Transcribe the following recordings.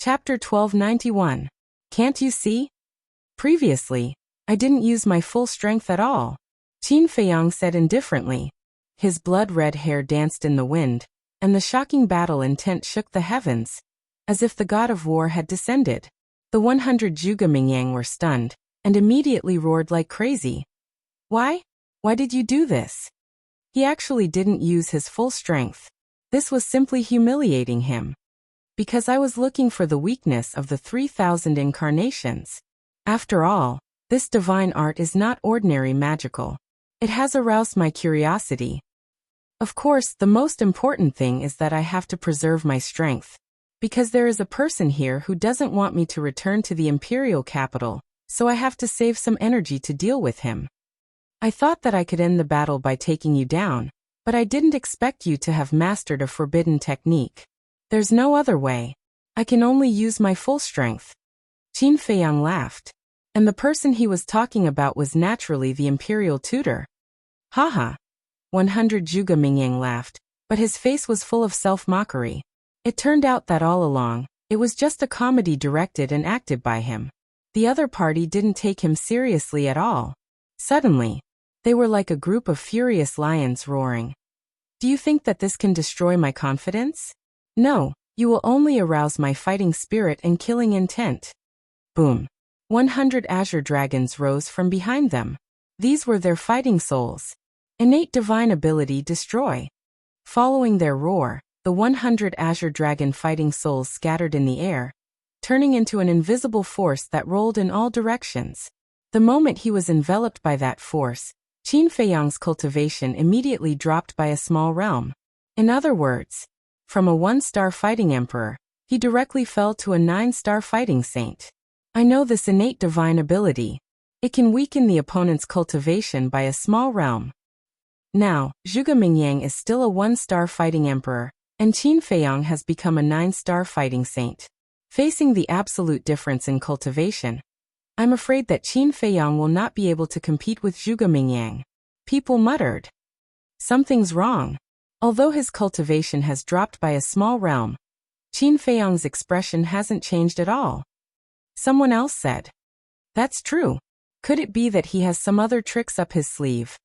Chapter 1291. Can't you see? Previously, I didn't use my full strength at all, Qin Feiyang said indifferently. His blood-red hair danced in the wind, and the shocking battle intent shook the heavens, as if the god of war had descended. The 100 Zhuge Mingyang were stunned, and immediately roared like crazy. Why? Why did you do this? He actually didn't use his full strength. This was simply humiliating him. Because I was looking for the weakness of the 3,000 incarnations. After all, this divine art is not ordinary magical. It has aroused my curiosity. Of course, the most important thing is that I have to preserve my strength. Because there is a person here who doesn't want me to return to the imperial capital, so I have to save some energy to deal with him. I thought that I could end the battle by taking you down, but I didn't expect you to have mastered a forbidden technique. There's no other way. I can only use my full strength. Qin Feiyang laughed. And the person he was talking about was naturally the imperial tutor. Haha. 100 Zhuge Mingyang laughed, but his face was full of self-mockery. It turned out that all along, it was just a comedy directed and acted by him. The other party didn't take him seriously at all. Suddenly, they were like a group of furious lions roaring. Do you think that this can destroy my confidence? No, you will only arouse my fighting spirit and killing intent. Boom. 100 azure dragons rose from behind them. These were their fighting souls. Innate divine ability destroy. Following their roar, the 100 azure dragon fighting souls scattered in the air, turning into an invisible force that rolled in all directions. The moment he was enveloped by that force, Qin Feiyang's cultivation immediately dropped by a small realm. In other words, from a 1-star fighting emperor, he directly fell to a 9-star fighting saint. I know this innate divine ability. It can weaken the opponent's cultivation by a small realm. Now, Zhuge Mingyang is still a 1-star fighting emperor, and Qin Feiyang has become a 9-star fighting saint. Facing the absolute difference in cultivation, I'm afraid that Qin Feiyang will not be able to compete with Zhuge Mingyang. People muttered. Something's wrong. Although his cultivation has dropped by a small realm, Qin Feiyang's expression hasn't changed at all. Someone else said. That's true. Could it be that he has some other tricks up his sleeve?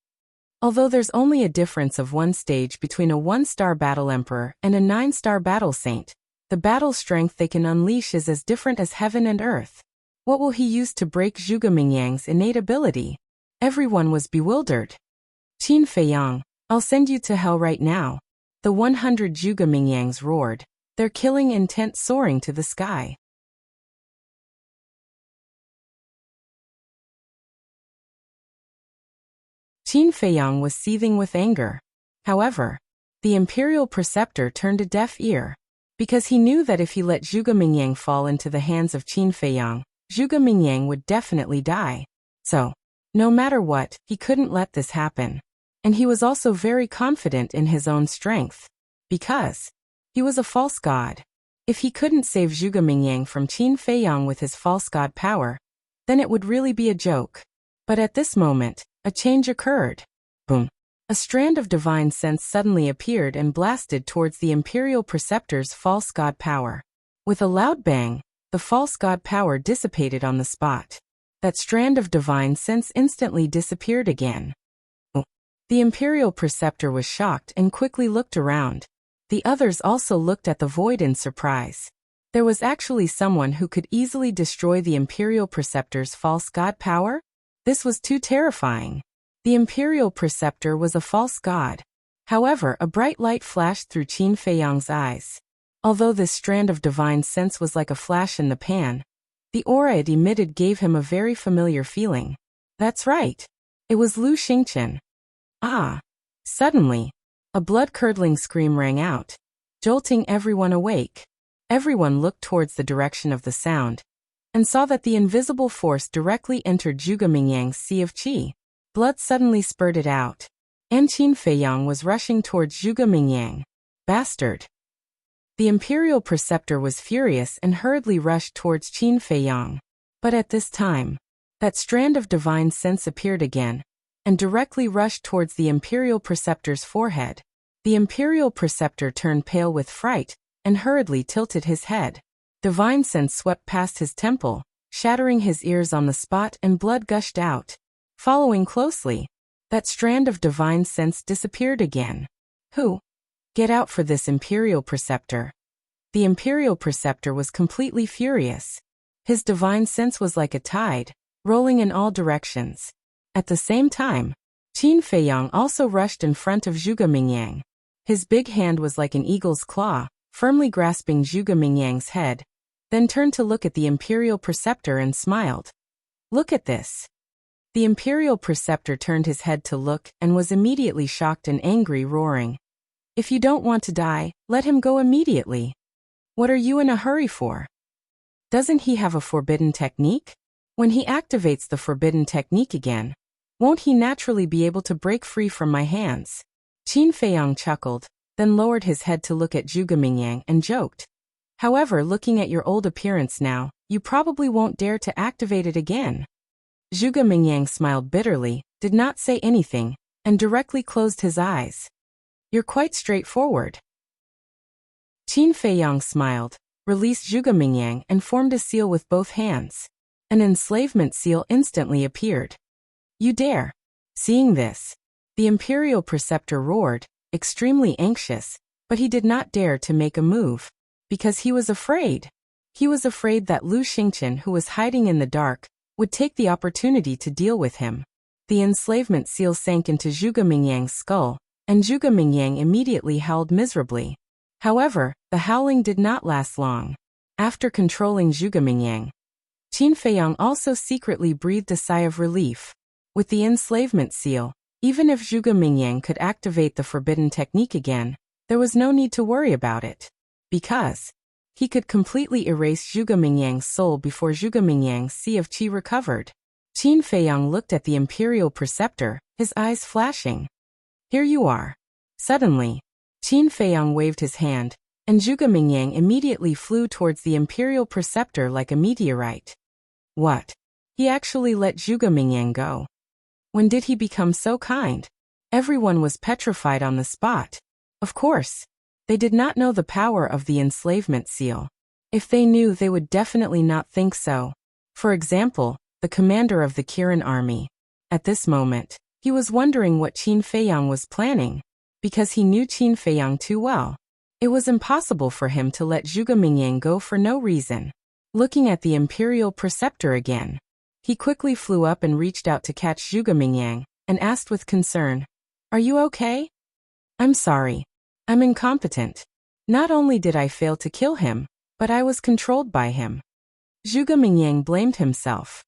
Although there's only a difference of 1 stage between a 1-star battle emperor and a 9-star battle saint, the battle strength they can unleash is as different as heaven and earth. What will he use to break Zhuge Mingyang's innate ability? Everyone was bewildered. Qin Feiyang, I'll send you to hell right now. The 100 Zhuge Mingyangs roared, their killing intent soaring to the sky. Qin Feiyang was seething with anger. However, the imperial preceptor turned a deaf ear. Because he knew that if he let Zhuge Mingyang fall into the hands of Qin Feiyang, Zhuge Mingyang would definitely die. So, no matter what, he couldn't let this happen. And he was also very confident in his own strength. Because he was a false god. If he couldn't save Zhuge Mingyang from Qin Feiyang with his false god power, then it would really be a joke. But at this moment, a change occurred. Boom. A strand of divine sense suddenly appeared and blasted towards the imperial preceptor's false god power. With a loud bang, the false god power dissipated on the spot. That strand of divine sense instantly disappeared again. The imperial preceptor was shocked and quickly looked around. The others also looked at the void in surprise. There was actually someone who could easily destroy the imperial preceptor's false god power? This was too terrifying. The imperial preceptor was a false god. However, a bright light flashed through Qin Feiyang's eyes. Although this strand of divine sense was like a flash in the pan, the aura it emitted gave him a very familiar feeling. That's right. It was Lu Xingqian. Ah! Suddenly, a blood-curdling scream rang out, jolting everyone awake. Everyone looked towards the direction of the sound, and saw that the invisible force directly entered Zhuge Mingyang's sea of qi. Blood suddenly spurted out, and Qin Feiyang was rushing towards Zhuge Mingyang. Bastard! The imperial preceptor was furious and hurriedly rushed towards Qin Feiyang. But at this time, that strand of divine sense appeared again, and directly rushed towards the imperial preceptor's forehead. The imperial preceptor turned pale with fright, and hurriedly tilted his head. Divine sense swept past his temple, shattering his ears on the spot, and blood gushed out. Following closely, that strand of divine sense disappeared again. Who? Get out for this Imperial Preceptor. The Imperial Preceptor was completely furious. His divine sense was like a tide, rolling in all directions. At the same time, Qin Feiyang also rushed in front of Zhuge Mingyang. His big hand was like an eagle's claw, firmly grasping Zhuge Mingyang's head, then turned to look at the Imperial Preceptor and smiled. Look at this. The Imperial Preceptor turned his head to look and was immediately shocked and angry, roaring, "If you don't want to die, let him go immediately. What are you in a hurry for? Doesn't he have a forbidden technique? When he activates the forbidden technique again, won't he naturally be able to break free from my hands?" Qin Feiyang chuckled, then lowered his head to look at Zhuge Mingyang and joked, "However, looking at your old appearance now, you probably won't dare to activate it again." Zhuge Mingyang smiled bitterly, did not say anything, and directly closed his eyes. "You're quite straightforward." Qin Feiyang smiled, released Zhuge Mingyang and formed a seal with both hands. An enslavement seal instantly appeared. "You dare!" Seeing this, the Imperial Preceptor roared, extremely anxious, but he did not dare to make a move, because he was afraid. He was afraid that Lu Xingqian, who was hiding in the dark, would take the opportunity to deal with him. The enslavement seal sank into Zhuge Mingyang's skull, and Zhuge Mingyang immediately howled miserably. However, the howling did not last long. After controlling Zhuge Mingyang, Qin Feiyang also secretly breathed a sigh of relief. With the enslavement seal, even if Zhuge Mingyang could activate the forbidden technique again, there was no need to worry about it, because he could completely erase Zhuge Mingyang's soul before Zhuge Mingyang's Sea of Qi recovered. Qin Feiyang looked at the Imperial Preceptor, his eyes flashing. "Here you are." Suddenly, Qin Feiyang waved his hand, and Zhuge Mingyang immediately flew towards the Imperial Preceptor like a meteorite. What? He actually let Zhuge Mingyang go? When did he become so kind? Everyone was petrified on the spot. Of course, they did not know the power of the enslavement seal. If they knew, they would definitely not think so. For example, the commander of the Kirin army. At this moment, he was wondering what Qin Feiyang was planning, because he knew Qin Feiyang too well. It was impossible for him to let Zhuge Mingyang go for no reason. Looking at the Imperial Preceptor again, he quickly flew up and reached out to catch Zhuge Mingyang, and asked with concern, "Are you okay?" "I'm sorry. I'm incompetent. Not only did I fail to kill him, but I was controlled by him." Zhuge Mingyang blamed himself.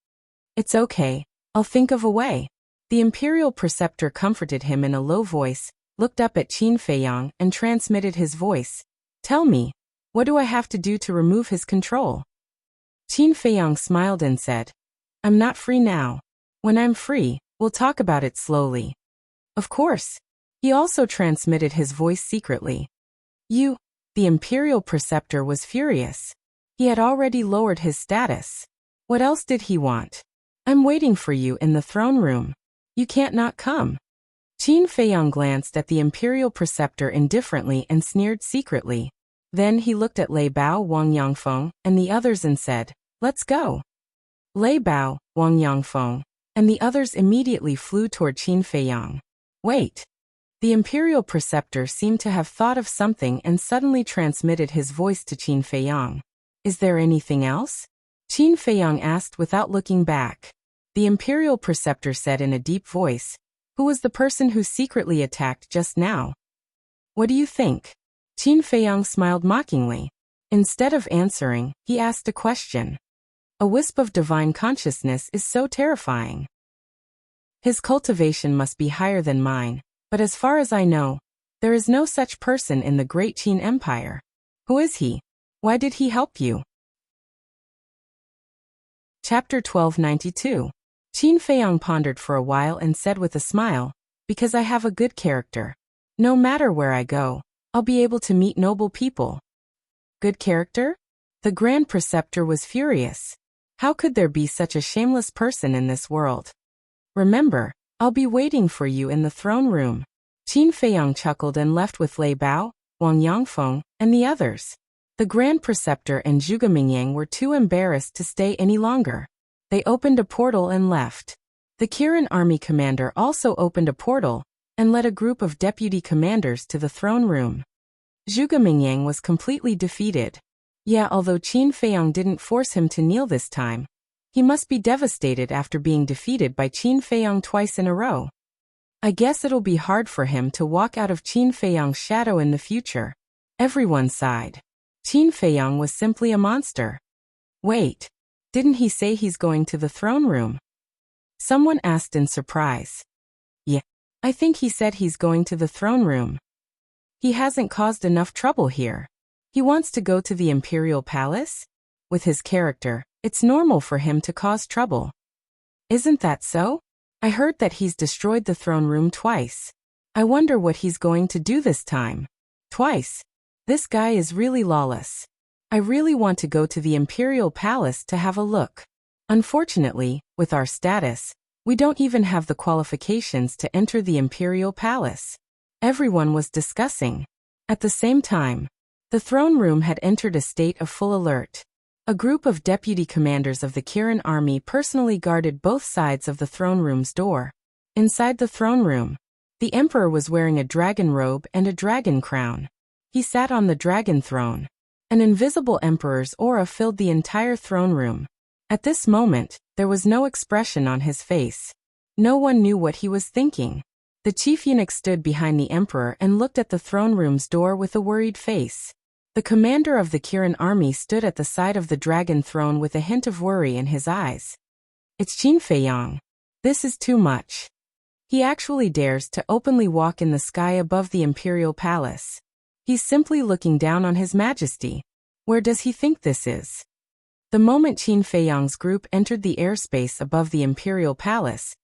"It's okay. I'll think of a way." The Imperial Preceptor comforted him in a low voice, looked up at Qin Feiyang and transmitted his voice. "Tell me, what do I have to do to remove his control?" Qin Feiyang smiled and said, "I'm not free now. When I'm free, we'll talk about it slowly." Of course. He also transmitted his voice secretly. "You..." The Imperial Preceptor was furious. He had already lowered his status. What else did he want? "I'm waiting for you in the throne room. You can't not come." Qin Feiyang glanced at the Imperial Preceptor indifferently and sneered secretly. Then he looked at Lei Bao, Wang Yangfeng, and the others and said, "Let's go." Lei Bao, Wang Yangfeng, and the others immediately flew toward Qin Feiyang. "Wait." The Imperial Preceptor seemed to have thought of something and suddenly transmitted his voice to Qin Feiyang. "Is there anything else?" Qin Feiyang asked without looking back. The Imperial Preceptor said in a deep voice, "Who was the person who secretly attacked just now?" "What do you think?" Qin Feiyang smiled mockingly. Instead of answering, he asked a question. A wisp of divine consciousness is so terrifying. His cultivation must be higher than mine, but as far as I know, there is no such person in the great Qin Empire. Who is he? Why did he help you? Chapter 1292. Qin Feiyang pondered for a while and said with a smile, "Because I have a good character. No matter where I go, I'll be able to meet noble people." Good character? The Grand Preceptor was furious. How could there be such a shameless person in this world? "Remember, I'll be waiting for you in the throne room." Qin Feiyang chuckled and left with Lei Bao, Wang Yangfeng, and the others. The Grand Preceptor and Zhuge Mingyang were too embarrassed to stay any longer. They opened a portal and left. The Kirin army commander also opened a portal and led a group of deputy commanders to the throne room. Zhuge Mingyang was completely defeated. Yeah, although Qin Feiyang didn't force him to kneel this time, he must be devastated after being defeated by Qin Feiyang twice in a row. I guess it'll be hard for him to walk out of Qin Feiyang's shadow in the future. Everyone sighed. Qin Feiyang was simply a monster. Wait, didn't he say he's going to the throne room? Someone asked in surprise. Yeah, I think he said he's going to the throne room. He hasn't caused enough trouble here. He wants to go to the imperial palace? With his character, it's normal for him to cause trouble. Isn't that so? I heard that he's destroyed the throne room twice. I wonder what he's going to do this time. Twice? This guy is really lawless. I really want to go to the imperial palace to have a look. Unfortunately, with our status, we don't even have the qualifications to enter the imperial palace. Everyone was discussing. At the same time, the throne room had entered a state of full alert. A group of deputy commanders of the Kirin army personally guarded both sides of the throne room's door. Inside the throne room, the emperor was wearing a dragon robe and a dragon crown. He sat on the dragon throne. An invisible emperor's aura filled the entire throne room. At this moment, there was no expression on his face. No one knew what he was thinking. The chief eunuch stood behind the emperor and looked at the throne room's door with a worried face. The commander of the Kirin army stood at the side of the dragon throne with a hint of worry in his eyes. It's Qin Feiyang. This is too much. He actually dares to openly walk in the sky above the imperial palace. He's simply looking down on His Majesty. Where does he think this is? The moment Qin Feiyang's group entered the airspace above the imperial palace,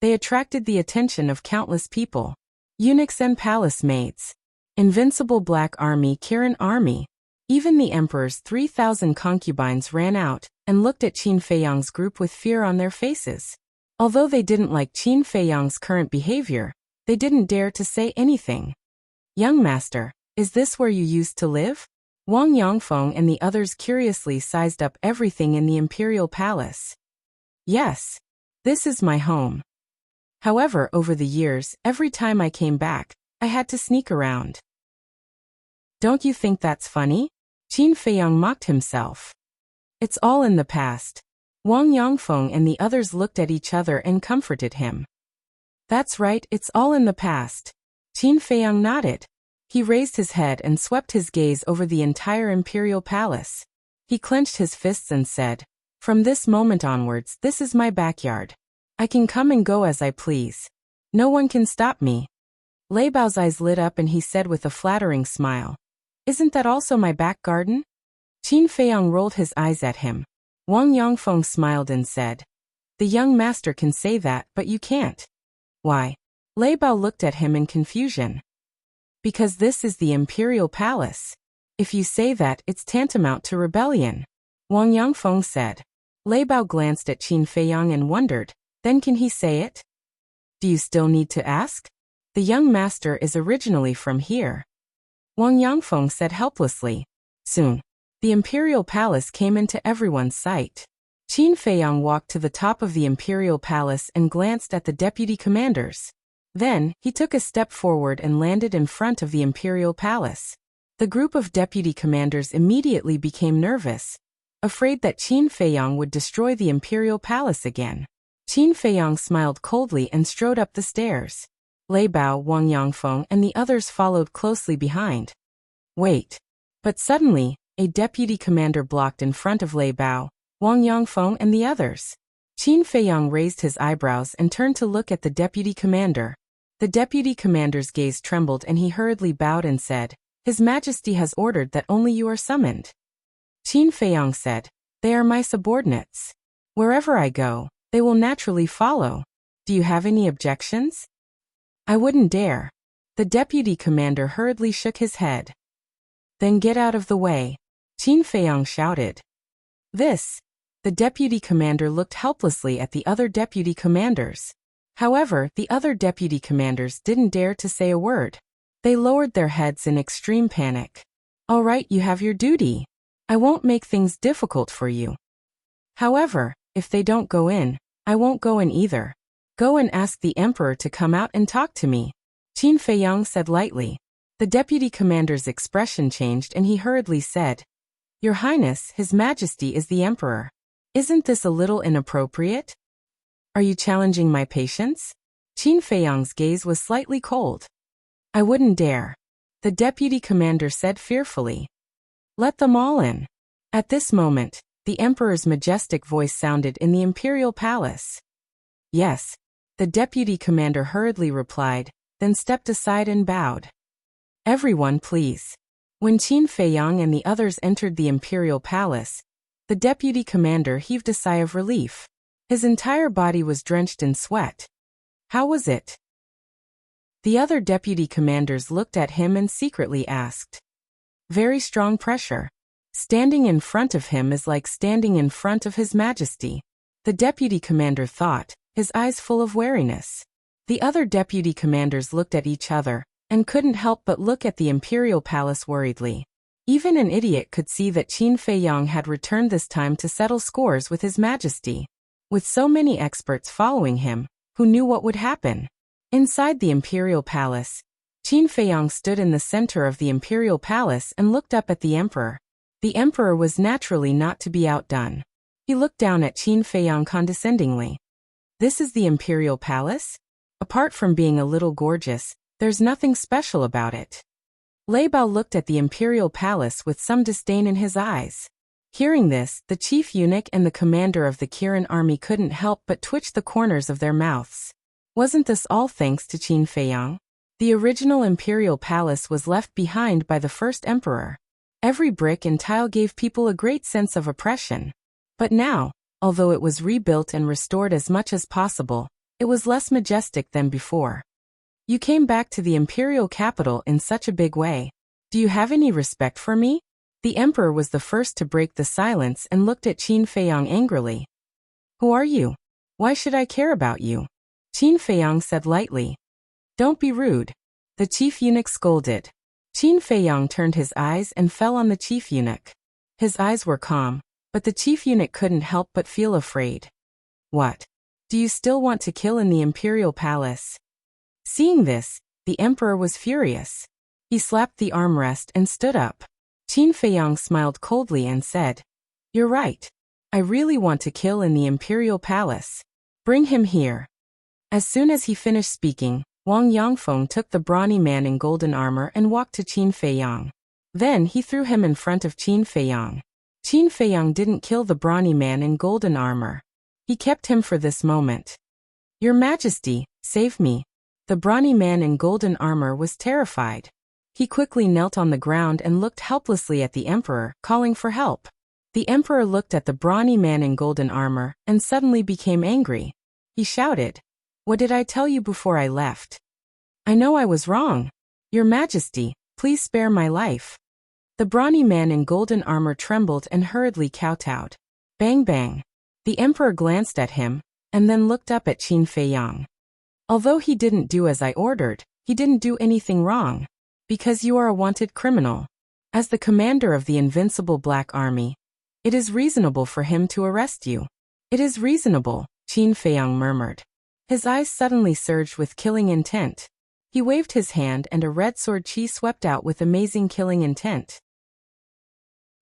they attracted the attention of countless people. Eunuchs and palace maids. Invincible Black Army Kirin army. Even the emperor's 3,000 concubines ran out and looked at Qin Feiyang's group with fear on their faces. Although they didn't like Qin Feiyang's current behavior, they didn't dare to say anything. Young master, is this where you used to live? Wang Yongfeng and the others curiously sized up everything in the imperial palace. Yes, this is my home. However, over the years, every time I came back, I had to sneak around. Don't you think that's funny? Qin Feiyang mocked himself. It's all in the past. Wang Yongfeng and the others looked at each other and comforted him. That's right, it's all in the past. Qin Feiyang nodded. He raised his head and swept his gaze over the entire imperial palace. He clenched his fists and said, "From this moment onwards, this is my backyard. I can come and go as I please. No one can stop me." Lei Bao's eyes lit up and he said with a flattering smile, "Isn't that also my back garden?" Qin Feiyang rolled his eyes at him. Wang Yongfeng smiled and said, "The young master can say that, but you can't." "Why?" Lei Bao looked at him in confusion. "Because this is the imperial palace. If you say that, it's tantamount to rebellion," Wang Yongfeng said. Lei Bao glanced at Qin Feiyang and wondered, then can he say it? "Do you still need to ask? The young master is originally from here," Wang Yongfeng said helplessly. Soon, the imperial palace came into everyone's sight. Qin Feiyang walked to the top of the imperial palace and glanced at the deputy commanders. Then, he took a step forward and landed in front of the imperial palace. The group of deputy commanders immediately became nervous, afraid that Qin Feiyang would destroy the imperial palace again. Qin Feiyang smiled coldly and strode up the stairs. Lei Bao, Wang Yongfeng, and the others followed closely behind. Wait. But suddenly, a deputy commander blocked in front of Lei Bao, Wang Yongfeng, and the others. Qin Feiyang raised his eyebrows and turned to look at the deputy commander. The deputy commander's gaze trembled and he hurriedly bowed and said, "His Majesty has ordered that only you are summoned." Qin Feiyang said, "They are my subordinates. Wherever I go, they will naturally follow. Do you have any objections?" "I wouldn't dare." The deputy commander hurriedly shook his head. "Then get out of the way," Qin Feiyang shouted. The deputy commander looked helplessly at the other deputy commanders. However, the other deputy commanders didn't dare to say a word. They lowered their heads in extreme panic. All right, you have your duty. I won't make things difficult for you. However, if they don't go in, I won't go in either. Go and ask the emperor to come out and talk to me, Qin Feiyang said lightly. The deputy commander's expression changed and he hurriedly said, Your Highness, His Majesty is the emperor. Isn't this a little inappropriate? Are you challenging my patience? Qin Feiyang's gaze was slightly cold. I wouldn't dare, the deputy commander said fearfully. Let them all in. At this moment, the emperor's majestic voice sounded in the imperial palace. Yes, the deputy commander hurriedly replied, then stepped aside and bowed. Everyone please. When Qin Feiyang and the others entered the imperial palace, the deputy commander heaved a sigh of relief. His entire body was drenched in sweat. How was it? The other deputy commanders looked at him and secretly asked. Very strong pressure. Standing in front of him is like standing in front of His Majesty, the deputy commander thought, his eyes full of wariness. The other deputy commanders looked at each other and couldn't help but look at the imperial palace worriedly. Even an idiot could see that Qin Feiyang had returned this time to settle scores with His Majesty. With so many experts following him, who knew what would happen? Inside the imperial palace, Qin Feiyang stood in the center of the imperial palace and looked up at the emperor. The emperor was naturally not to be outdone. He looked down at Qin Feiyang condescendingly. This is the imperial palace? Apart from being a little gorgeous, there's nothing special about it. Lei Bao looked at the imperial palace with some disdain in his eyes. Hearing this, the chief eunuch and the commander of the Kirin army couldn't help but twitch the corners of their mouths. Wasn't this all thanks to Qin Feiyang? The original imperial palace was left behind by the first emperor. Every brick and tile gave people a great sense of oppression. But now, although it was rebuilt and restored as much as possible, it was less majestic than before. You came back to the imperial capital in such a big way. Do you have any respect for me? The emperor was the first to break the silence and looked at Qin Feiyang angrily. Who are you? Why should I care about you? Qin Feiyang said lightly. Don't be rude, the chief eunuch scolded. Qin Feiyang turned his eyes and fell on the chief eunuch. His eyes were calm, but the chief eunuch couldn't help but feel afraid. What? Do you still want to kill in the imperial palace? Seeing this, the emperor was furious. He slapped the armrest and stood up. Qin Feiyang smiled coldly and said, You're right. I really want to kill in the imperial palace. Bring him here. As soon as he finished speaking, Wang Yangfeng took the brawny man in golden armor and walked to Qin Feiyang. Then he threw him in front of Qin Feiyang. Qin Feiyang didn't kill the brawny man in golden armor. He kept him for this moment. Your Majesty, save me. The brawny man in golden armor was terrified. He quickly knelt on the ground and looked helplessly at the emperor, calling for help. The emperor looked at the brawny man in golden armor and suddenly became angry. He shouted, What did I tell you before I left? I know I was wrong. Your Majesty, please spare my life. The brawny man in golden armor trembled and hurriedly kowtowed. Bang bang. The emperor glanced at him, and then looked up at Qin Feiyang. Although he didn't do as I ordered, he didn't do anything wrong. Because you are a wanted criminal. As the commander of the invincible Black Army, it is reasonable for him to arrest you. It is reasonable, Qin Feiyang murmured. His eyes suddenly surged with killing intent. He waved his hand and a red sword chi swept out with amazing killing intent.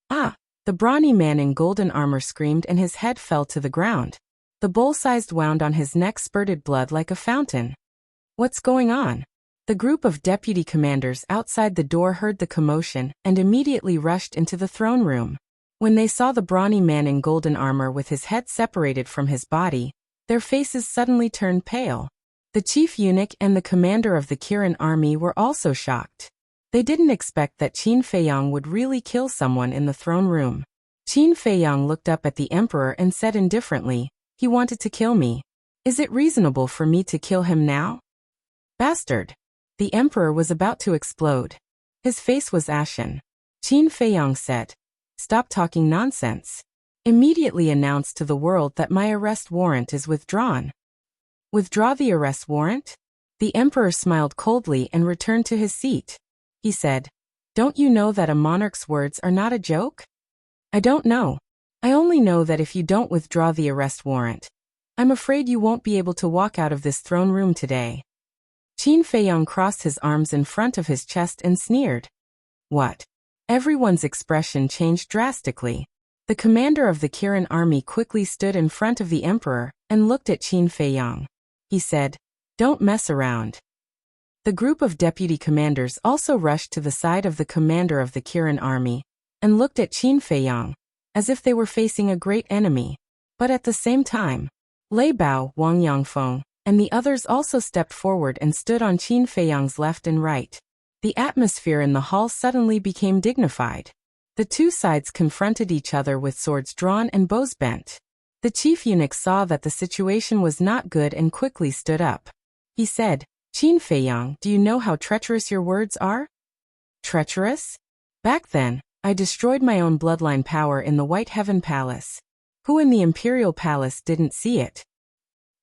Ah! The brawny man in golden armor screamed and his head fell to the ground. The bull-sized wound on his neck spurted blood like a fountain. What's going on? The group of deputy commanders outside the door heard the commotion and immediately rushed into the throne room. When they saw the brawny man in golden armor with his head separated from his body, their faces suddenly turned pale. The chief eunuch and the commander of the Kirin army were also shocked. They didn't expect that Qin Feiyang would really kill someone in the throne room. Qin Feiyang looked up at the emperor and said indifferently, He wanted to kill me. Is it reasonable for me to kill him now? Bastard! The emperor was about to explode. His face was ashen. Qin Feiyang said, Stop talking nonsense. Immediately announce to the world that my arrest warrant is withdrawn. Withdraw the arrest warrant? The emperor smiled coldly and returned to his seat. He said, Don't you know that a monarch's words are not a joke? I don't know. I only know that if you don't withdraw the arrest warrant, I'm afraid you won't be able to walk out of this throne room today. Qin Feiyong crossed his arms in front of his chest and sneered. What? Everyone's expression changed drastically. The commander of the Kirin army quickly stood in front of the emperor and looked at Qin Feiyong. He said, "Don't mess around." The group of deputy commanders also rushed to the side of the commander of the Kirin army and looked at Qin Feiyong, as if they were facing a great enemy. But at the same time, Lei Bao, Wang Yangfeng, and the others also stepped forward and stood on Qin Feiyong's left and right. The atmosphere in the hall suddenly became dignified. The two sides confronted each other with swords drawn and bows bent. The chief eunuch saw that the situation was not good and quickly stood up. He said, "Qin Feiyong, do you know how treacherous your words are?" Treacherous? Back then, I destroyed my own bloodline power in the White Heaven Palace. Who in the Imperial Palace didn't see it?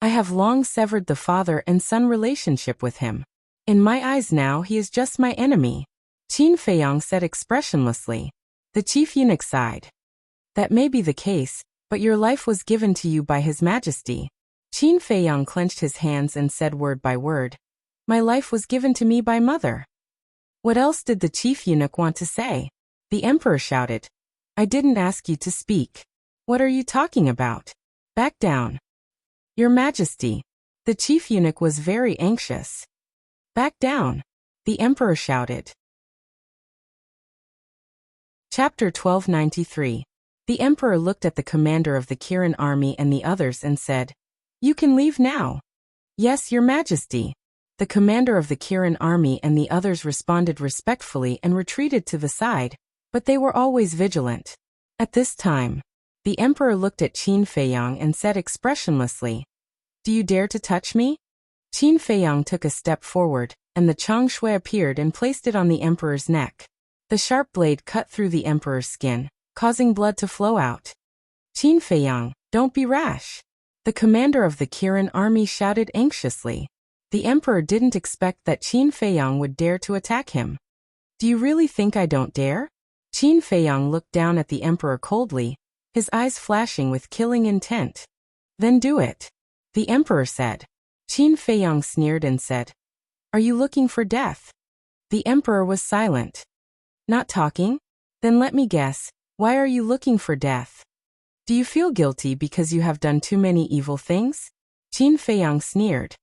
I have long severed the father and son relationship with him. In my eyes now he is just my enemy. Qin Feiyong said expressionlessly. The chief eunuch sighed. That may be the case, but your life was given to you by His Majesty. Qin Feiyong clenched his hands and said word by word. My life was given to me by Mother. What else did the chief eunuch want to say? The emperor shouted. I didn't ask you to speak. What are you talking about? Back down. Your Majesty. The chief eunuch was very anxious. Back down. The emperor shouted. Chapter 1293. The emperor looked at the commander of the Kirin army and the others and said, You can leave now. Yes, Your Majesty. The commander of the Kirin army and the others responded respectfully and retreated to the side, but they were always vigilant. At this time, the emperor looked at Qin Feiyong and said expressionlessly, Do you dare to touch me? Qin Feiyong took a step forward, and the Chang Shui appeared and placed it on the emperor's neck. The sharp blade cut through the emperor's skin, causing blood to flow out. Qin Feiyong, don't be rash. The commander of the Kirin army shouted anxiously. The emperor didn't expect that Qin Feiyong would dare to attack him. Do you really think I don't dare? Qin Feiyong looked down at the emperor coldly, his eyes flashing with killing intent. Then do it. The emperor said. Qin Feiyong sneered and said, Are you looking for death? The emperor was silent. Not talking? Then let me guess, why are you looking for death? Do you feel guilty because you have done too many evil things? Qin Feiyong sneered.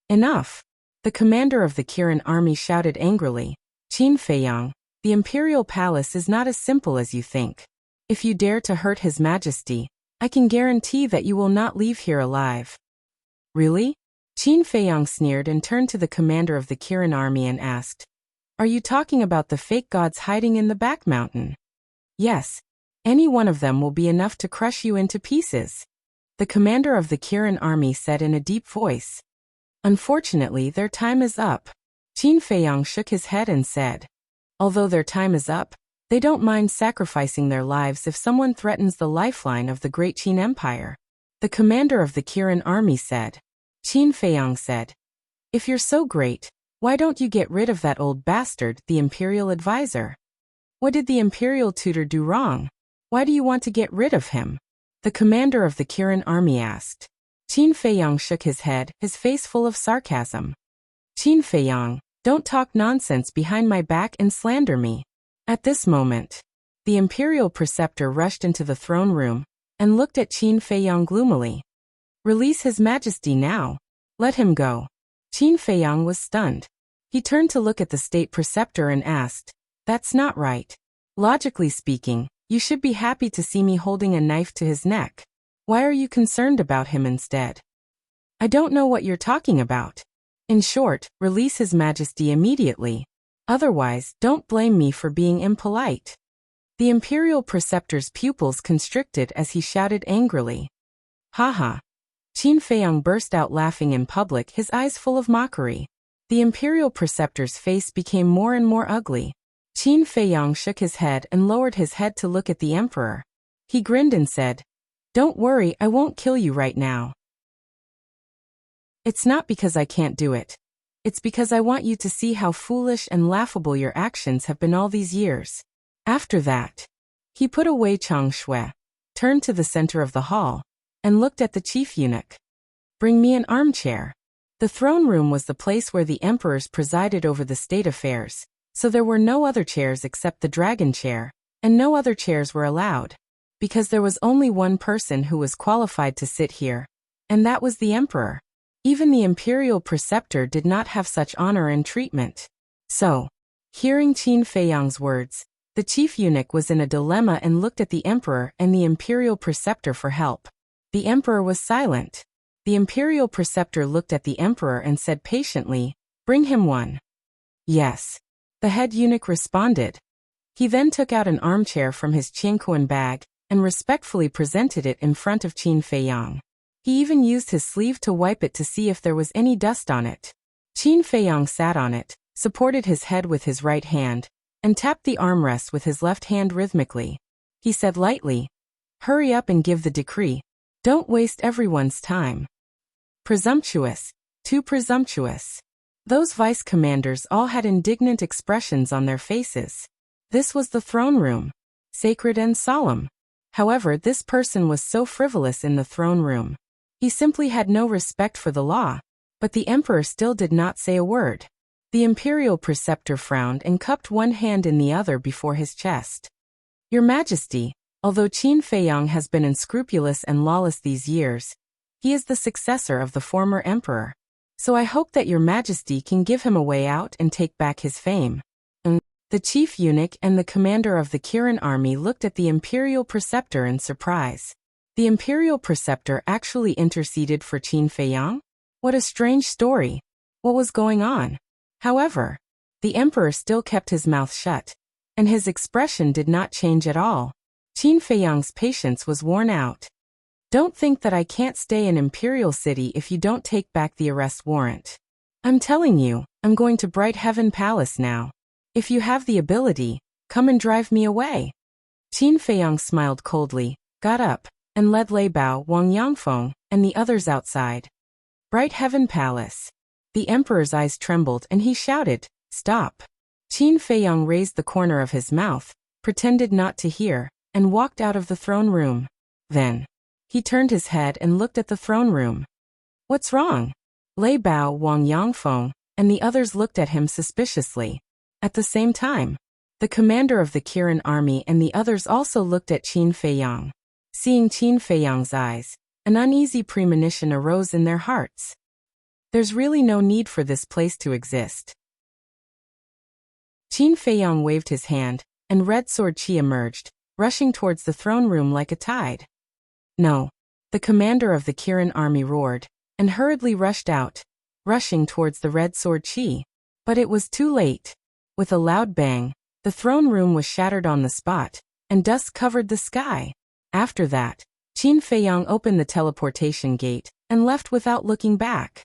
Enough. The commander of the Kirin army shouted angrily. Qin Feiyong, the imperial palace is not as simple as you think. If you dare to hurt His Majesty, I can guarantee that you will not leave here alive. Really? Qin Feiyong sneered and turned to the commander of the Kirin army and asked, Are you talking about the fake gods hiding in the back mountain? Yes. Any one of them will be enough to crush you into pieces. The commander of the Kirin army said in a deep voice. Unfortunately, their time is up. Qin Feiyong shook his head and said, Although their time is up, they don't mind sacrificing their lives if someone threatens the lifeline of the great Qin Empire. The commander of the Kirin army said. Qin Feiyong said, If you're so great, why don't you get rid of that old bastard, the imperial advisor? What did the imperial tutor do wrong? Why do you want to get rid of him? The commander of the Kirin army asked. Qin Feiyong shook his head, his face full of sarcasm. Qin Feiyong, don't talk nonsense behind my back and slander me. At this moment, the imperial preceptor rushed into the throne room and looked at Qin Feiyong gloomily. Release His Majesty now. Let him go. Qin Feiyong was stunned. He turned to look at the state preceptor and asked, That's not right. Logically speaking, you should be happy to see me holding a knife to his neck. Why are you concerned about him instead? I don't know what you're talking about. In short, release His Majesty immediately. Otherwise, don't blame me for being impolite. The imperial preceptor's pupils constricted as he shouted angrily. Ha. Qin Feiyong burst out laughing in public, his eyes full of mockery. The imperial preceptor's face became more and more ugly. Qin Feiyong shook his head and lowered his head to look at the emperor. He grinned and said, Don't worry, I won't kill you right now. It's not because I can't do it. It's because I want you to see how foolish and laughable your actions have been all these years. After that, he put away Chang Shui, turned to the center of the hall, and looked at the chief eunuch. Bring me an armchair. The throne room was the place where the emperors presided over the state affairs, so there were no other chairs except the dragon chair, and no other chairs were allowed, because there was only one person who was qualified to sit here, and that was the emperor. Even the imperial preceptor did not have such honor and treatment. So, hearing Qin Feiyang's words, the chief eunuch was in a dilemma and looked at the emperor and the imperial preceptor for help. The emperor was silent. The imperial preceptor looked at the emperor and said patiently, "Bring him one." "Yes." The head eunuch responded. He then took out an armchair from his Qingquan bag and respectfully presented it in front of Qin Feiyang. He even used his sleeve to wipe it to see if there was any dust on it. Qin Feiyang sat on it, supported his head with his right hand, and tapped the armrest with his left hand rhythmically. He said lightly, "Hurry up and give the decree. Don't waste everyone's time." Presumptuous, too presumptuous. Those vice commanders all had indignant expressions on their faces. This was the throne room, sacred and solemn. However, this person was so frivolous in the throne room. He simply had no respect for the law, but the emperor still did not say a word. The imperial preceptor frowned and cupped one hand in the other before his chest. "Your Majesty, although Qin Feiyang has been unscrupulous and lawless these years, he is the successor of the former emperor. So I hope that your Majesty can give him a way out and take back his fame." The chief eunuch and the commander of the Kirin army looked at the imperial preceptor in surprise. The imperial preceptor actually interceded for Qin Feiyang? What a strange story. What was going on? However, the emperor still kept his mouth shut, and his expression did not change at all. Qin Feiyang's patience was worn out. "Don't think that I can't stay in Imperial City if you don't take back the arrest warrant. I'm telling you, I'm going to Bright Heaven Palace now. If you have the ability, come and drive me away." Qin Feiyang smiled coldly, got up, and led Lei Bao, Wang Yangfeng, and the others outside. Bright Heaven Palace. The emperor's eyes trembled and he shouted, "Stop." Qin Feiyang raised the corner of his mouth, pretended not to hear, and walked out of the throne room. Then, he turned his head and looked at the throne room. "What's wrong?" Lei Bao, Wang Yangfeng, and the others looked at him suspiciously. At the same time, the commander of the Kirin army and the others also looked at Qin Feiyang. Seeing Qin Feiyang's eyes, an uneasy premonition arose in their hearts. There's really no need for this place to exist. Qin Feiyang waved his hand, and Red Sword Qi emerged, rushing towards the throne room like a tide. "No." The commander of the Kirin army roared, and hurriedly rushed out, rushing towards the Red Sword Qi. But it was too late. With a loud bang, the throne room was shattered on the spot, and dust covered the sky. After that, Qin Feiyang opened the teleportation gate and left without looking back.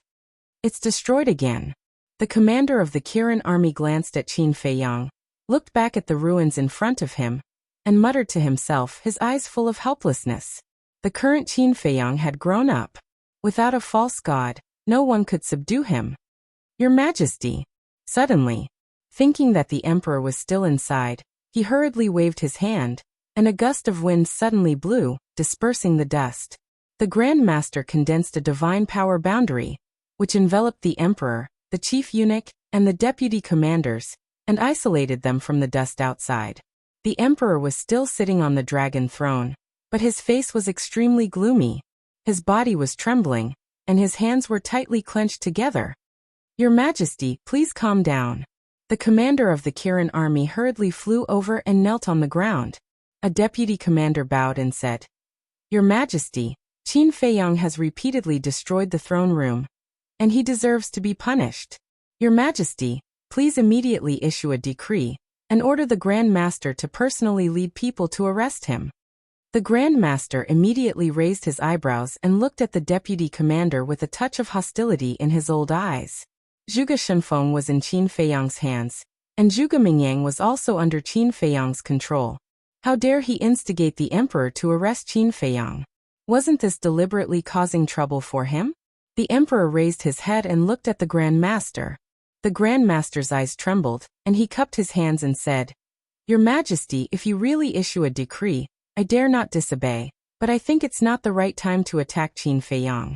"It's destroyed again." The commander of the Kirin army glanced at Qin Feiyang, looked back at the ruins in front of him, and muttered to himself, his eyes full of helplessness. The current Qin Feiyang had grown up. Without a false god, no one could subdue him. "Your Majesty." Suddenly, thinking that the emperor was still inside, he hurriedly waved his hand, and a gust of wind suddenly blew, dispersing the dust. The Grand Master condensed a divine power boundary, which enveloped the emperor, the chief eunuch, and the deputy commanders, and isolated them from the dust outside. The emperor was still sitting on the dragon throne, but his face was extremely gloomy. His body was trembling, and his hands were tightly clenched together. "Your Majesty, please calm down." The commander of the Kirin army hurriedly flew over and knelt on the ground. A deputy commander bowed and said, "Your Majesty, Qin Feiyang has repeatedly destroyed the throne room, and he deserves to be punished. Your Majesty, please immediately issue a decree, and order the Grand Master to personally lead people to arrest him." The Grand Master immediately raised his eyebrows and looked at the deputy commander with a touch of hostility in his old eyes. Zhuge Shenfeng was in Qin Feiyang's hands, and Zhuge Mingyang was also under Qin Feiyang's control. How dare he instigate the emperor to arrest Qin Feiyang? Wasn't this deliberately causing trouble for him? The emperor raised his head and looked at the Grand Master. The Grand Master's eyes trembled, and he cupped his hands and said, "Your Majesty, if you really issue a decree, I dare not disobey, but I think it's not the right time to attack Qin Feiyang.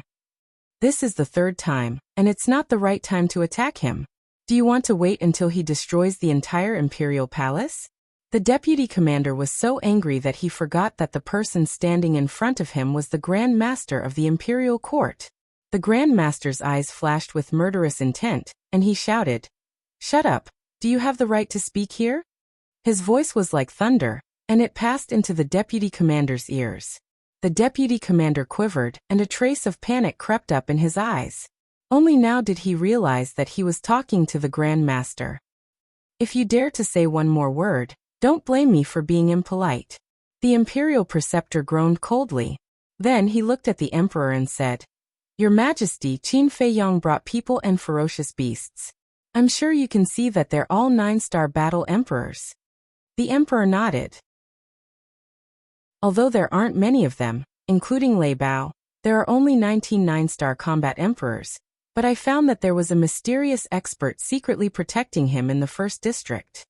This is the third time, and it's not the right time to attack him. Do you want to wait until he destroys the entire imperial palace?" The deputy commander was so angry that he forgot that the person standing in front of him was the Grand Master of the imperial court. The Grand Master's eyes flashed with murderous intent, and he shouted, "Shut up! Do you have the right to speak here?" His voice was like thunder, and it passed into the deputy commander's ears. The deputy commander quivered, and a trace of panic crept up in his eyes. Only now did he realize that he was talking to the Grand Master. "If you dare to say one more word, don't blame me for being impolite." The imperial preceptor groaned coldly. Then he looked at the emperor and said, "Your Majesty, Qin Feiyang brought people and ferocious beasts. I'm sure you can see that they're all 9-star battle emperors." The emperor nodded. "Although there aren't many of them, including Lei Bao, there are only 19 9-star combat emperors, but I found that there was a mysterious expert secretly protecting him in the first district,"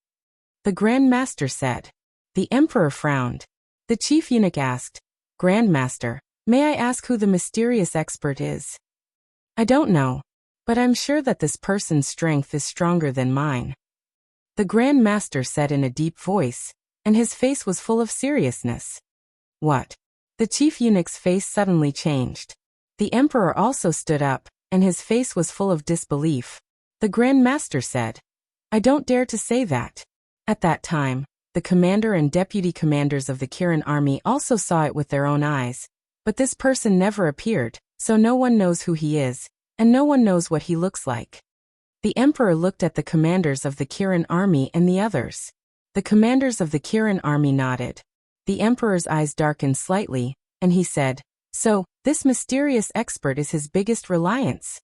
the Grand Master said. The emperor frowned. The chief eunuch asked, "Grand Master, may I ask who the mysterious expert is?" "I don't know, but I'm sure that this person's strength is stronger than mine," the Grand Master said in a deep voice, and his face was full of seriousness. "What?" The chief eunuch's face suddenly changed. The emperor also stood up, and his face was full of disbelief. The Grand Master said, "I don't dare to say that." At that time, the commander and deputy commanders of the Kirin army also saw it with their own eyes, but this person never appeared, so no one knows who he is, and no one knows what he looks like. The emperor looked at the commanders of the Kirin army and the others. The commanders of the Kirin army nodded. The emperor's eyes darkened slightly, and he said, "So, this mysterious expert is his biggest reliance?"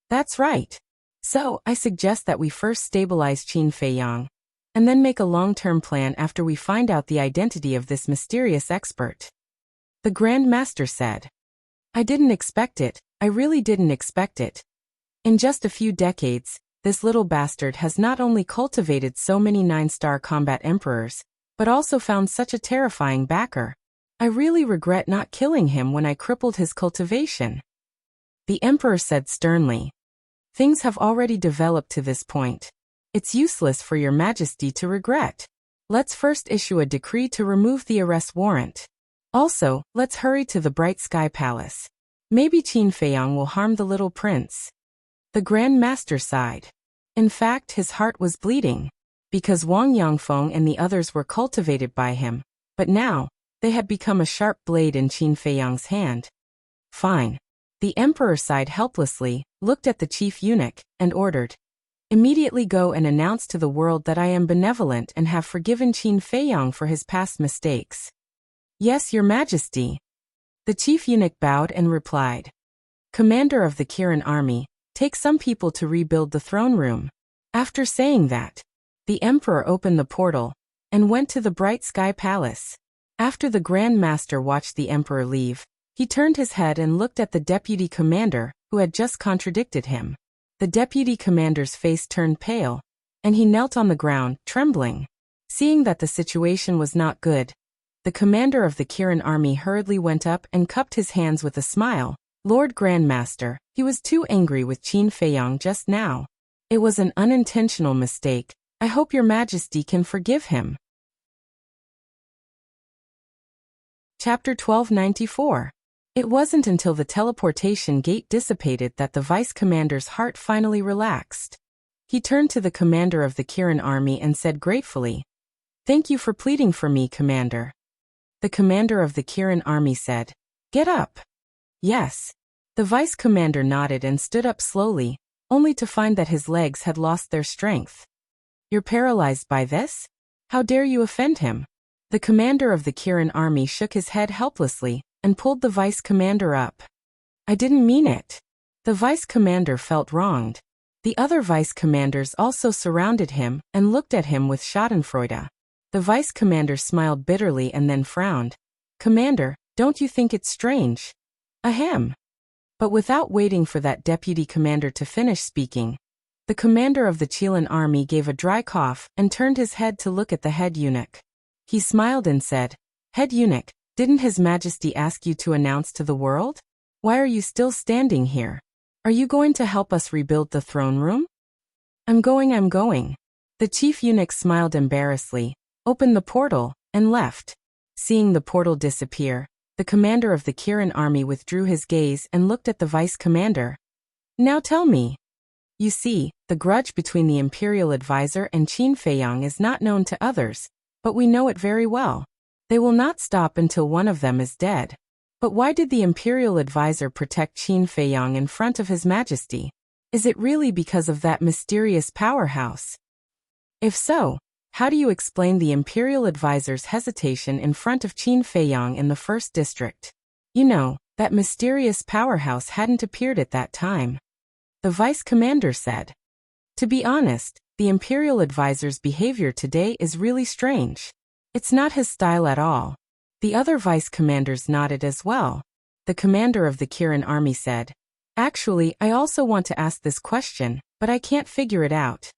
"That's right. So, I suggest that we first stabilize Qin Feiyang, and then make a long-term plan after we find out the identity of this mysterious expert," the Grand Master said. "I didn't expect it, I really didn't expect it. In just a few decades, this little bastard has not only cultivated so many 9-star combat emperors, but also found such a terrifying backer. I really regret not killing him when I crippled his cultivation," the emperor said sternly. "Things have already developed to this point. It's useless for your Majesty to regret. Let's first issue a decree to remove the arrest warrant. Also, let's hurry to the Bright Sky Palace. Maybe Qin Feiyang will harm the little prince." The Grand Master sighed. In fact, his heart was bleeding, because Wang Yangfeng and the others were cultivated by him, but now, they had become a sharp blade in Qin Feiyang's hand. "Fine." The emperor sighed helplessly, looked at the chief eunuch, and ordered, "Immediately go and announce to the world that I am benevolent and have forgiven Qin Feiyang for his past mistakes." "Yes, Your Majesty." The chief eunuch bowed and replied, "Commander of the Kirin army, take some people to rebuild the throne room." After saying that, the emperor opened the portal and went to the Bright Sky Palace. After the Grand Master watched the emperor leave, he turned his head and looked at the deputy commander, who had just contradicted him. The deputy commander's face turned pale, and he knelt on the ground, trembling. Seeing that the situation was not good, the commander of the Kirin army hurriedly went up and cupped his hands with a smile. "Lord Grand Master, he was too angry with Qin Feiyang just now. It was an unintentional mistake. I hope Your Majesty can forgive him." Chapter 1294. It wasn't until the teleportation gate dissipated that the vice commander's heart finally relaxed. He turned to the commander of the Kirin army and said gratefully, "Thank you for pleading for me, Commander." The commander of the Kirin army said, "Get up." "Yes." The vice commander nodded and stood up slowly, only to find that his legs had lost their strength. "You're paralyzed by this? How dare you offend him?" The commander of the Kirin army shook his head helplessly and pulled the vice commander up. "I didn't mean it." The vice commander felt wronged. The other vice commanders also surrounded him and looked at him with schadenfreude. The vice commander smiled bitterly and then frowned. "Commander, don't you think it's strange?" "Ahem." But without waiting for that deputy commander to finish speaking, The commander of the Chilan army gave a dry cough and turned his head to look at the head eunuch. He smiled and said, "Head eunuch, didn't His Majesty ask you to announce to the world? Why are you still standing here? Are you going to help us rebuild the throne room?" I'm going. The chief eunuch smiled embarrassedly, opened the portal, and left. Seeing the portal disappear, the commander of the Kiran army withdrew his gaze and looked at the vice commander. "Now tell me." You see, the grudge between the imperial advisor and Qin Feiyang is not known to others, but we know it very well. They will not stop until one of them is dead. But why did the imperial advisor protect Qin Feiyang in front of His Majesty? Is it really because of that mysterious powerhouse? If so, how do you explain the imperial advisor's hesitation in front of Qin Feiyang in the first district? You know, that mysterious powerhouse hadn't appeared at that time. The vice commander said. To be honest, the imperial advisor's behavior today is really strange. It's not his style at all. The other vice commanders nodded as well. The commander of the Kiran army said, "Actually, I also want to ask this question, but I can't figure it out."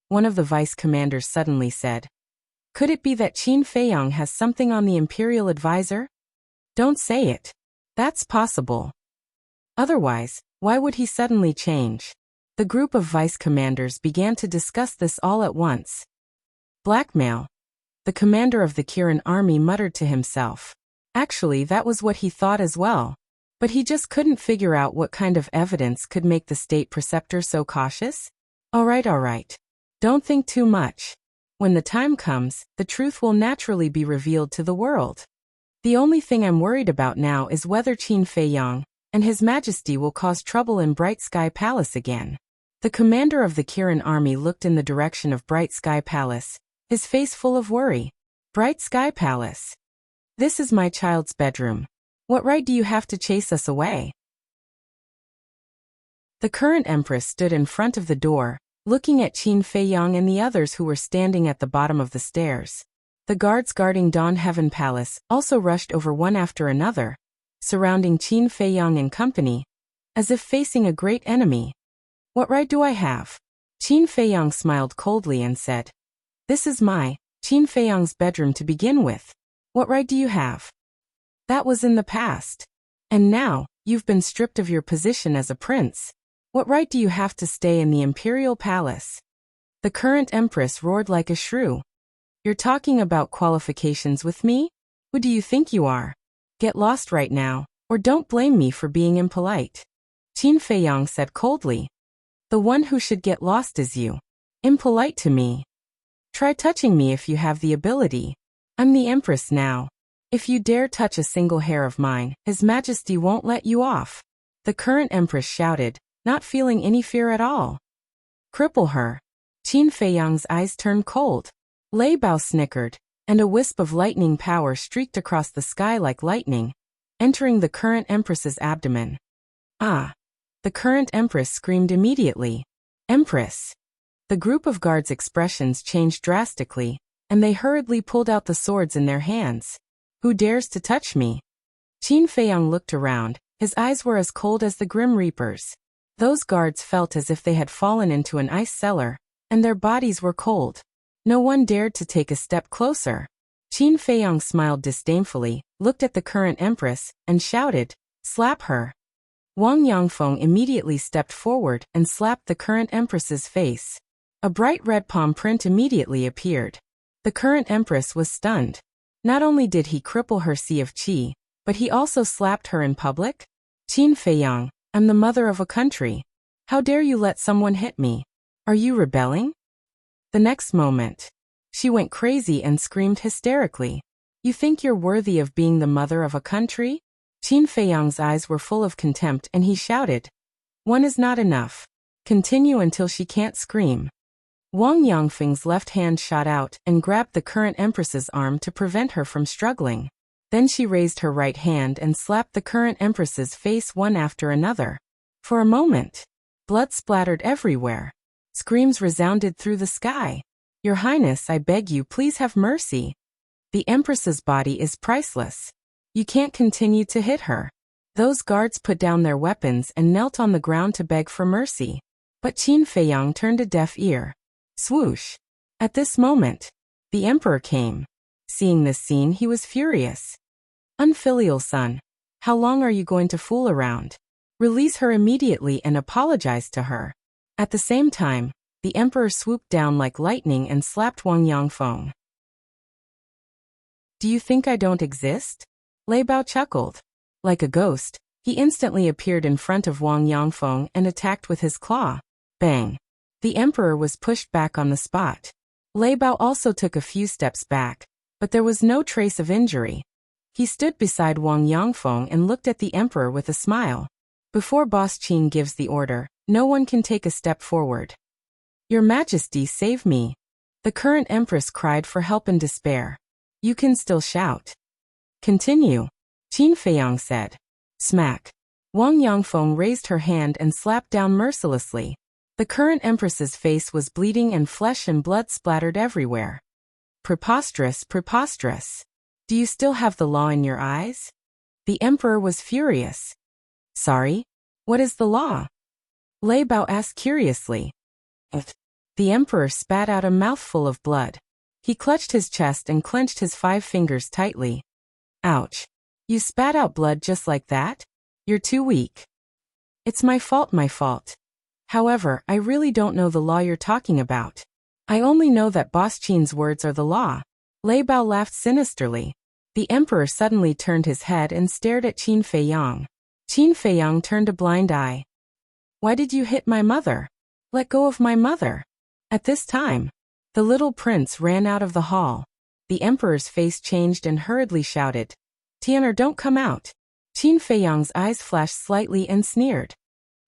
One of the vice commanders suddenly said, "Could it be that Qin Feiyang has something on the imperial advisor?" Don't say it. That's possible. Otherwise, why would he suddenly change? The group of vice commanders began to discuss this all at once. Blackmail. The commander of the Kiran army muttered to himself. Actually, that was what he thought as well. But he just couldn't figure out what kind of evidence could make the state preceptor so cautious. All right. Don't think too much. When the time comes, the truth will naturally be revealed to the world. The only thing I'm worried about now is whether Qin Feiyang and His Majesty will cause trouble in Bright Sky Palace again. The commander of the Kiran army looked in the direction of Bright Sky Palace, his face full of worry. Bright Sky Palace. This is my child's bedroom. What right do you have to chase us away? The current empress stood in front of the door, looking at Qin Feiyang and the others who were standing at the bottom of the stairs. The guards guarding Dawn Heaven Palace also rushed over one after another, surrounding Qin Feiyang and company, as if facing a great enemy. What right do I have? Qin Feiyang smiled coldly and said, "This is my, Qin Feiyang's bedroom to begin with. What right do you have?" That was in the past. And now, you've been stripped of your position as a prince. What right do you have to stay in the imperial palace? The current empress roared like a shrew. You're talking about qualifications with me? Who do you think you are? Get lost right now, or don't blame me for being impolite. Qin Feiyang said coldly. The one who should get lost is you. Impolite to me. Try touching me if you have the ability. I'm the empress now. If you dare touch a single hair of mine, His Majesty won't let you off. The current empress shouted, not feeling any fear at all. Cripple her. Qin Feiyang's eyes turned cold. Lei Bao snickered, and a wisp of lightning power streaked across the sky like lightning, entering the current empress's abdomen. Ah! The current empress screamed immediately. Empress! The group of guards' expressions changed drastically, and they hurriedly pulled out the swords in their hands. Who dares to touch me? Qin Feiyang looked around, his eyes were as cold as the Grim Reaper's. Those guards felt as if they had fallen into an ice cellar, and their bodies were cold. No one dared to take a step closer. Qin Feiyang smiled disdainfully, looked at the current empress, and shouted, "Slap her." Wang Yangfeng immediately stepped forward and slapped the current empress's face. A bright red palm print immediately appeared. The current empress was stunned. Not only did he cripple her sea of qi, but he also slapped her in public? Qin Feiyang, I'm the mother of a country. How dare you let someone hit me? Are you rebelling? The next moment, she went crazy and screamed hysterically. You think you're worthy of being the mother of a country? Qin Feiyang's eyes were full of contempt and he shouted, "One is not enough. Continue until she can't scream." Wang Yangfeng's left hand shot out and grabbed the current empress's arm to prevent her from struggling. Then she raised her right hand and slapped the current empress's face one after another. For a moment, blood splattered everywhere. Screams resounded through the sky. Your Highness, I beg you, please have mercy. The empress's body is priceless. You can't continue to hit her. Those guards put down their weapons and knelt on the ground to beg for mercy. But Qin Feiyang turned a deaf ear. Swoosh! At this moment, the emperor came. Seeing this scene, he was furious. Unfilial son, how long are you going to fool around? Release her immediately and apologize to her. At the same time, the emperor swooped down like lightning and slapped Wang Yangfeng. Do you think I don't exist? Lei Bao chuckled. Like a ghost, he instantly appeared in front of Wang Yangfeng and attacked with his claw. Bang! The emperor was pushed back on the spot. Lei Bao also took a few steps back, but there was no trace of injury. He stood beside Wang Yangfeng and looked at the emperor with a smile. Before Boss Qin gives the order, no one can take a step forward. Your Majesty, save me! The current empress cried for help in despair. You can still shout. Continue, Qin Feiyang said. Smack! Wang Yangfeng raised her hand and slapped down mercilessly. The current empress's face was bleeding and flesh and blood splattered everywhere. Preposterous, preposterous. Do you still have the law in your eyes? The emperor was furious. Sorry? What is the law? Lei Bao asked curiously. The emperor spat out a mouthful of blood. He clutched his chest and clenched his 5 fingers tightly. Ouch. You spat out blood just like that? You're too weak. It's my fault, my fault. However, I really don't know the law you're talking about. I only know that Boss Qin's words are the law. Lei Bao laughed sinisterly. The emperor suddenly turned his head and stared at Qin Feiyang. Qin Feiyang turned a blind eye. Why did you hit my mother? Let go of my mother. At this time, the little prince ran out of the hall. The emperor's face changed and hurriedly shouted, Tian'er, don't come out. Qin Feiyang's eyes flashed slightly and sneered.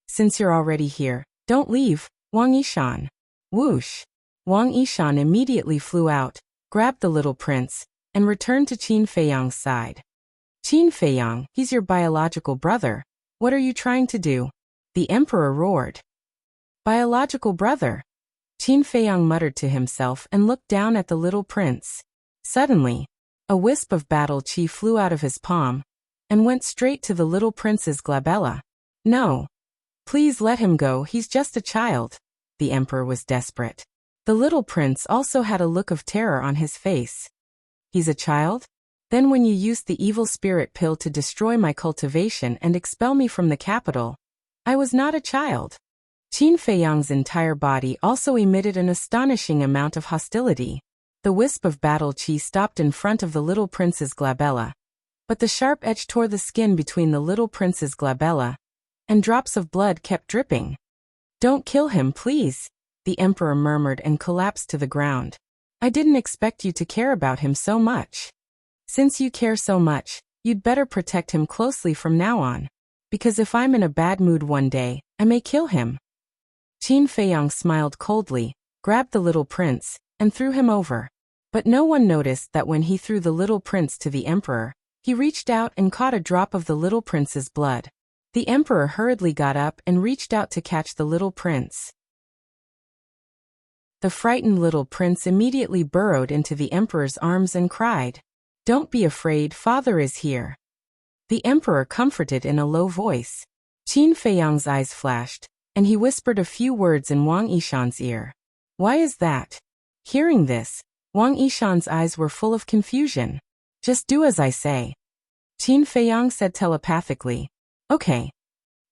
Since you're already here, don't leave, Wang Yishan. Whoosh! Wang Yishan immediately flew out, grabbed the little prince, and returned to Qin Feiyang's side. Qin Feiyang, he's your biological brother. What are you trying to do? The emperor roared. Biological brother? Qin Feiyang muttered to himself and looked down at the little prince. Suddenly, a wisp of battle chi flew out of his palm and went straight to the little prince's glabella. No. Please let him go, he's just a child. The emperor was desperate. The little prince also had a look of terror on his face. He's a child? Then when you used the evil spirit pill to destroy my cultivation and expel me from the capital, I was not a child. Qin Feiyang's entire body also emitted an astonishing amount of hostility. The wisp of battle chi stopped in front of the little prince's glabella, but the sharp edge tore the skin between the little prince's glabella, and drops of blood kept dripping. Don't kill him, please, the emperor murmured and collapsed to the ground. I didn't expect you to care about him so much. Since you care so much, you'd better protect him closely from now on, because if I'm in a bad mood one day, I may kill him. Qin Feiyang smiled coldly, grabbed the little prince, and threw him over. But no one noticed that when he threw the little prince to the emperor, he reached out and caught a drop of the little prince's blood. The emperor hurriedly got up and reached out to catch the little prince. The frightened little prince immediately burrowed into the emperor's arms and cried, Don't be afraid, father is here. The emperor comforted in a low voice. Qin Feiyang's eyes flashed, and he whispered a few words in Wang Yishan's ear. Why is that? Hearing this, Wang Yishan's eyes were full of confusion. Just do as I say. Qin Feiyang said telepathically. Okay.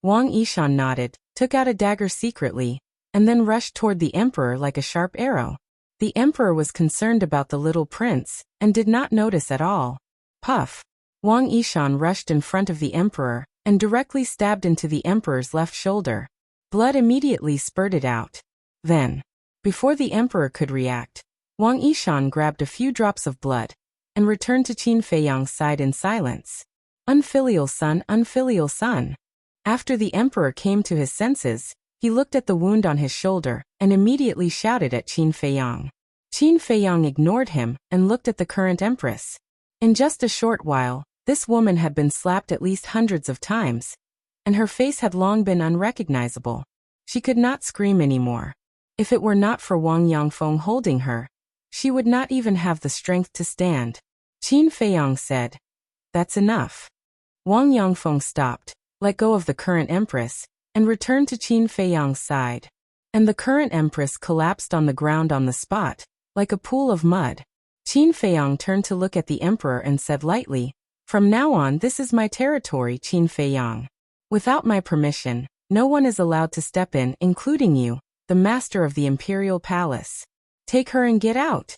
Wang Yishan nodded, took out a dagger secretly, and then rushed toward the emperor like a sharp arrow. The emperor was concerned about the little prince, and did not notice at all. Puff! Wang Yishan rushed in front of the emperor, and directly stabbed into the emperor's left shoulder. Blood immediately spurted out. Then, before the emperor could react, Wang Yishan grabbed a few drops of blood, and returned to Qin Feiyang's side in silence. Unfilial son, unfilial son. After the emperor came to his senses, he looked at the wound on his shoulder, and immediately shouted at Qin Feiyang. Qin Feiyang ignored him, and looked at the current empress. In just a short while, this woman had been slapped at least hundreds of times, and her face had long been unrecognizable. She could not scream anymore. If it were not for Wang Yangfeng holding her, she would not even have the strength to stand. Qin Feiyang said, That's enough. Wang Yangfeng stopped, let go of the current empress, and returned to Qin Feiyang's side. and the current empress collapsed on the ground on the spot, like a pool of mud. Qin Feiyang turned to look at the emperor and said lightly, "From now on, this is my territory, Qin Feiyang. Without my permission, no one is allowed to step in, including you, the master of the imperial palace. Take her and get out."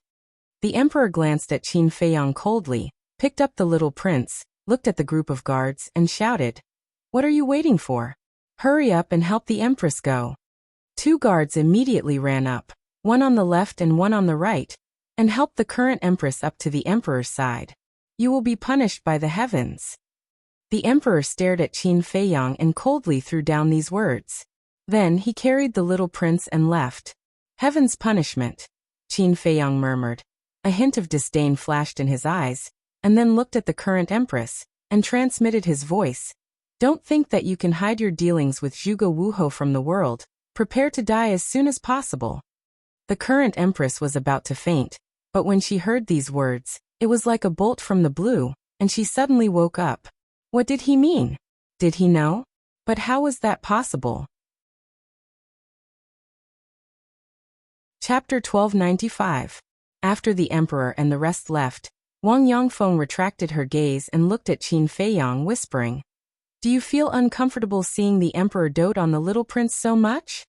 The emperor glanced at Qin Feiyang coldly, picked up the little prince, looked at the group of guards, and shouted, "What are you waiting for? Hurry up and help the empress go." 2 guards immediately ran up, one on the left and one on the right, and helped the current empress up to the emperor's side. "You will be punished by the heavens." The emperor stared at Qin Feiyang and coldly threw down these words. Then he carried the little prince and left. "Heaven's punishment," Qin Feiyang murmured. A hint of disdain flashed in his eyes, and then looked at the current empress, and transmitted his voice. "Don't think that you can hide your dealings with Zhuge Wuho from the world. Prepare to die as soon as possible." The current empress was about to faint, but when she heard these words, it was like a bolt from the blue, and she suddenly woke up. What did he mean? Did he know? But how was that possible? Chapter 1295. After the emperor and the rest left, Wang Yongfeng retracted her gaze and looked at Qin Feiyang, whispering, "Do you feel uncomfortable seeing the emperor dote on the little prince so much?"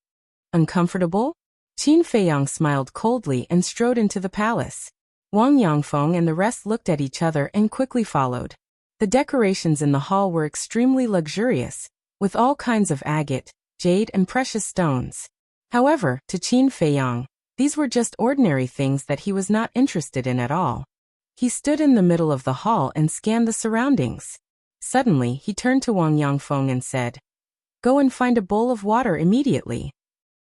"Uncomfortable?" Qin Feiyang smiled coldly and strode into the palace. Wang Yongfeng and the rest looked at each other and quickly followed. The decorations in the hall were extremely luxurious, with all kinds of agate, jade, and precious stones. However, to Qin Feiyang, these were just ordinary things that he was not interested in at all. He stood in the middle of the hall and scanned the surroundings. Suddenly, he turned to Wang Yongfeng and said, "Go and find a bowl of water immediately."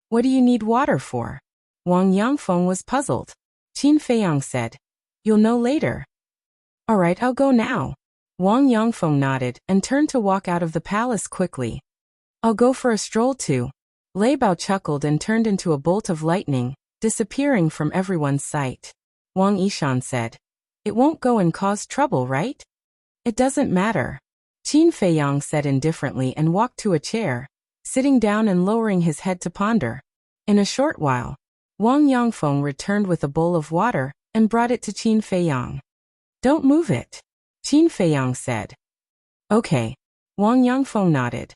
"What do you need water for?" Wang Yongfeng was puzzled. Qin Feiyang said, "You'll know later." "All right, I'll go now." Wang Yongfeng nodded and turned to walk out of the palace quickly. "I'll go for a stroll too." Lei Bao chuckled and turned into a bolt of lightning, disappearing from everyone's sight. Wang Yishan said, "It won't go and cause trouble, right?" "It doesn't matter," Qin Feiyang said indifferently and walked to a chair, sitting down and lowering his head to ponder. In a short while, Wang Yongfeng returned with a bowl of water and brought it to Qin Feiyang. "Don't move it," Qin Feiyang said. "Okay." Wang Yongfeng nodded.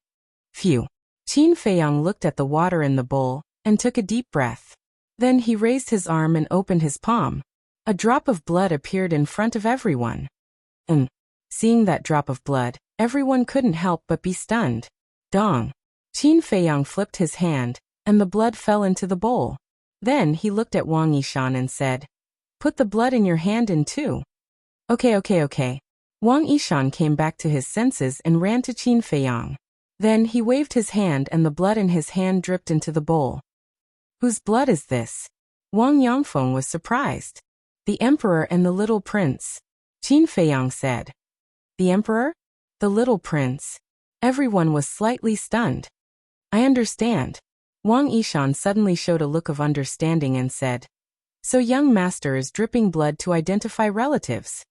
"Phew." Qin Feiyang looked at the water in the bowl and took a deep breath. Then he raised his arm and opened his palm. A drop of blood appeared in front of everyone. Seeing that drop of blood, everyone couldn't help but be stunned. Dong. Qin Feiyang flipped his hand, and the blood fell into the bowl. Then he looked at Wang Yishan and said, "Put the blood in your hand in too." Okay. Wang Yishan came back to his senses and ran to Qin Feiyang. Then he waved his hand and the blood in his hand dripped into the bowl. "Whose blood is this?" Wang Yongfeng was surprised. "The emperor and the little prince," Qin Feiyang said. "The emperor? The little prince?" Everyone was slightly stunned. "I understand." Wang Yishan suddenly showed a look of understanding and said, "So young master is dripping blood to identify relatives?"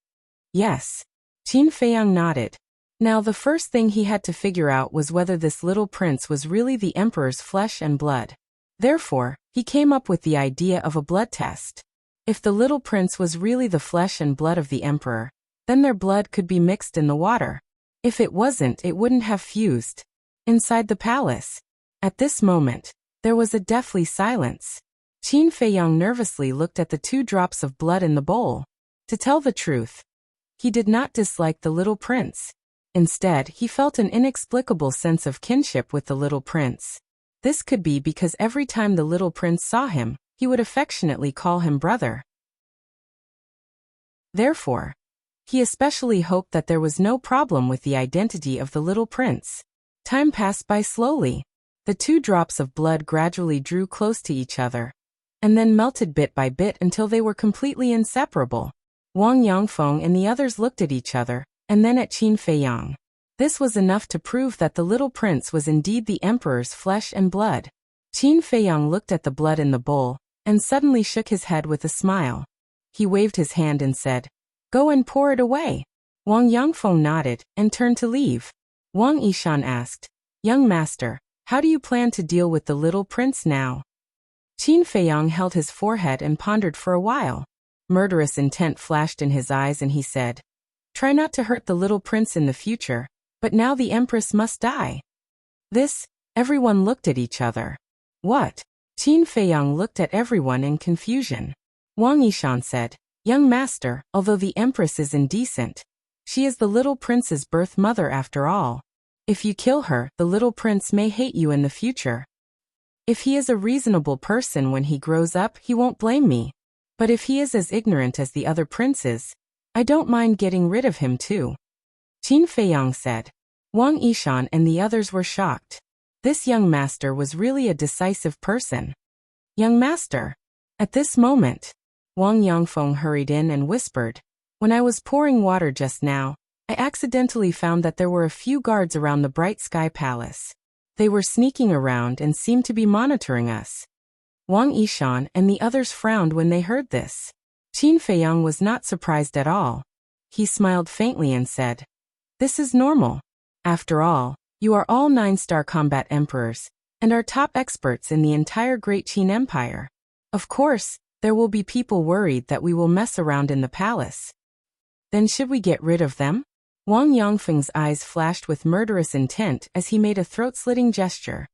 "Yes." Qin Feiyang nodded. Now the first thing he had to figure out was whether this little prince was really the emperor's flesh and blood. Therefore, he came up with the idea of a blood test. If the little prince was really the flesh and blood of the emperor, then their blood could be mixed in the water. If it wasn't, it wouldn't have fused. Inside the palace, at this moment, there was a deathly silence. Qin Feiyang nervously looked at the 2 drops of blood in the bowl. To tell the truth, he did not dislike the little prince. Instead, he felt an inexplicable sense of kinship with the little prince. This could be because every time the little prince saw him, he would affectionately call him brother. Therefore, he especially hoped that there was no problem with the identity of the little prince. Time passed by slowly. The 2 drops of blood gradually drew close to each other, and then melted bit by bit until they were completely inseparable. Wang Yongfeng and the others looked at each other, and then at Qin Feiyang. This was enough to prove that the little prince was indeed the emperor's flesh and blood. Qin Feiyang looked at the blood in the bowl, and suddenly shook his head with a smile. He waved his hand and said, "Go and pour it away." Wang Yongfeng nodded, and turned to leave. Wang Yishan asked, "Young master, how do you plan to deal with the little prince now?" Qin Feiyang held his forehead and pondered for a while. Murderous intent flashed in his eyes and he said, "Try not to hurt the little prince in the future, but now the empress must die." Everyone looked at each other. What? Qin Feiyang looked at everyone in confusion. Wang Yishan said, "Young master, although the empress is indecent, she is the little prince's birth mother after all. If you kill her, the little prince may hate you in the future. If he is a reasonable person when he grows up, he won't blame me. But if he is as ignorant as the other princes, I don't mind getting rid of him too." Qin Feiyang said. Wang Yishan and the others were shocked. This young master was really a decisive person. "Young master." At this moment, Wang Yangfeng hurried in and whispered, "When I was pouring water just now, I accidentally found that there were a few guards around the Bright Sky Palace. They were sneaking around and seemed to be monitoring us." Wang Yishan and the others frowned when they heard this. Qin Feiyang was not surprised at all. He smiled faintly and said, "This is normal. After all, you are all 9-star combat emperors, and are top experts in the entire Great Qin Empire. Of course, there will be people worried that we will mess around in the palace. Then should we get rid of them?" Wang Yangfeng's eyes flashed with murderous intent as he made a throat-slitting gesture.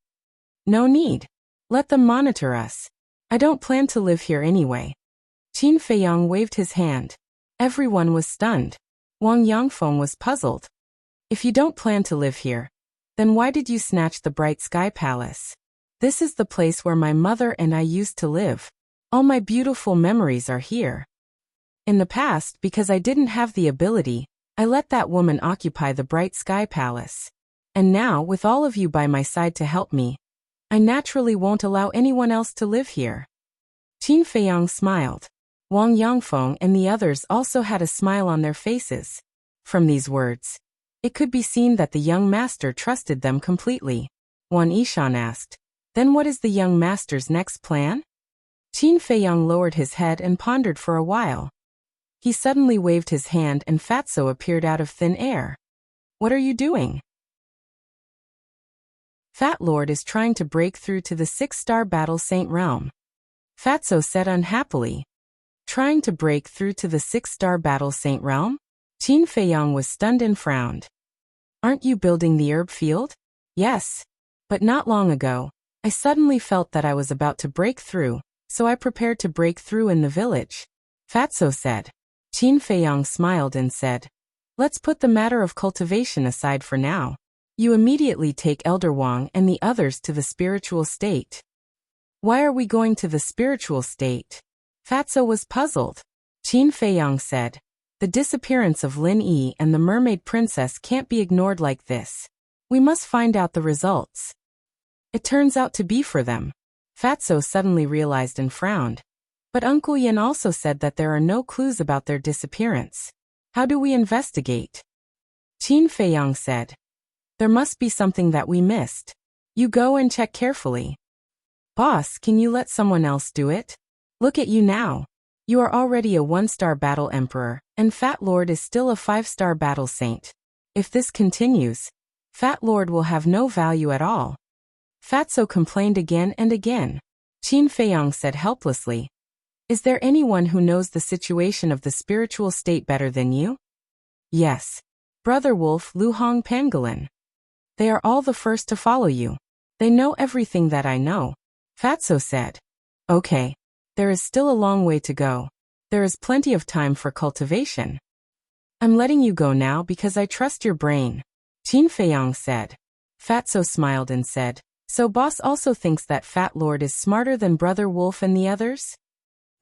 "No need. Let them monitor us. I don't plan to live here anyway." Qin Feiyang waved his hand. Everyone was stunned. Wang Yangfeng was puzzled. "If you don't plan to live here, then why did you snatch the Bright Sky Palace? This is the place where my mother and I used to live. All my beautiful memories are here. In the past, because I didn't have the ability, I let that woman occupy the Bright Sky Palace. And now, with all of you by my side to help me, I naturally won't allow anyone else to live here." Qin Feiyang smiled. Wang Yangfeng and the others also had a smile on their faces. From these words, it could be seen that the young master trusted them completely. Wang Yishan asked, "Then what is the young master's next plan?" Qin Feiyang lowered his head and pondered for a while. He suddenly waved his hand and Fatso appeared out of thin air. "What are you doing?" "Fat Lord is trying to break through to the 6-star Battle Saint realm," Fatso said unhappily. "Trying to break through to the 6-star Battle Saint realm?" Qin Feiyang was stunned and frowned. "Aren't you building the herb field?" "Yes. But not long ago, I suddenly felt that I was about to break through, so I prepared to break through in the village," Fatso said. Qin Feiyang smiled and said, "Let's put the matter of cultivation aside for now. You immediately take Elder Wang and the others to the spiritual state." "Why are we going to the spiritual state?" Fatso was puzzled. Qin Feiyang said, "The disappearance of Lin Yi and the mermaid princess can't be ignored like this. We must find out the results. It turns out to be for them." Fatso suddenly realized and frowned. "But Uncle Yin also said that there are no clues about their disappearance. How do we investigate?" Qin Feiyang said, "There must be something that we missed. You go and check carefully." "Boss, can you let someone else do it? Look at you now. You are already a 1-star battle emperor, and Fat Lord is still a 5-star battle saint. If this continues, Fat Lord will have no value at all." Fatso complained again and again. Qin Feiyang said helplessly, "Is there anyone who knows the situation of the spiritual state better than you?" "Yes. Brother Wolf, Lu Hong Pangolin. They are all the first to follow you. They know everything that I know," Fatso said. "Okay. There is still a long way to go. There is plenty of time for cultivation. I'm letting you go now because I trust your brain," Qin Feiyang said. Fatso smiled and said, "So boss also thinks that Fat Lord is smarter than Brother Wolf and the others?"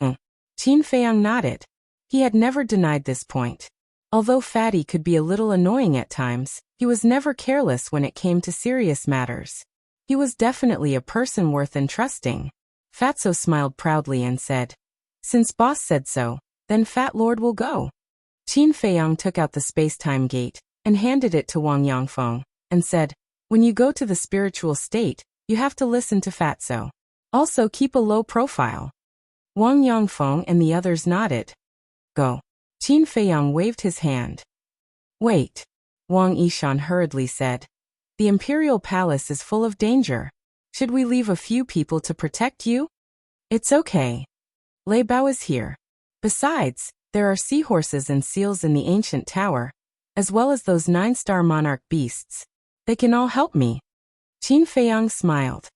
Qin Feiyang nodded. He had never denied this point. Although Fatty could be a little annoying at times, he was never careless when it came to serious matters. He was definitely a person worth entrusting. Fatso smiled proudly and said, "Since boss said so, then Fat Lord will go." Qin Feiyang took out the space-time gate and handed it to Wang Yangfeng and said, "When you go to the spiritual state, you have to listen to Fatso. Also keep a low profile." Wang Yangfeng and the others nodded. "Go." Qin Feiyang waved his hand. "Wait," Wang Yishan hurriedly said. "The imperial palace is full of danger. Should we leave a few people to protect you?" It's okay. Lei Bao is here. Besides, there are seahorses and seals in the ancient tower, as well as those 9-star monarch beasts. They can all help me. Qin Feiyang smiled.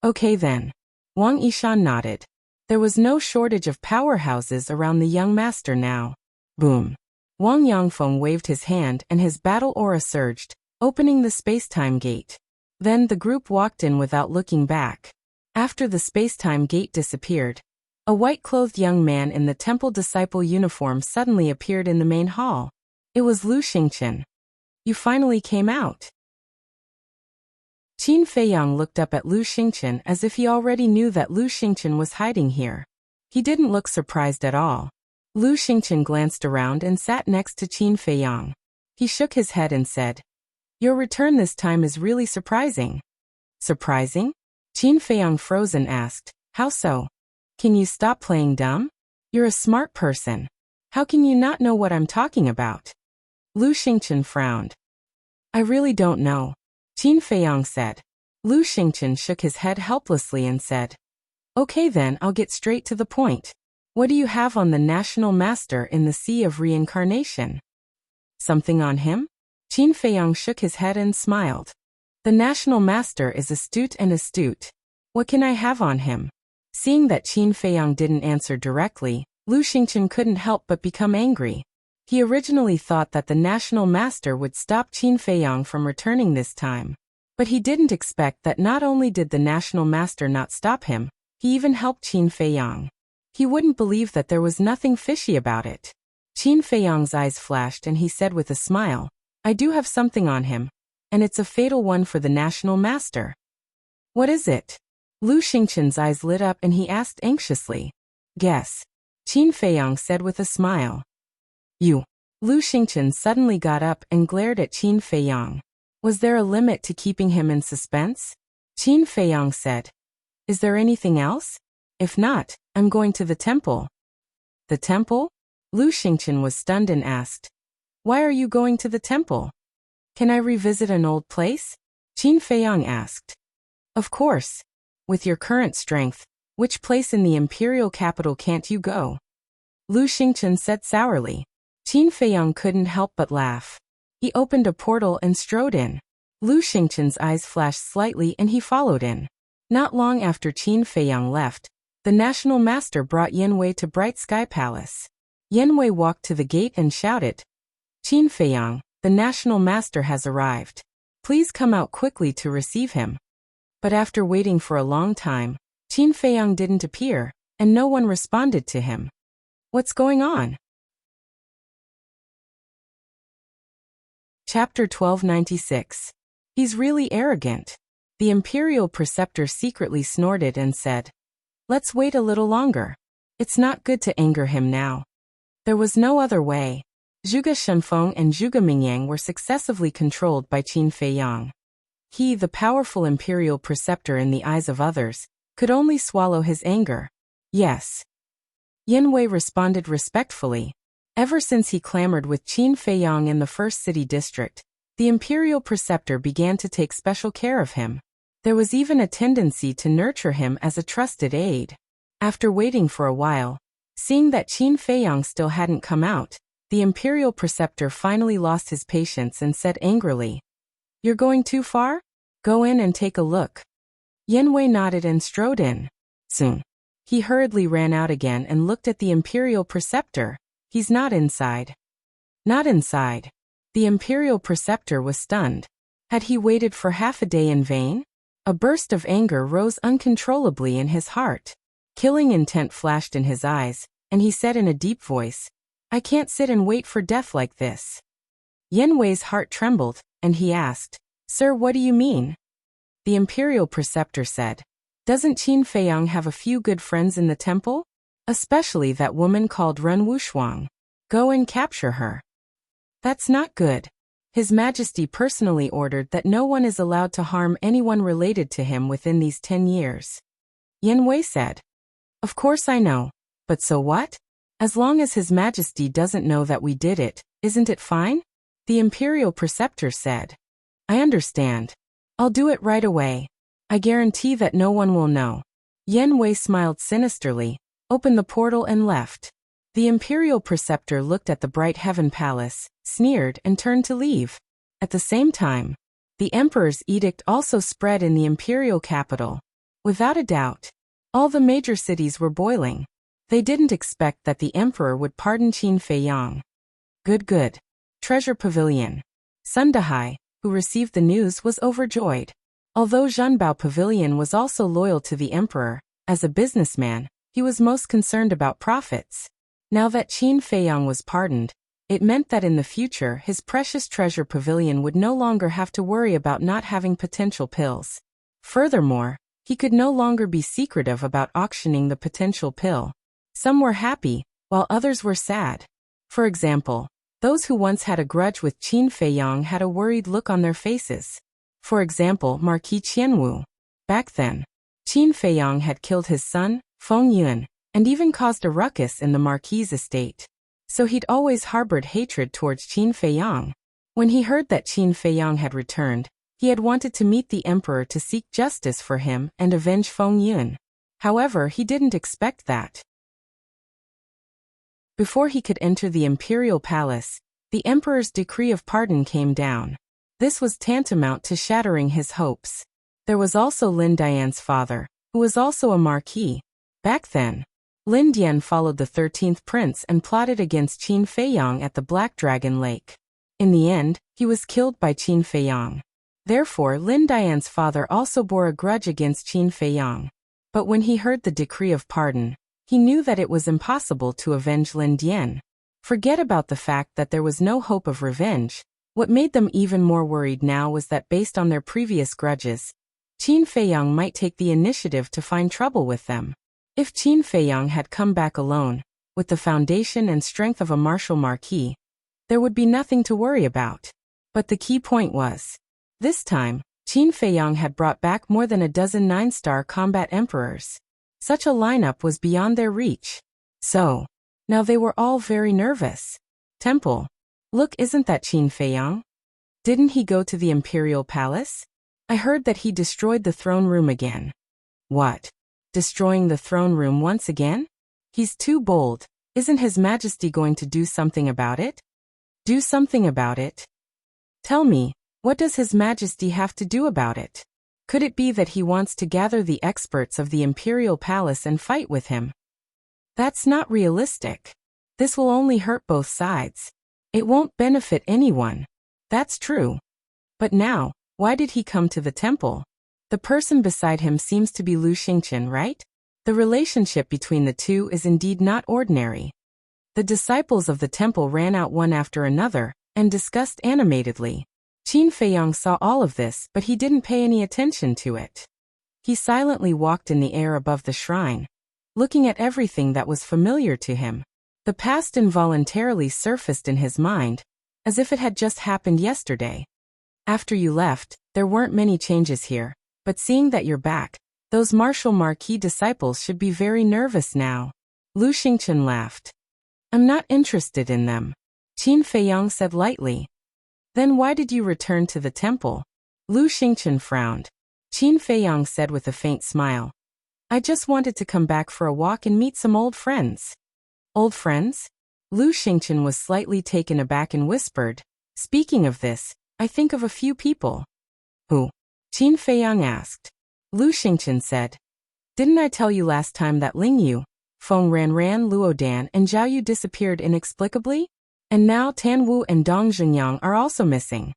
Okay then. Wang Yishan nodded. There was no shortage of powerhouses around the young master now. Boom. Wang Yangfeng waved his hand and his battle aura surged, opening the space-time gate. Then the group walked in without looking back. After the space-time gate disappeared, a white-clothed young man in the temple disciple uniform suddenly appeared in the main hall. It was Lu Xingqian. You finally came out. Qin Feiyang looked up at Lu Xingqian as if he already knew that Lu Xingqian was hiding here. He didn't look surprised at all. Lu Xingqian glanced around and sat next to Qin Feiyang. He shook his head and said, Your return this time is really surprising. Surprising? Qin Feiyang froze and asked, How so? Can you stop playing dumb? You're a smart person. How can you not know what I'm talking about? Lu Xingqian frowned. I really don't know. Qin Feiyang said. Lu Xingqian shook his head helplessly and said, Okay then, I'll get straight to the point. What do you have on the National Master in the Sea of Reincarnation? Something on him? Qin Feiyang shook his head and smiled. The National Master is astute and astute. What can I have on him? Seeing that Qin Feiyang didn't answer directly, Lu Xingqian couldn't help but become angry. He originally thought that the National Master would stop Qin Feiyang from returning this time. But he didn't expect that not only did the National Master not stop him, he even helped Qin Feiyang. He wouldn't believe that there was nothing fishy about it. Qin Feiyang's eyes flashed and he said with a smile, I do have something on him, and it's a fatal one for the National Master. What is it? Lu Xingqian's eyes lit up and he asked anxiously. Guess. Qin Feiyang said with a smile. You. Lu Xingqian suddenly got up and glared at Qin Feiyang. Was there a limit to keeping him in suspense? Qin Feiyang said. Is there anything else? If not, I'm going to the temple. The temple? Lu Xingqian was stunned and asked. Why are you going to the temple? Can I revisit an old place? Qin Feiyang asked. Of course. With your current strength, which place in the imperial capital can't you go? Lu Xingqian said sourly. Qin Feiyang couldn't help but laugh. He opened a portal and strode in. Lu Xingqian's eyes flashed slightly and he followed in. Not long after Qin Feiyang left, the National Master brought Yanwei to Bright Sky Palace. Yanwei walked to the gate and shouted, Qin Feiyang, the National Master has arrived. Please come out quickly to receive him. But after waiting for a long time, Qin Feiyang didn't appear, and no one responded to him. What's going on? Chapter 1296. He's really arrogant. The Imperial Preceptor secretly snorted and said, Let's wait a little longer. It's not good to anger him now. There was no other way. Zhuge Shenfeng and Zhuge Mingyang were successively controlled by Qin Feiyang. He, the powerful Imperial Preceptor in the eyes of others, could only swallow his anger. Yes. Yanwei responded respectfully. Ever since he clamored with Qin Feiyang in the First City District, the Imperial Preceptor began to take special care of him. There was even a tendency to nurture him as a trusted aide. After waiting for a while, seeing that Qin Feiyang still hadn't come out, the Imperial Preceptor finally lost his patience and said angrily, You're going too far? Go in and take a look. Yanwei nodded and strode in. Soon. He hurriedly ran out again and looked at the Imperial Preceptor. He's not inside. Not inside. The Imperial Preceptor was stunned. Had he waited for half a day in vain? A burst of anger rose uncontrollably in his heart. Killing intent flashed in his eyes, and he said in a deep voice, I can't sit and wait for death like this. Yanwei's heart trembled, and he asked, Sir, what do you mean? The Imperial Preceptor said, Doesn't Qin Feiyang have a few good friends in the temple? Especially that woman called Ren Wushuang. Go and capture her. That's not good. His Majesty personally ordered that no one is allowed to harm anyone related to him within these 10 years. Yanwei said, Of course I know, but so what? As long as His Majesty doesn't know that we did it, isn't it fine? The Imperial Preceptor said, I understand. I'll do it right away. I guarantee that no one will know. Yen Wei smiled sinisterly, opened the portal and left. The imperial preceptor looked at the bright heaven palace, sneered and turned to leave. At the same time, the emperor's edict also spread in the imperial capital. Without a doubt, all the major cities were boiling. They didn't expect that the emperor would pardon Qin Feiyang. Good. Treasure Pavilion. Sun Dahai, who received the news, was overjoyed. Although Zhenbao Pavilion was also loyal to the emperor, as a businessman, he was most concerned about profits. Now that Qin Feiyang was pardoned, it meant that in the future his precious Treasure Pavilion would no longer have to worry about not having potential pills. Furthermore, he could no longer be secretive about auctioning the potential pill. Some were happy, while others were sad. For example, those who once had a grudge with Qin Feiyang had a worried look on their faces. For example, Marquis Qianwu. Back then, Qin Feiyang had killed his son, Feng Yun, and even caused a ruckus in the Marquis' estate. So he'd always harbored hatred towards Qin Feiyang. When he heard that Qin Feiyang had returned, he had wanted to meet the emperor to seek justice for him and avenge Feng Yun. However, he didn't expect that. Before he could enter the imperial palace, the emperor's decree of pardon came down. This was tantamount to shattering his hopes. There was also Lin Dian's father, who was also a marquis. Back then, Lin Dian followed the 13th prince and plotted against Qin Feiyang at the Black Dragon Lake. In the end, he was killed by Qin Feiyang. Therefore, Lin Dian's father also bore a grudge against Qin Feiyang. But when he heard the decree of pardon, he knew that it was impossible to avenge Lin Dian. Forget about the fact that there was no hope of revenge. What made them even more worried now was that based on their previous grudges, Qin Feiyang might take the initiative to find trouble with them. If Qin Feiyang had come back alone, with the foundation and strength of a martial marquis, there would be nothing to worry about. But the key point was, this time, Qin Feiyang had brought back more than a dozen 9-star combat emperors. Such a lineup was beyond their reach. So, now they were all very nervous. Temple. Look, isn't that Qin Feiyang? Didn't he go to the imperial palace? I heard that he destroyed the throne room again. What? Destroying the throne room once again? He's too bold. Isn't His Majesty going to do something about it? Do something about it? Tell me, what does His Majesty have to do about it? Could it be that he wants to gather the experts of the imperial palace and fight with him? That's not realistic. This will only hurt both sides. It won't benefit anyone. That's true. But now, why did he come to the temple? The person beside him seems to be Lu Xingqian, right? The relationship between the two is indeed not ordinary. The disciples of the temple ran out one after another, and discussed animatedly. Qin Feiyang saw all of this, but he didn't pay any attention to it. He silently walked in the air above the shrine, looking at everything that was familiar to him. The past involuntarily surfaced in his mind, as if it had just happened yesterday. After you left, there weren't many changes here, but seeing that you're back, those martial marquis disciples should be very nervous now. Lu Xingqian laughed. I'm not interested in them. Qin Feiyang said lightly. Then why did you return to the temple? Lu Xingqian frowned. Qin Feiyang said with a faint smile. I just wanted to come back for a walk and meet some old friends. Old friends? Lu Xingqian was slightly taken aback and whispered, speaking of this, I think of a few people. Who? Qin Feiyang asked. Lu Xingqian said. Didn't I tell you last time that Ling Yu, Feng Ranran, Luodan, and Zhao Yu disappeared inexplicably? And now Tan Wu and Dong Zhengyang are also missing.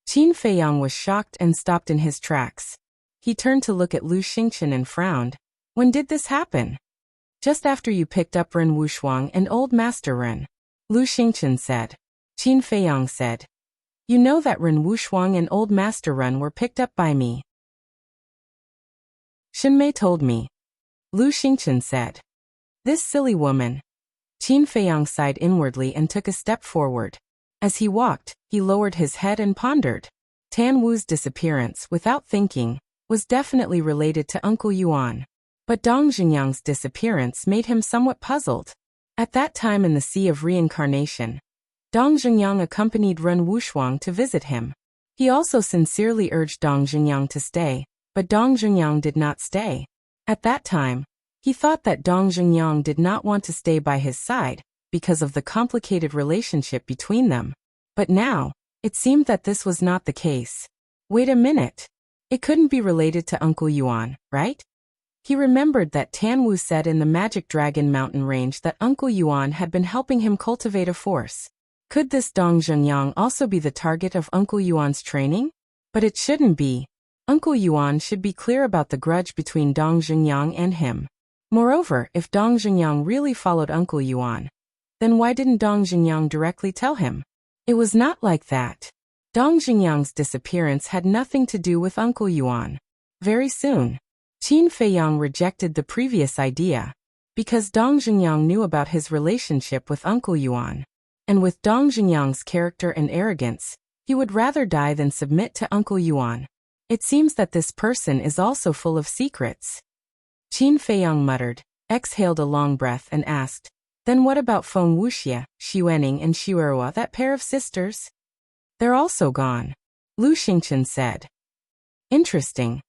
Qin Feiyang was shocked and stopped in his tracks. He turned to look at Lu Xingqian and frowned. When did this happen? Just after you picked up Ren Wushuang and Old Master Ren. Lu Xingqian said. Qin Feiyang said. You know that Ren Wushuang and Old Master Ren were picked up by me. Xinmei told me. Lu Xingqian said. This silly woman. Qin Feiyang sighed inwardly and took a step forward. As he walked, he lowered his head and pondered. Tan Wu's disappearance, without thinking, was definitely related to Uncle Yuan. But Dong Zhengyang's disappearance made him somewhat puzzled. At that time in the Sea of Reincarnation, Dong Zhengyang accompanied Ren Wushuang to visit him. He also sincerely urged Dong Zhengyang to stay, but Dong Zhengyang did not stay. At that time, he thought that Dong Jungyang did not want to stay by his side because of the complicated relationship between them. But now, it seemed that this was not the case. Wait a minute. It couldn't be related to Uncle Yuan, right? He remembered that Tan Wu said in the Magic Dragon Mountain Range that Uncle Yuan had been helping him cultivate a force. Could this Dong Jungyang also be the target of Uncle Yuan's training? But it shouldn't be. Uncle Yuan should be clear about the grudge between Dong Jungyang and him. Moreover, if Dong Jungyang really followed Uncle Yuan, then why didn't Dong Jungyang directly tell him? It was not like that. Dong Jungyang's disappearance had nothing to do with Uncle Yuan. Very soon, Qin Feiyang rejected the previous idea, because Dong Jungyang knew about his relationship with Uncle Yuan. And with Dong Jungyang's character and arrogance, he would rather die than submit to Uncle Yuan. It seems that this person is also full of secrets. Qin Feiyang muttered, exhaled a long breath and asked, then what about Feng Wuxia, Xi Wenning and Xi Weihua, that pair of sisters? They're also gone. Lu Xingqian said. Interesting.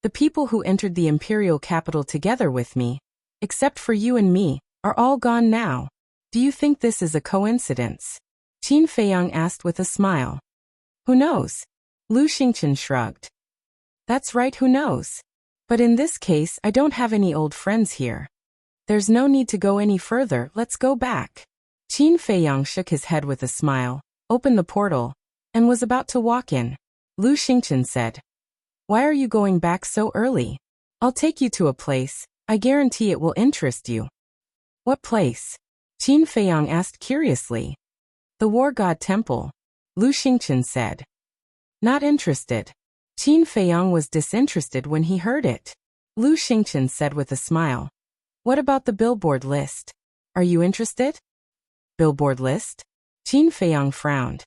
The people who entered the imperial capital together with me, except for you and me, are all gone now. Do you think this is a coincidence? Qin Feiyang asked with a smile. Who knows? Lu Xingqian shrugged. That's right, who knows? But in this case, I don't have any old friends here. There's no need to go any further, let's go back. Qin Feiyang shook his head with a smile, opened the portal, and was about to walk in. Lu Xingqian said, why are you going back so early? I'll take you to a place, I guarantee it will interest you. What place? Qin Feiyang asked curiously. The War God Temple, Lu Xingqian said. Not interested. Qin Feiyang was disinterested when he heard it. Lu Xingqian said with a smile. What about the billboard list? Are you interested? Billboard list? Qin Feiyang frowned.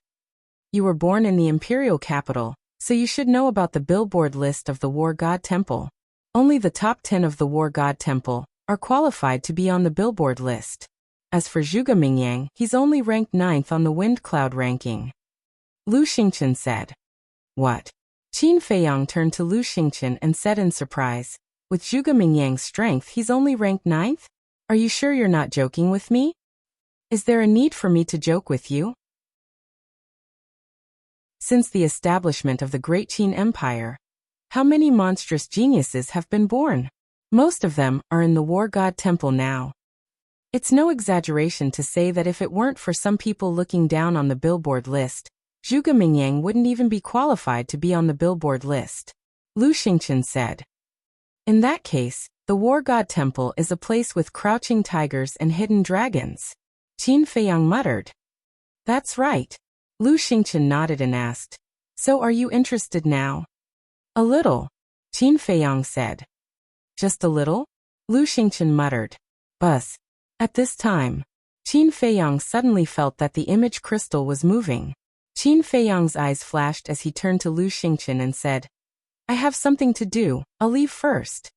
You were born in the imperial capital, so you should know about the billboard list of the War God Temple. Only the top 10 of the War God Temple are qualified to be on the billboard list. As for Zhuge Mingyang, he's only ranked 9th on the Wind Cloud ranking. Lu Xingqian said. What? Qin Feiyang turned to Lu Xingqian and said in surprise, with Zhuge Mingyang's strength he's only ranked 9th? Are you sure you're not joking with me? Is there a need for me to joke with you? Since the establishment of the Great Qin Empire, how many monstrous geniuses have been born? Most of them are in the War God Temple now. It's no exaggeration to say that if it weren't for some people looking down on the billboard list, Zhuge Mingyang wouldn't even be qualified to be on the billboard list. Lu Xingqian said. In that case, the War God Temple is a place with crouching tigers and hidden dragons. Qin Feiyang muttered. That's right. Lu Xingqian nodded and asked, so are you interested now? A little, Qin Feiyang said. Just a little? Lu Xingqian muttered. Buzz. At this time, Qin Feiyang suddenly felt that the image crystal was moving. Qin Feiyang's eyes flashed as he turned to Lu Xingqian and said, I have something to do, I'll leave first.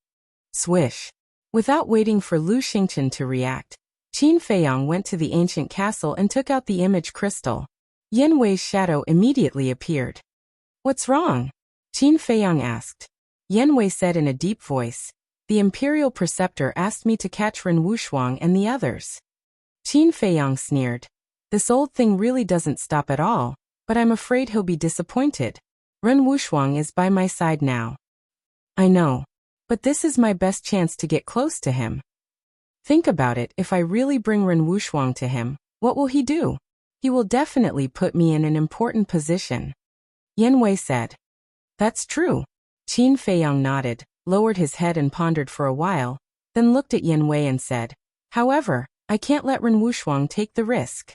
Swish. Without waiting for Lu Xingqian to react, Qin Feiyang went to the ancient castle and took out the image crystal. Yan Wei's shadow immediately appeared. What's wrong? Qin Feiyang asked. Yan Wei said in a deep voice, the Imperial Preceptor asked me to catch Ren Wushuang and the others. Qin Feiyang sneered. This old thing really doesn't stop at all, but I'm afraid he'll be disappointed. Ren Wushuang is by my side now. I know, but this is my best chance to get close to him. Think about it, if I really bring Ren Wushuang to him, what will he do? He will definitely put me in an important position. Yan Wei said. That's true. Qin Feiyang nodded, lowered his head and pondered for a while, then looked at Yan Wei and said, however, I can't let Ren Wushuang take the risk.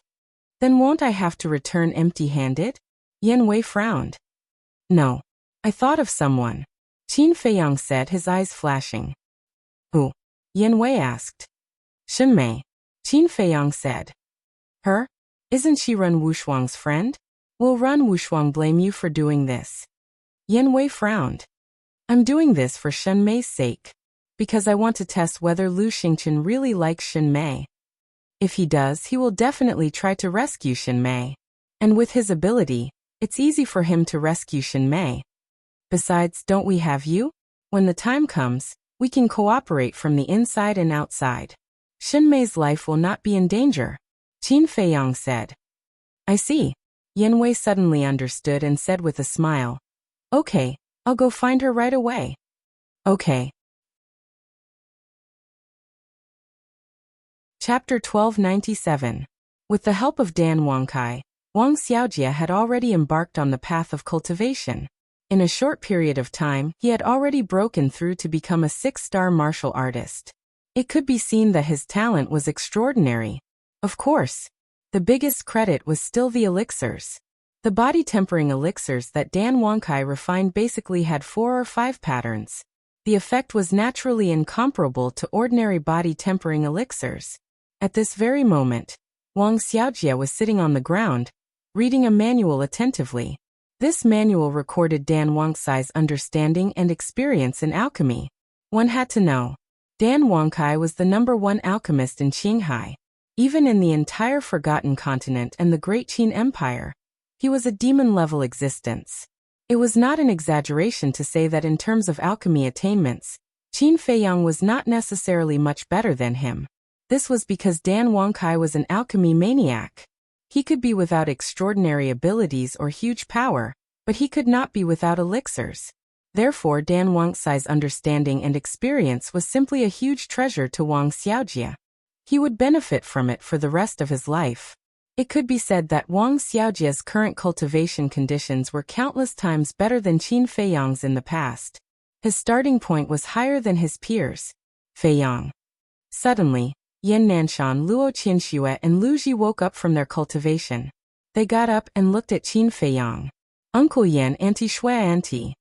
Then won't I have to return empty-handed? Yan Wei frowned. No. I thought of someone. Qin Feiyang said, his eyes flashing. Who? Yan Wei asked. Shen Mei. Qin Feiyang said. Her? Isn't she Ren Wushuang's friend? Will Ren Wushuang blame you for doing this? Yan Wei frowned. I'm doing this for Shen Mei's sake, because I want to test whether Lu Xingqian really likes Shen Mei. If he does, he will definitely try to rescue Shen Mei. And with his ability, it's easy for him to rescue Shen Mei. Besides, don't we have you? When the time comes, We can cooperate from the inside and outside. Xinmei's life will not be in danger, Qin Feiyang said. I see. Yanwei suddenly understood and said with a smile, Okay, I'll go find her right away. Okay. Chapter 1297. With the help of Dan Wangkai, Wang Xiaojie had already embarked on the path of cultivation. In a short period of time, he had already broken through to become a 6-star martial artist. It could be seen that his talent was extraordinary. Of course, the biggest credit was still the elixirs. The body-tempering elixirs that Dan Wangkai refined basically had 4 or 5 patterns. The effect was naturally incomparable to ordinary body-tempering elixirs. At this very moment, Wang Xiaojie was sitting on the ground, reading a manual attentively. This manual recorded Dan Wangkai's understanding and experience in alchemy. One had to know. Dan Wangkai was the #1 alchemist in Qinghai. Even in the entire Forgotten Continent and the Great Qin Empire, he was a demon-level existence. It was not an exaggeration to say that in terms of alchemy attainments, Qin Feiyang was not necessarily much better than him. This was because Dan Wangkai was an alchemy maniac. He could be without extraordinary abilities or huge power, but he could not be without elixirs. Therefore, Dan Wangkai's understanding and experience was simply a huge treasure to Wang Xiaojie. He would benefit from it for the rest of his life. It could be said that Wang Xiaojie's current cultivation conditions were countless times better than Qin Feiyang's in the past. His starting point was higher than his peers. Feiyang. Suddenly, Yan Nanshan, Luo Qianxue and Lu Ji woke up from their cultivation. They got up and looked at Qin Feiyang. Uncle Yan, Auntie Shui, Auntie.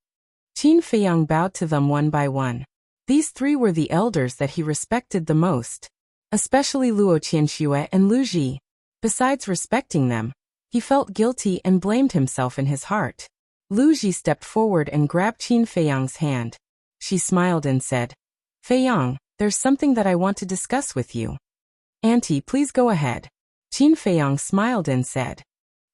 Qin Feiyang bowed to them one by one. These 3 were the elders that he respected the most, especially Luo Qianxue and Lu Ji. Besides respecting them, he felt guilty and blamed himself in his heart. Lu Ji stepped forward and grabbed Qin Feiyang's hand. She smiled and said, Feiyang, there's something that I want to discuss with you. Auntie, please go ahead. Qin Feiyang smiled and said,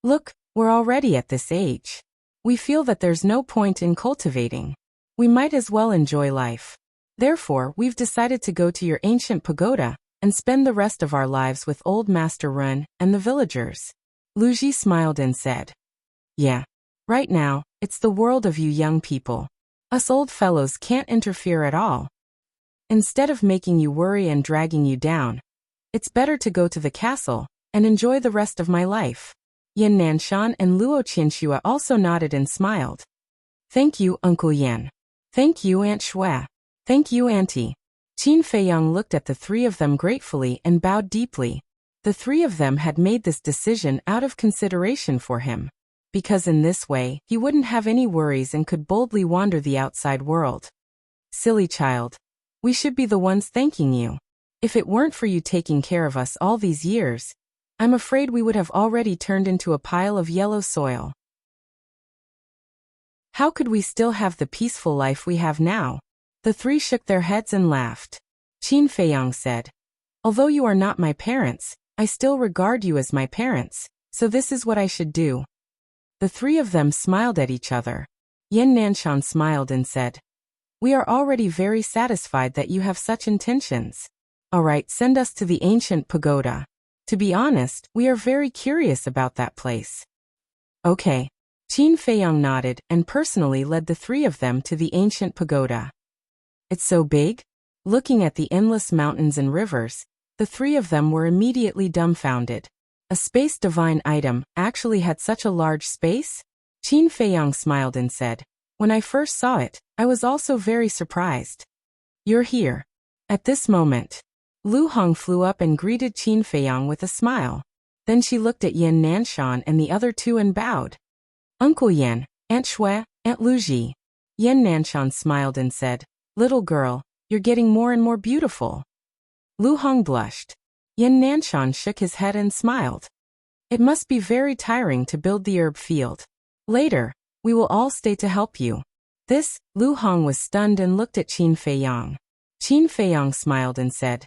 Look, we're already at this age. We feel that there's no point in cultivating. We might as well enjoy life. Therefore, we've decided to go to your ancient pagoda and spend the rest of our lives with old Master Run and the villagers. Lu Ji smiled and said, Yeah. Right now, it's the world of you young people. Us old fellows can't interfere at all. Instead of making you worry and dragging you down, it's better to go to the castle and enjoy the rest of my life. Yan Nanshan and Luo Qianxue also nodded and smiled. Thank you, Uncle Yan. Thank you, Aunt Shui. Thank you, Auntie. Qin Feiyang looked at the 3 of them gratefully and bowed deeply. The 3 of them had made this decision out of consideration for him, because in this way, he wouldn't have any worries and could boldly wander the outside world. Silly child. We should be the ones thanking you. If it weren't for you taking care of us all these years, I'm afraid we would have already turned into a pile of yellow soil. How could we still have the peaceful life we have now? The 3 shook their heads and laughed. Qin Feiyang said, Although you are not my parents, I still regard you as my parents, so this is what I should do. The 3 of them smiled at each other. Yan Nanshan smiled and said, We are already very satisfied that you have such intentions. All right, send us to the ancient pagoda. To be honest, we are very curious about that place. Okay. Qin Feiyang nodded and personally led the 3 of them to the ancient pagoda. It's so big? Looking at the endless mountains and rivers, the 3 of them were immediately dumbfounded. A space divine item actually had such a large space? Qin Feiyang smiled and said, When I first saw it, I was also very surprised. You're here. At this moment, Lu Hong flew up and greeted Qin Feiyang with a smile. Then she looked at Yan Nanshan and the other 2 and bowed. Uncle Yan, Aunt Shui, Aunt Lu Ji. Yan Nanshan smiled and said, Little girl, you're getting more and more beautiful. Lu Hong blushed. Yan Nanshan shook his head and smiled. It must be very tiring to build the herb field. Later, we will all stay to help you. This, Lu Hong was stunned and looked at Qin Feiyang. Qin Feiyang smiled and said,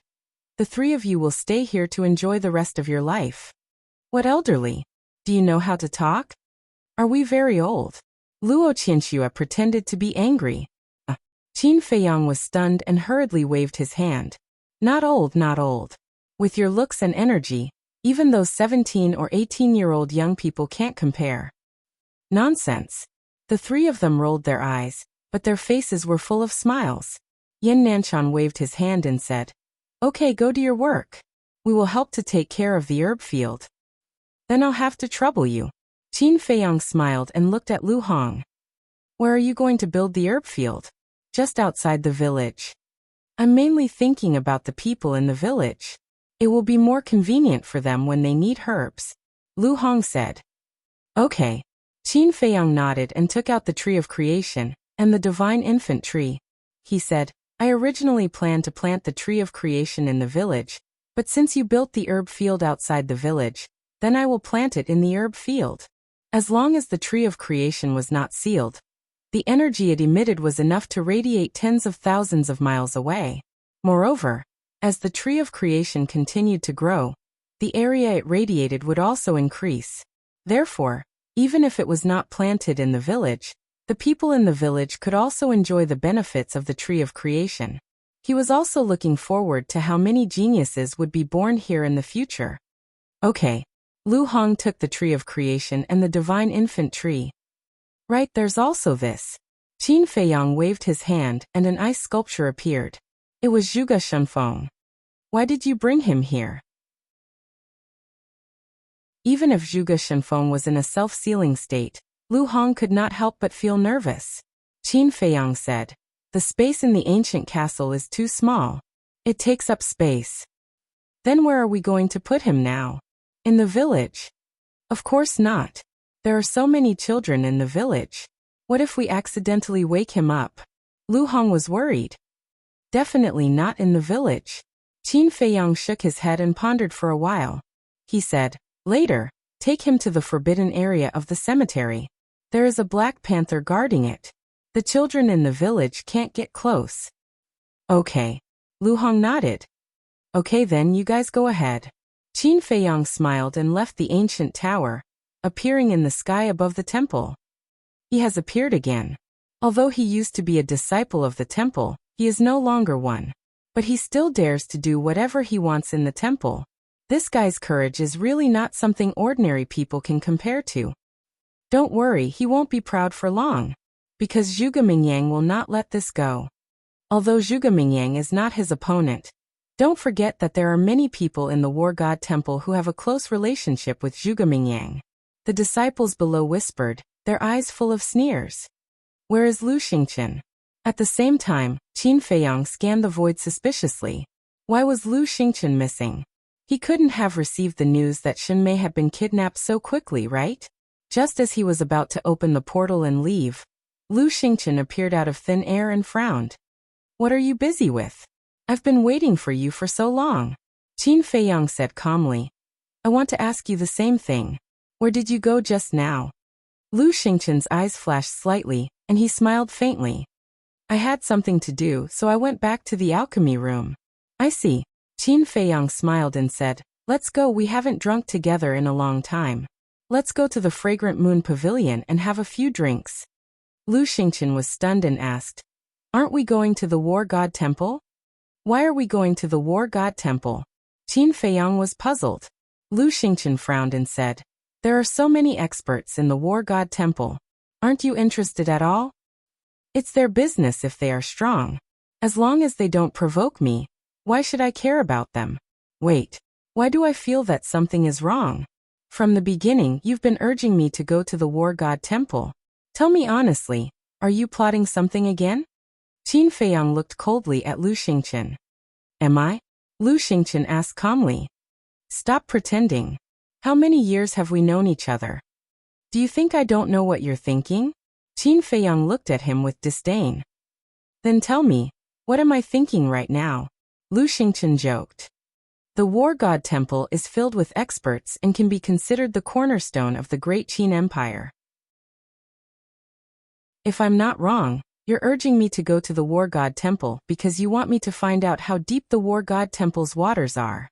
The 3 of you will stay here to enjoy the rest of your life. What elderly? Do you know how to talk? Are we very old? Luo Qianxue pretended to be angry. Qin Feiyang was stunned and hurriedly waved his hand. Not old, not old. With your looks and energy, even those 17 or 18-year-old young people can't compare. Nonsense. The three of them rolled their eyes, but their faces were full of smiles. Yin Nanshan waved his hand and said, "Okay, go do your work. We will help to take care of the herb field. Then I'll have to trouble you." Qin Feiyang smiled and looked at Lu Hong. "Where are you going to build the herb field?" "Just outside the village. I'm mainly thinking about the people in the village. It will be more convenient for them when they need herbs," Lu Hong said. "Okay." Qin Feiyang nodded and took out the tree of creation and the divine infant tree. He said, "I originally planned to plant the tree of creation in the village, but since you built the herb field outside the village, then I will plant it in the herb field." As long as the tree of creation was not sealed, the energy it emitted was enough to radiate tens of thousands of miles away. Moreover, as the tree of creation continued to grow, the area it radiated would also increase. Therefore, even if it was not planted in the village, the people in the village could also enjoy the benefits of the tree of creation. He was also looking forward to how many geniuses would be born here in the future. Okay. Lu Hong took the tree of creation and the divine infant tree. "Right, there's also this." Qin Feiyang waved his hand and an ice sculpture appeared. It was Zhuge Shunfeng. "Why did you bring him here?" Even if Zhuge Shunfeng was in a self-sealing state, Lu Hong could not help but feel nervous. Qin Feiyang said, "The space in the ancient castle is too small. It takes up space." "Then where are we going to put him now?" "In the village." "Of course not. There are so many children in the village. What if we accidentally wake him up?" Lu Hong was worried. "Definitely not in the village." Qin Feiyang shook his head and pondered for a while. He said, "Later, take him to the forbidden area of the cemetery. There is a black panther guarding it. The children in the village can't get close." "Okay." Lu Hong nodded. "Okay then, you guys go ahead." Qin Feiyang smiled and left the ancient tower, appearing in the sky above the temple. He has appeared again. Although he used to be a disciple of the temple, he is no longer one. But he still dares to do whatever he wants in the temple. This guy's courage is really not something ordinary people can compare to. Don't worry, he won't be proud for long, because Zhuge Mingyang will not let this go. Although Zhuge Mingyang is not his opponent, don't forget that there are many people in the War God Temple who have a close relationship with Zhuge Mingyang. The disciples below whispered, their eyes full of sneers. "Where is Lu Xingqian?" At the same time, Qin Feiyang scanned the void suspiciously. Why was Lu Xingqian missing? He couldn't have received the news that Shinmei had been kidnapped so quickly, right? Just as he was about to open the portal and leave, Lu Xingqian appeared out of thin air and frowned. "What are you busy with? I've been waiting for you for so long." Qin Feiyang said calmly. "I want to ask you the same thing. Where did you go just now?" Lu Xingqian's eyes flashed slightly, and he smiled faintly. "I had something to do, so I went back to the alchemy room." "I see." Qin Feiyang smiled and said, "Let's go, we haven't drunk together in a long time. Let's go to the Fragrant Moon Pavilion and have a few drinks." Lu Xingqian was stunned and asked, "Aren't we going to the War God Temple?" "Why are we going to the War God Temple?" Qin Feiyang was puzzled. Lu Xingqian frowned and said, "There are so many experts in the War God Temple. Aren't you interested at all?" "It's their business if they are strong. As long as they don't provoke me, why should I care about them?" "Wait. Why do I feel that something is wrong? From the beginning, you've been urging me to go to the War God Temple. Tell me honestly, are you plotting something again?" Qin Feiyang looked coldly at Lu Xingqian. "Am I?" Lu Xingqian asked calmly. "Stop pretending. How many years have we known each other? Do you think I don't know what you're thinking?" Qin Feiyang looked at him with disdain. "Then tell me, what am I thinking right now?" Lu Xingqian joked. The War God Temple is filled with experts and can be considered the cornerstone of the great Qin Empire. If I'm not wrong, you're urging me to go to the War God Temple because you want me to find out how deep the War God Temple's waters are.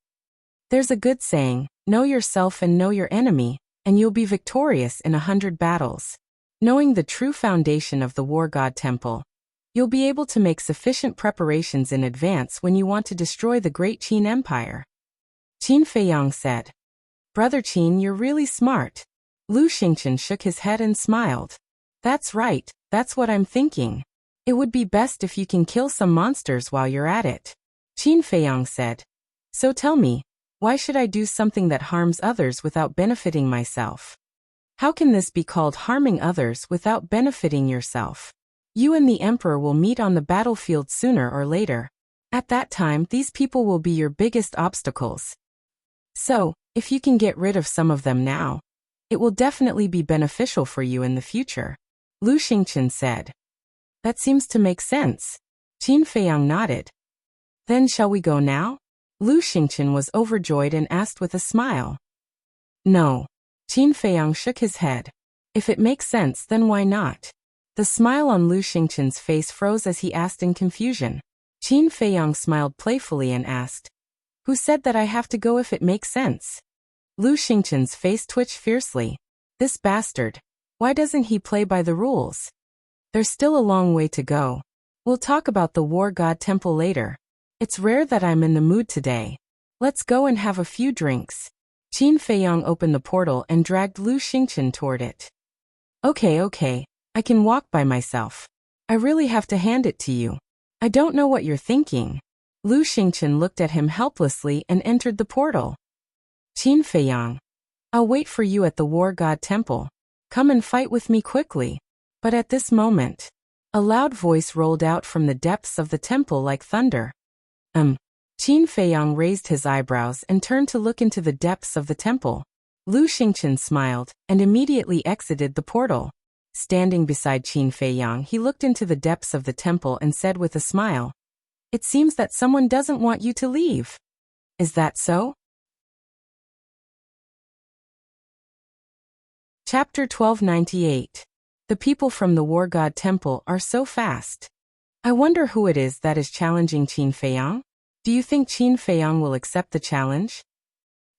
There's a good saying, know yourself and know your enemy, and you'll be victorious in 100 battles. Knowing the true foundation of the War God Temple, You'll be able to make sufficient preparations in advance when you want to destroy the great Qin Empire. Qin Feiyang said. Brother Qin, you're really smart. Lu Xingqian shook his head and smiled. That's right, that's what I'm thinking. It would be best if you can kill some monsters while you're at it. Qin Feiyang said. So tell me, why should I do something that harms others without benefiting myself? How can this be called harming others without benefiting yourself? You and the Emperor will meet on the battlefield sooner or later. At that time, these people will be your biggest obstacles. So, if you can get rid of some of them now, it will definitely be beneficial for you in the future. Lu Xingqian said. That seems to make sense. Qin Feiyang nodded. Then shall we go now? Lu Xingqian was overjoyed and asked with a smile. No. Qin Feiyang shook his head. If it makes sense, then why not? The smile on Lu Xingqian's face froze as he asked in confusion. Qin Feiyang smiled playfully and asked, Who said that I have to go if it makes sense? Lu Xingqian's face twitched fiercely. This bastard. Why doesn't he play by the rules? There's still a long way to go. We'll talk about the War God Temple later. It's rare that I'm in the mood today. Let's go and have a few drinks. Qin Feiyang opened the portal and dragged Lu Xingqian toward it. Okay. I can walk by myself. I really have to hand it to you. I don't know what you're thinking. Lu Xingqian looked at him helplessly and entered the portal. Qin Feiyang. I'll wait for you at the War God Temple. Come and fight with me quickly. But at this moment, a loud voice rolled out from the depths of the temple like thunder. Qin Feiyang raised his eyebrows and turned to look into the depths of the temple. Lu Xingqian smiled and immediately exited the portal. Standing beside Qin Feiyang, he looked into the depths of the temple and said with a smile, It seems that someone doesn't want you to leave. Is that so? Chapter 1298. The people from the War God Temple are so fast. I wonder who it is that is challenging Qin Feiyang? Do you think Qin Feiyang will accept the challenge?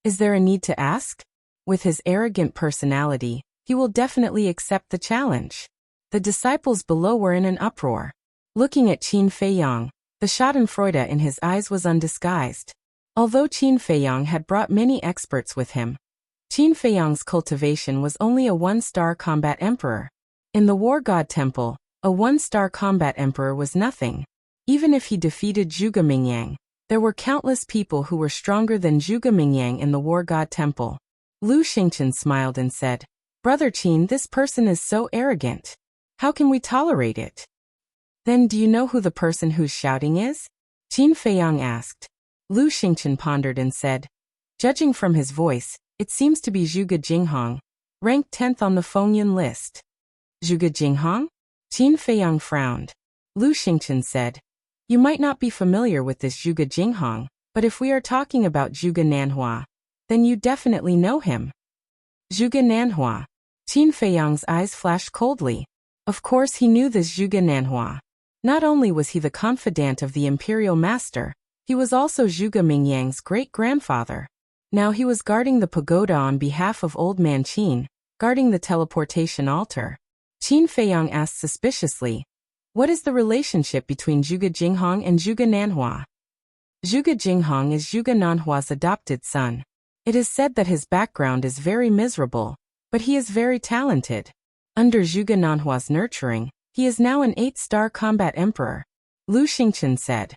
Is there a need to ask? With his arrogant personality, he will definitely accept the challenge. The disciples below were in an uproar. Looking at Qin Feiyang, the schadenfreude in his eyes was undisguised. Although Qin Feiyang had brought many experts with him, Qin Feiyang's cultivation was only a one-star combat emperor. In the War God Temple, a one-star combat emperor was nothing. Even if he defeated Zhuge Mingyang, there were countless people who were stronger than Zhuge Mingyang in the War God Temple. Lu Xingqian smiled and said, Brother Qin, this person is so arrogant. How can we tolerate it? Then do you know who the person who's shouting is? Qin Feiyang asked. Lu Xingqian pondered and said, Judging from his voice, it seems to be Zhuge Jinghong, ranked 10th on the Fengyun list. Zhuge Jinghong? Qin Feiyang frowned. Lu Xingqian said, You might not be familiar with this Zhuge Jinghong, but if we are talking about Zhuge Nanhua, then you definitely know him. Zhuge Nanhua. Qin Feiyang's eyes flashed coldly. Of course he knew this Zhuge Nanhua. Not only was he the confidant of the imperial master, he was also Zhuge Mingyang's great-grandfather. Now he was guarding the pagoda on behalf of Old Man Qin, guarding the teleportation altar. Qin Feiyang asked suspiciously, What is the relationship between Zhuge Jinghong and Zhuge Nanhua? Zhuge Jinghong is Zhuge Nanhua's adopted son. It is said that his background is very miserable, but he is very talented. Under Zhuge Nanhua's nurturing, he is now an 8-star combat emperor. Lu Xingqian said.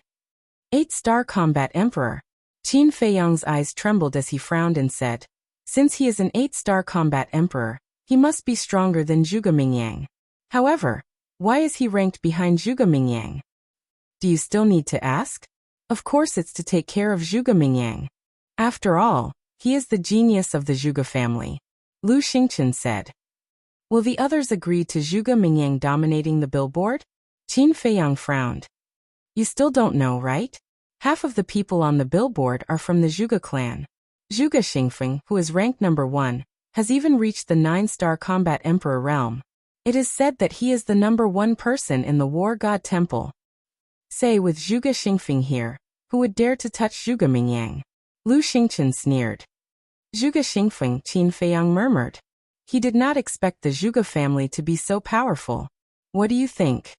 8-star combat emperor. Qin Feiyang's eyes trembled as he frowned and said, Since he is an 8-star combat emperor, he must be stronger than Zhuge Mingyang. However, why is he ranked behind Zhuge Mingyang? Do you still need to ask? Of course it's to take care of Zhuge Mingyang. After all, he is the genius of the Zhuge family. Lu Xingqian said. Will the others agree to Zhuge Mingyang dominating the billboard? Qin Feiyang frowned. You still don't know, right? Half of the people on the billboard are from the Zhuge clan. Zhuge Xingfeng, who is ranked number 1, has even reached the 9-star combat emperor realm. It is said that he is the number 1 person in the War God Temple. Say, with Zhuge Xingfeng here, who would dare to touch Zhuge Mingyang? Lu Xingqian sneered. Zhuge Xingfeng, Qin Feiyang murmured. He did not expect the Zhuge family to be so powerful. What do you think?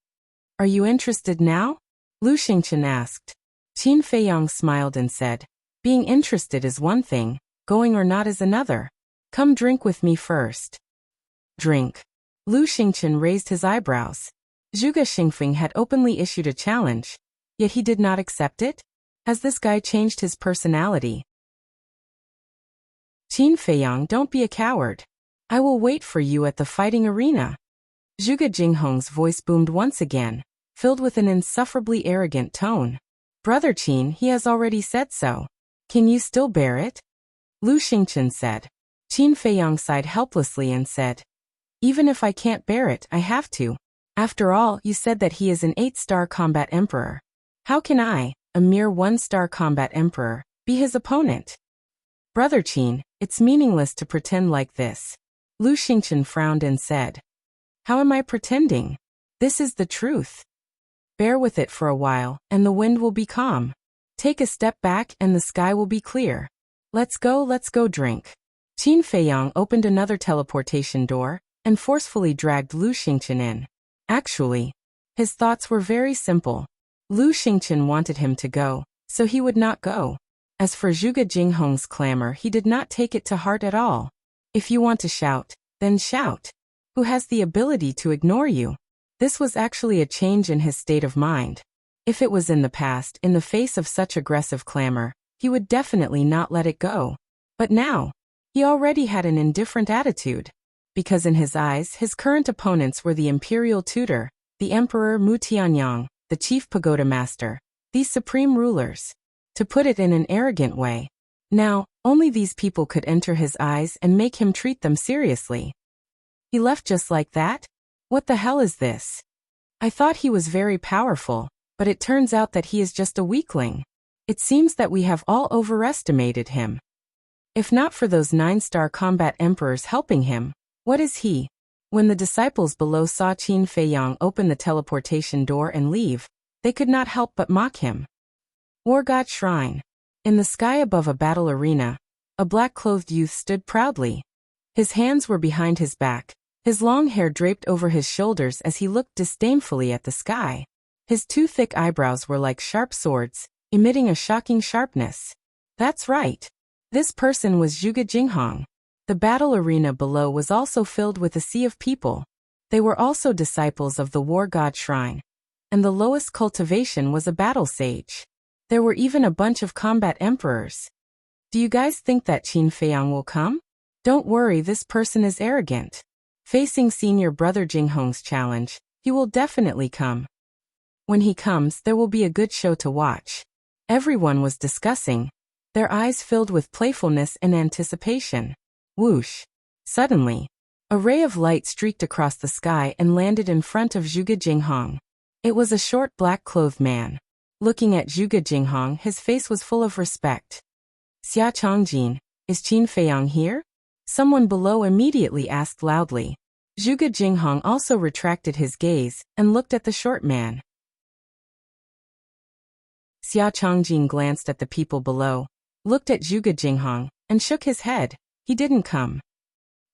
Are you interested now? Lu Xingqian asked. Qin Feiyang smiled and said, being interested is one thing, going or not is another. Come drink with me first. Drink. Lu Xingqian raised his eyebrows. Zhuge Xingfeng had openly issued a challenge, yet he did not accept it? Has this guy changed his personality? Qin Feiyang, don't be a coward. I will wait for you at the fighting arena. Zhuge Jinghong's voice boomed once again, filled with an insufferably arrogant tone. Brother Qin, he has already said so. Can you still bear it? Lu Xingqian said. Qin Feiyang sighed helplessly and said, even if I can't bear it, I have to. After all, you said that he is an 8-star combat emperor. How can I, a mere 1-star combat emperor, be his opponent? Brother Qin, it's meaningless to pretend like this. Lu Xingqian frowned and said, how am I pretending? This is the truth. Bear with it for a while, and the wind will be calm. Take a step back and the sky will be clear. Let's go drink. Qin Feiyang opened another teleportation door and forcefully dragged Lu Xingqian in. Actually, his thoughts were very simple. Lu Xingqian wanted him to go, so he would not go. As for Zhuge Jinghong's clamor, he did not take it to heart at all. If you want to shout, then shout. Who has the ability to ignore you? This was actually a change in his state of mind. If it was in the past, in the face of such aggressive clamor, he would definitely not let it go. But now, he already had an indifferent attitude. Because in his eyes, his current opponents were the imperial tutor, the Emperor Mu Tianyang, the chief pagoda master, these supreme rulers. To put it in an arrogant way. Now, only these people could enter his eyes and make him treat them seriously. He left just like that? What the hell is this? I thought he was very powerful, but it turns out that he is just a weakling. It seems that we have all overestimated him. If not for those 9-star combat emperors helping him, what is he? When the disciples below saw Qin Feiyang open the teleportation door and leave, they could not help but mock him. War God Shrine. In the sky above a battle arena, a black-clothed youth stood proudly. His hands were behind his back, his long hair draped over his shoulders as he looked disdainfully at the sky. His 2 thick eyebrows were like sharp swords, emitting a shocking sharpness. That's right. This person was Zhuge Jinghong. The battle arena below was also filled with a sea of people. They were also disciples of the War God Shrine, and the lowest cultivation was a battle sage. There were even a bunch of combat emperors. Do you guys think that Qin Feiyang will come? Don't worry, this person is arrogant. Facing senior brother Jinghong's challenge, he will definitely come. When he comes, there will be a good show to watch. Everyone was discussing, their eyes filled with playfulness and anticipation. Whoosh! Suddenly, a ray of light streaked across the sky and landed in front of Zhuge Jinghong. It was a short black-clothed man. Looking at Zhuge Jinghong, his face was full of respect. Xia Chongjin, is Qin Feiyang here? Someone below immediately asked loudly. Zhuge Jinghong also retracted his gaze and looked at the short man. Xia Chongjin glanced at the people below, looked at Zhuge Jinghong, and shook his head. He didn't come.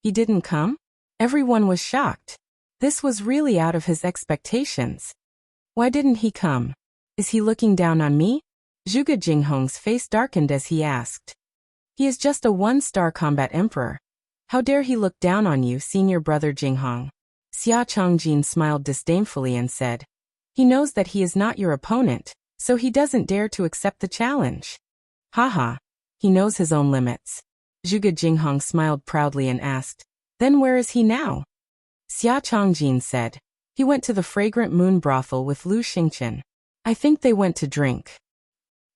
He didn't come? Everyone was shocked. This was really out of his expectations. Why didn't he come? Is he looking down on me? Zhuge Jinghong's face darkened as he asked. He is just a 1-star combat emperor. How dare he look down on you, senior brother Jinghong? Xia Chongjin smiled disdainfully and said, he knows that he is not your opponent, so he doesn't dare to accept the challenge. Haha, he knows his own limits. Zhuge Jinghong smiled proudly and asked, then where is he now? Xia Chongjin said, he went to the fragrant moon brothel with Lu Xingqian. I think they went to drink.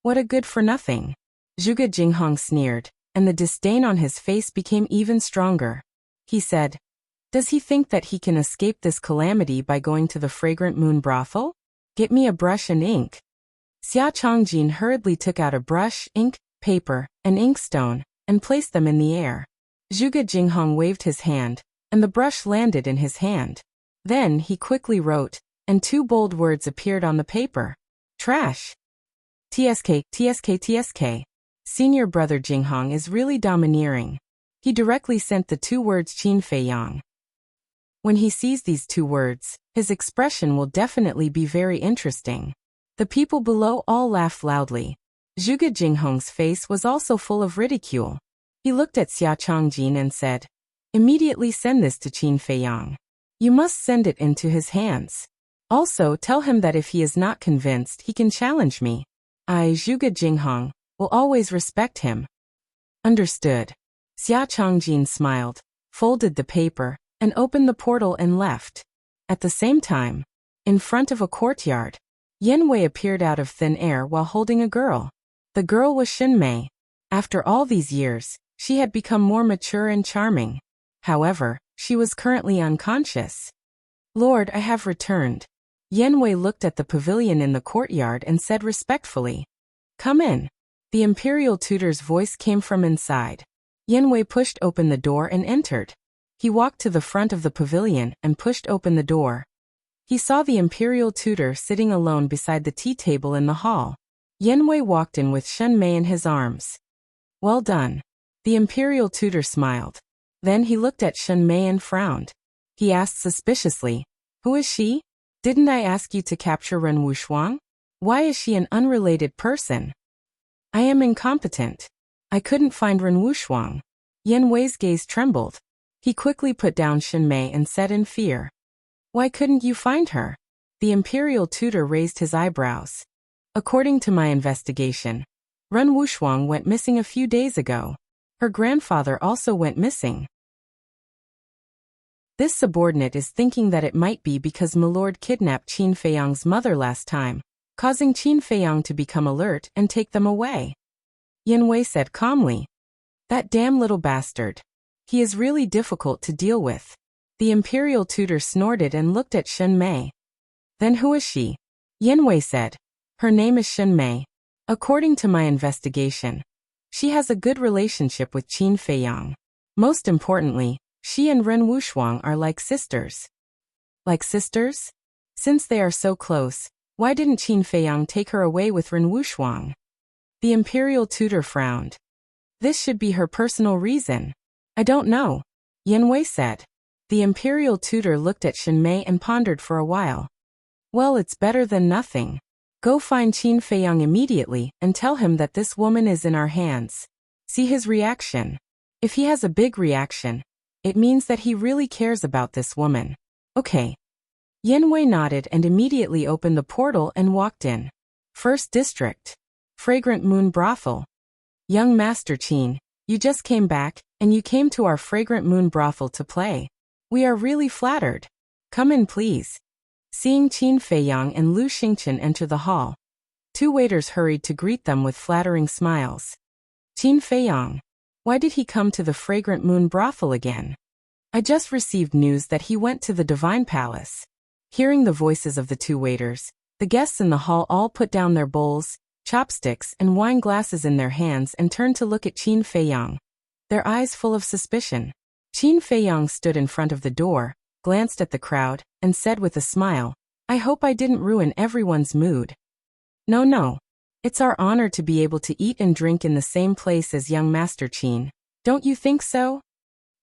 What a good-for-nothing. Zhuge Jinghong sneered, and the disdain on his face became even stronger. He said, does he think that he can escape this calamity by going to the fragrant moon brothel? Get me a brush and ink. Xia Chongjin hurriedly took out a brush, ink, paper, and inkstone, and placed them in the air. Zhuge Jinghong waved his hand, and the brush landed in his hand. Then he quickly wrote, and 2 bold words appeared on the paper. Trash. TSK, TSK, TSK. Senior brother Jinghong is really domineering. He directly sent the 2 words Qin Feiyang. When he sees these two words, his expression will definitely be very interesting. The people below all laughed loudly. Zhuge Jinghong's face was also full of ridicule. He looked at Xia Chongjin and said, "Immediately send this to Qin Feiyang. You must send it into his hands. Also tell him that if he is not convinced, he can challenge me. I, Zhuge Jinghong, will always respect him." Understood. Xia Chongjin smiled, folded the paper, and opened the portal and left. At the same time, in front of a courtyard, Yan Wei appeared out of thin air while holding a girl. The girl was Xin Mei. After all these years, she had become more mature and charming. However, she was currently unconscious. "Lord, I have returned." Yan Wei looked at the pavilion in the courtyard and said respectfully, "Come in." The imperial tutor's voice came from inside. Yan Wei pushed open the door and entered. He walked to the front of the pavilion and pushed open the door. He saw the imperial tutor sitting alone beside the tea table in the hall. Yan Wei walked in with Shen Mei in his arms. "Well done." The imperial tutor smiled. Then he looked at Shen Mei and frowned. He asked suspiciously, "Who is she? Didn't I ask you to capture Ren Wushuang? Why is she an unrelated person?" "I am incompetent. I couldn't find Ren Wushuang." Yan Wei's gaze trembled. He quickly put down Shen Mei and said in fear, "Why couldn't you find her?" The imperial tutor raised his eyebrows. "According to my investigation, Ren Wushuang went missing a few days ago. Her grandfather also went missing. This subordinate is thinking that it might be because Milord kidnapped Qin Feiyang's mother last time, causing Qin Feiyang to become alert and take them away." Yan Wei said calmly, "That damn little bastard. He is really difficult to deal with." The imperial tutor snorted and looked at Shen Mei. "Then who is she?" Yan Wei said, "Her name is Shen Mei. According to my investigation, she has a good relationship with Qin Feiyang. Most importantly, she and Ren Wushuang are like sisters." "Like sisters? Since they are so close, why didn't Qin Feiyang take her away with Ren Wushuang?" The imperial tutor frowned. "This should be her personal reason." "I don't know," Yan Wei said. The imperial tutor looked at Shen Mei and pondered for a while. "Well, it's better than nothing. Go find Qin Feiyang immediately and tell him that this woman is in our hands. See his reaction. If he has a big reaction, it means that he really cares about this woman." "Okay." Yan Wei nodded and immediately opened the portal and walked in. First District. Fragrant Moon Brothel. "Young Master Qin, you just came back, and you came to our Fragrant Moon Brothel to play. We are really flattered. Come in, please." Seeing Qin Feiyang and Lu Xingchen enter the hall, two waiters hurried to greet them with flattering smiles. "Qin Feiyang, why did he come to the Fragrant Moon Brothel again?" "I just received news that he went to the Divine Palace." Hearing the voices of the two waiters, the guests in the hall all put down their bowls, chopsticks, and wine glasses in their hands and turned to look at Qin Feiyang, their eyes full of suspicion. Qin Feiyang stood in front of the door, glanced at the crowd, and said with a smile, "I hope I didn't ruin everyone's mood." No. It's our honor to be able to eat and drink in the same place as young Master Qin. Don't you think so?"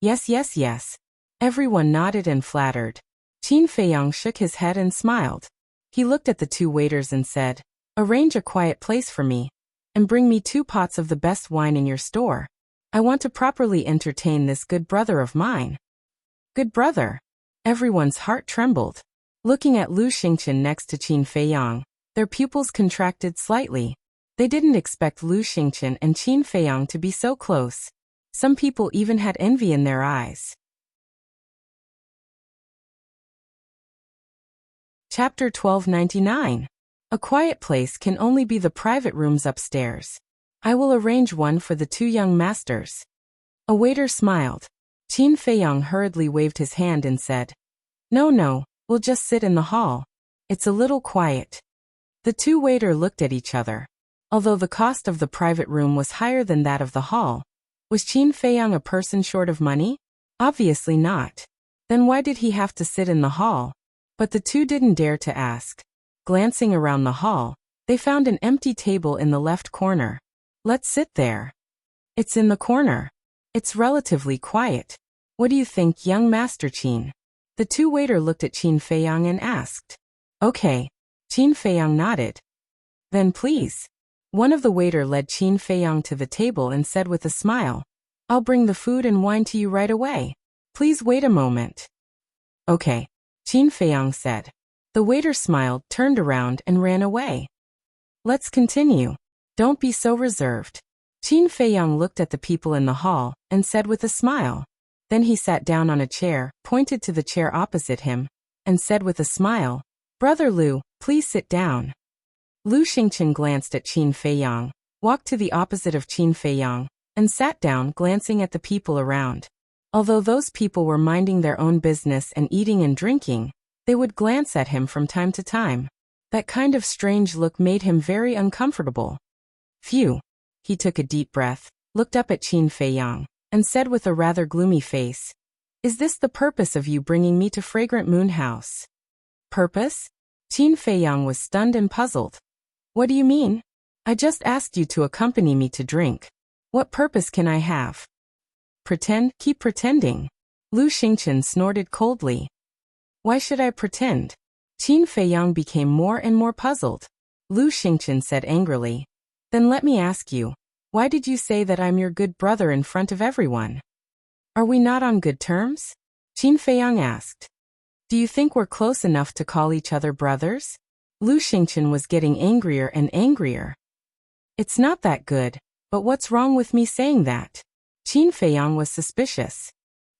Yes. Everyone nodded and flattered. Qin Feiyang shook his head and smiled. He looked at the two waiters and said, "Arrange a quiet place for me, and bring me 2 pots of the best wine in your store. I want to properly entertain this good brother of mine." "Good brother?" Everyone's heart trembled. Looking at Lu Xingchen next to Qin Feiyang, their pupils contracted slightly. They didn't expect Lu Xingchen and Qin Feiyang to be so close. Some people even had envy in their eyes. Chapter 1299. A quiet place can only be the private rooms upstairs. I will arrange one for the 2 young masters. A waiter smiled. Qin Feiyang hurriedly waved his hand and said, No, we'll just sit in the hall. It's a little quiet." The 2 waiters looked at each other. Although the cost of the private room was higher than that of the hall, was Qin Feiyang a person short of money? Obviously not. Then why did he have to sit in the hall? But the 2 didn't dare to ask. Glancing around the hall, they found an empty table in the left corner. "Let's sit there." "It's in the corner. It's relatively quiet. What do you think, young Master Qin?" The two-waiter looked at Qin Feiyang and asked. Okay. Qin Feiyang nodded. Then please. One of the waiter led Qin Feiyang to the table and said with a smile, I'll bring the food and wine to you right away. Please wait a moment. Okay. Qin Feiyang said. The waiter smiled, turned around, and ran away. Let's continue. Don't be so reserved. Qin Feiyang looked at the people in the hall and said with a smile. Then he sat down on a chair, pointed to the chair opposite him, and said with a smile, Brother Lu, please sit down. Lu Xingqian glanced at Qin Feiyang, walked to the opposite of Qin Feiyang, and sat down, glancing at the people around. Although those people were minding their own business and eating and drinking, they would glance at him from time to time. That kind of strange look made him very uncomfortable. Phew. He took a deep breath, looked up at Qin Feiyang, and said with a rather gloomy face, Is this the purpose of you bringing me to Fragrant Moon House? Purpose? Qin Feiyang was stunned and puzzled. What do you mean? I just asked you to accompany me to drink. What purpose can I have? Pretend, keep pretending. Lu Xingqian snorted coldly. Why should I pretend? Qin Feiyang became more and more puzzled. Lu Xingqian said angrily. Then let me ask you, why did you say that I'm your good brother in front of everyone? Are we not on good terms? Qin Feiyang asked. Do you think we're close enough to call each other brothers? Lu Xingqian was getting angrier and angrier. It's not that good, but what's wrong with me saying that? Qin Feiyang was suspicious.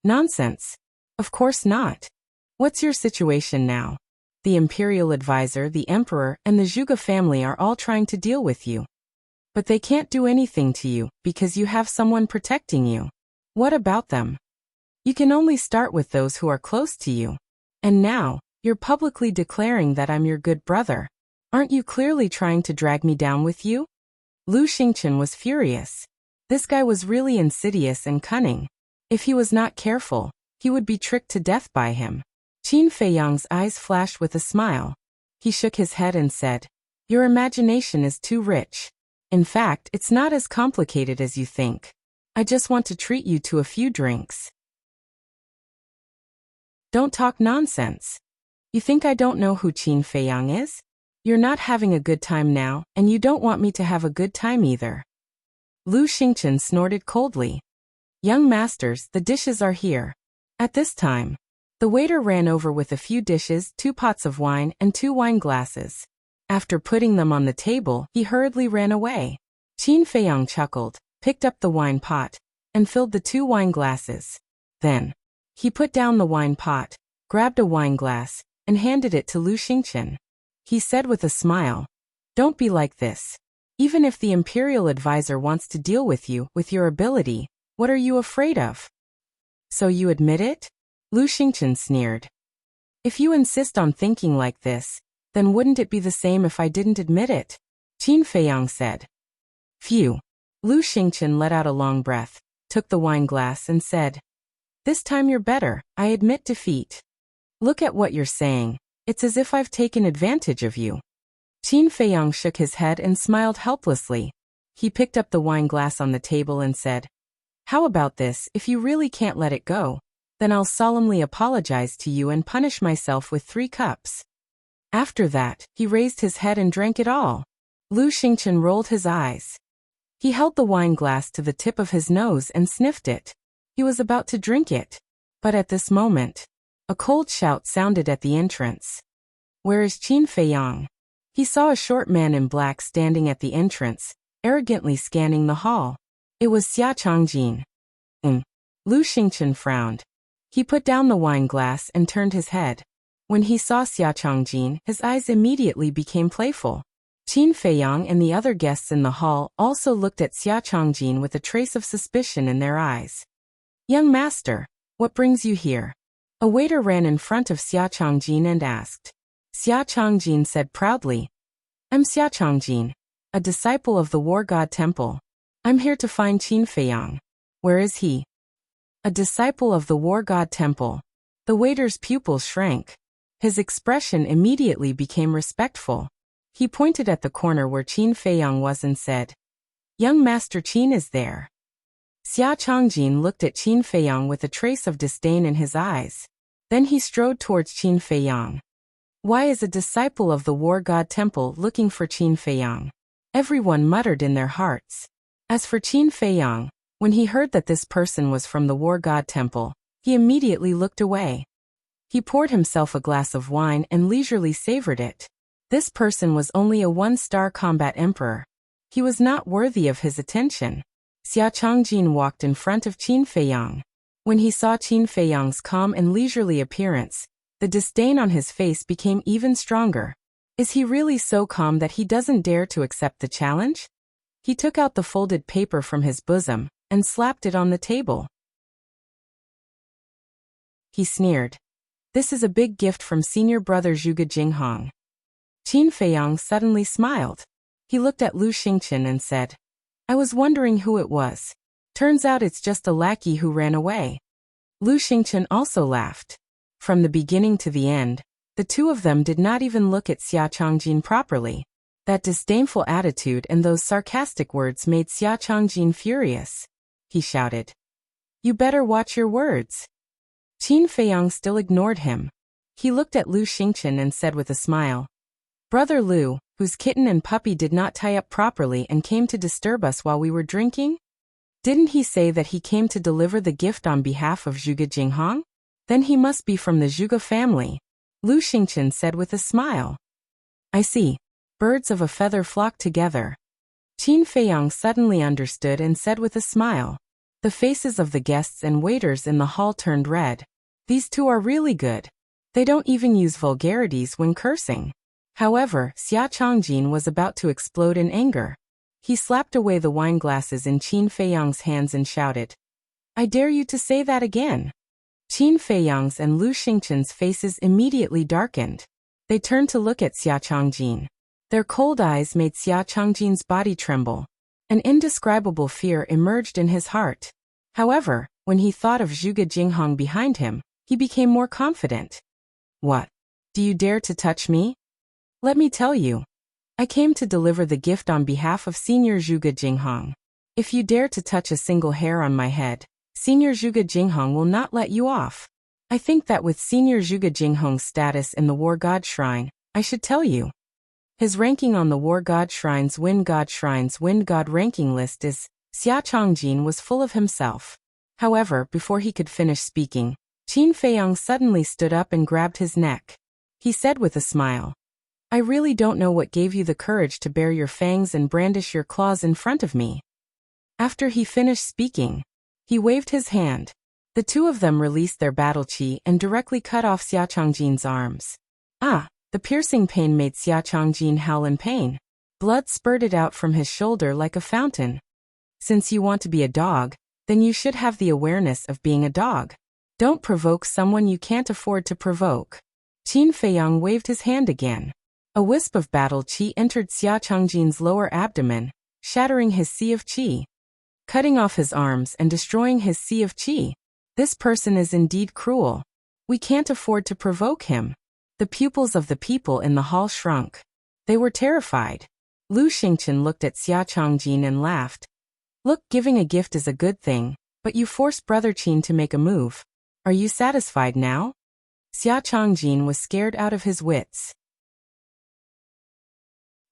Nonsense. Of course not. What's your situation now? The imperial advisor, the emperor, and the Zhuge family are all trying to deal with you. But they can't do anything to you because you have someone protecting you. What about them? You can only start with those who are close to you. And now, you're publicly declaring that I'm your good brother. Aren't you clearly trying to drag me down with you? Lu Xingqian was furious. This guy was really insidious and cunning. If he was not careful, he would be tricked to death by him. Qin Feiyang's eyes flashed with a smile. He shook his head and said, Your imagination is too rich. In fact, it's not as complicated as you think. I just want to treat you to a few drinks. Don't talk nonsense. You think I don't know who Qin Feiyang is? You're not having a good time now, and you don't want me to have a good time either. Lu Xingqian snorted coldly. Young masters, the dishes are here. At this time, the waiter ran over with a few dishes, 2 pots of wine, and 2 wine glasses. After putting them on the table, he hurriedly ran away. Qin Feiyang chuckled, picked up the wine pot, and filled the 2 wine glasses. Then, he put down the wine pot, grabbed a wine glass, and handed it to Lu Xingqian. He said with a smile, Don't be like this. Even if the imperial advisor wants to deal with you with your ability, what are you afraid of? So you admit it? Lu Xingqian sneered. If you insist on thinking like this, then wouldn't it be the same if I didn't admit it? Qin Feiyang said. Phew. Lu Xingqian let out a long breath, took the wine glass and said, This time you're better, I admit defeat. Look at what you're saying. It's as if I've taken advantage of you. Qin Feiyang shook his head and smiled helplessly. He picked up the wine glass on the table and said, How about this? If you really can't let it go, then I'll solemnly apologize to you and punish myself with 3 cups. After that, he raised his head and drank it all. Lu Xingqian rolled his eyes. He held the wine glass to the tip of his nose and sniffed it. He was about to drink it. But at this moment, a cold shout sounded at the entrance. Where is Qin Feiyang? He saw a short man in black standing at the entrance, arrogantly scanning the hall. It was Xia Changjin. Lu Xingqian frowned. He put down the wine glass and turned his head. When he saw Xia Changjin, his eyes immediately became playful. Qin Feiyang and the other guests in the hall also looked at Xia Changjin with a trace of suspicion in their eyes. Young master, what brings you here? A waiter ran in front of Xia Changjin and asked. Xia Changjin said proudly, I'm Xia Changjin, a disciple of the War God Temple. I'm here to find Qin Feiyang. Where is he? A disciple of the War God Temple. The waiter's pupils shrank. His expression immediately became respectful. He pointed at the corner where Qin Feiyang was and said, Young Master Qin is there. Xia Changjin looked at Qin Feiyang with a trace of disdain in his eyes. Then he strode towards Qin Feiyang. Why is a disciple of the War God Temple looking for Qin Feiyang? Everyone muttered in their hearts. As for Qin Feiyang, when he heard that this person was from the War God Temple, he immediately looked away. He poured himself a glass of wine and leisurely savored it. This person was only a one-star combat emperor. He was not worthy of his attention. Xia Changjin walked in front of Qin Feiyang. When he saw Qin Feiyang's calm and leisurely appearance, the disdain on his face became even stronger. Is he really so calm that he doesn't dare to accept the challenge? He took out the folded paper from his bosom and slapped it on the table. He sneered. This is a big gift from senior brother Zhuge Jinghong. Qin Feiyang suddenly smiled. He looked at Lu Xingqian and said, I was wondering who it was. Turns out it's just a lackey who ran away. Lu Xingqian also laughed. From the beginning to the end, the two of them did not even look at Xia Changjin properly. That disdainful attitude and those sarcastic words made Xia Changjin furious. He shouted, You better watch your words. Qin Feiyang still ignored him. He looked at Lu Xingqian and said with a smile, Brother Lu, whose kitten and puppy did not tie up properly and came to disturb us while we were drinking? Didn't he say that he came to deliver the gift on behalf of Zhuge Jinghong? Then he must be from the Zhuge family, Lu Xingqian said with a smile. I see. Birds of a feather flock together. Qin Feiyang suddenly understood and said with a smile. The faces of the guests and waiters in the hall turned red. These two are really good. They don't even use vulgarities when cursing. However, Xia Changjin was about to explode in anger. He slapped away the wine glasses in Qin Feiyang's hands and shouted, I dare you to say that again. Qin Feiyang's and Lu Xingqian's faces immediately darkened. They turned to look at Xia Changjin. Their cold eyes made Xia Changjin's body tremble. An indescribable fear emerged in his heart. However, when he thought of Zhuge Jinghong behind him, he became more confident. What? Do you dare to touch me? Let me tell you. I came to deliver the gift on behalf of Senior Zhuge Jinghong. If you dare to touch a single hair on my head, Senior Zhuge Jinghong will not let you off. I think that with Senior Zhuge Jinghong's status in the War God Shrine, I should tell you. His ranking on the War God Shrine's Wind God ranking list is, Xia Changjin was full of himself. However, before he could finish speaking, Qin Feiyang suddenly stood up and grabbed his neck. He said with a smile, I really don't know what gave you the courage to bare your fangs and brandish your claws in front of me. After he finished speaking, he waved his hand. The two of them released their battle chi and directly cut off Xia Changjin's arms. The piercing pain made Xia Changjin howl in pain. Blood spurted out from his shoulder like a fountain. Since you want to be a dog, then you should have the awareness of being a dog. Don't provoke someone you can't afford to provoke. Qin Feiyang waved his hand again. A wisp of battle chi entered Xia Changjin's lower abdomen, shattering his sea of chi. Cutting off his arms and destroying his sea of chi. This person is indeed cruel. We can't afford to provoke him. The pupils of the people in the hall shrunk. They were terrified. Lu Xingqian looked at Xia Changjin and laughed. Look, giving a gift is a good thing, but you forced Brother Qin to make a move. Are you satisfied now? Xia Changjin was scared out of his wits.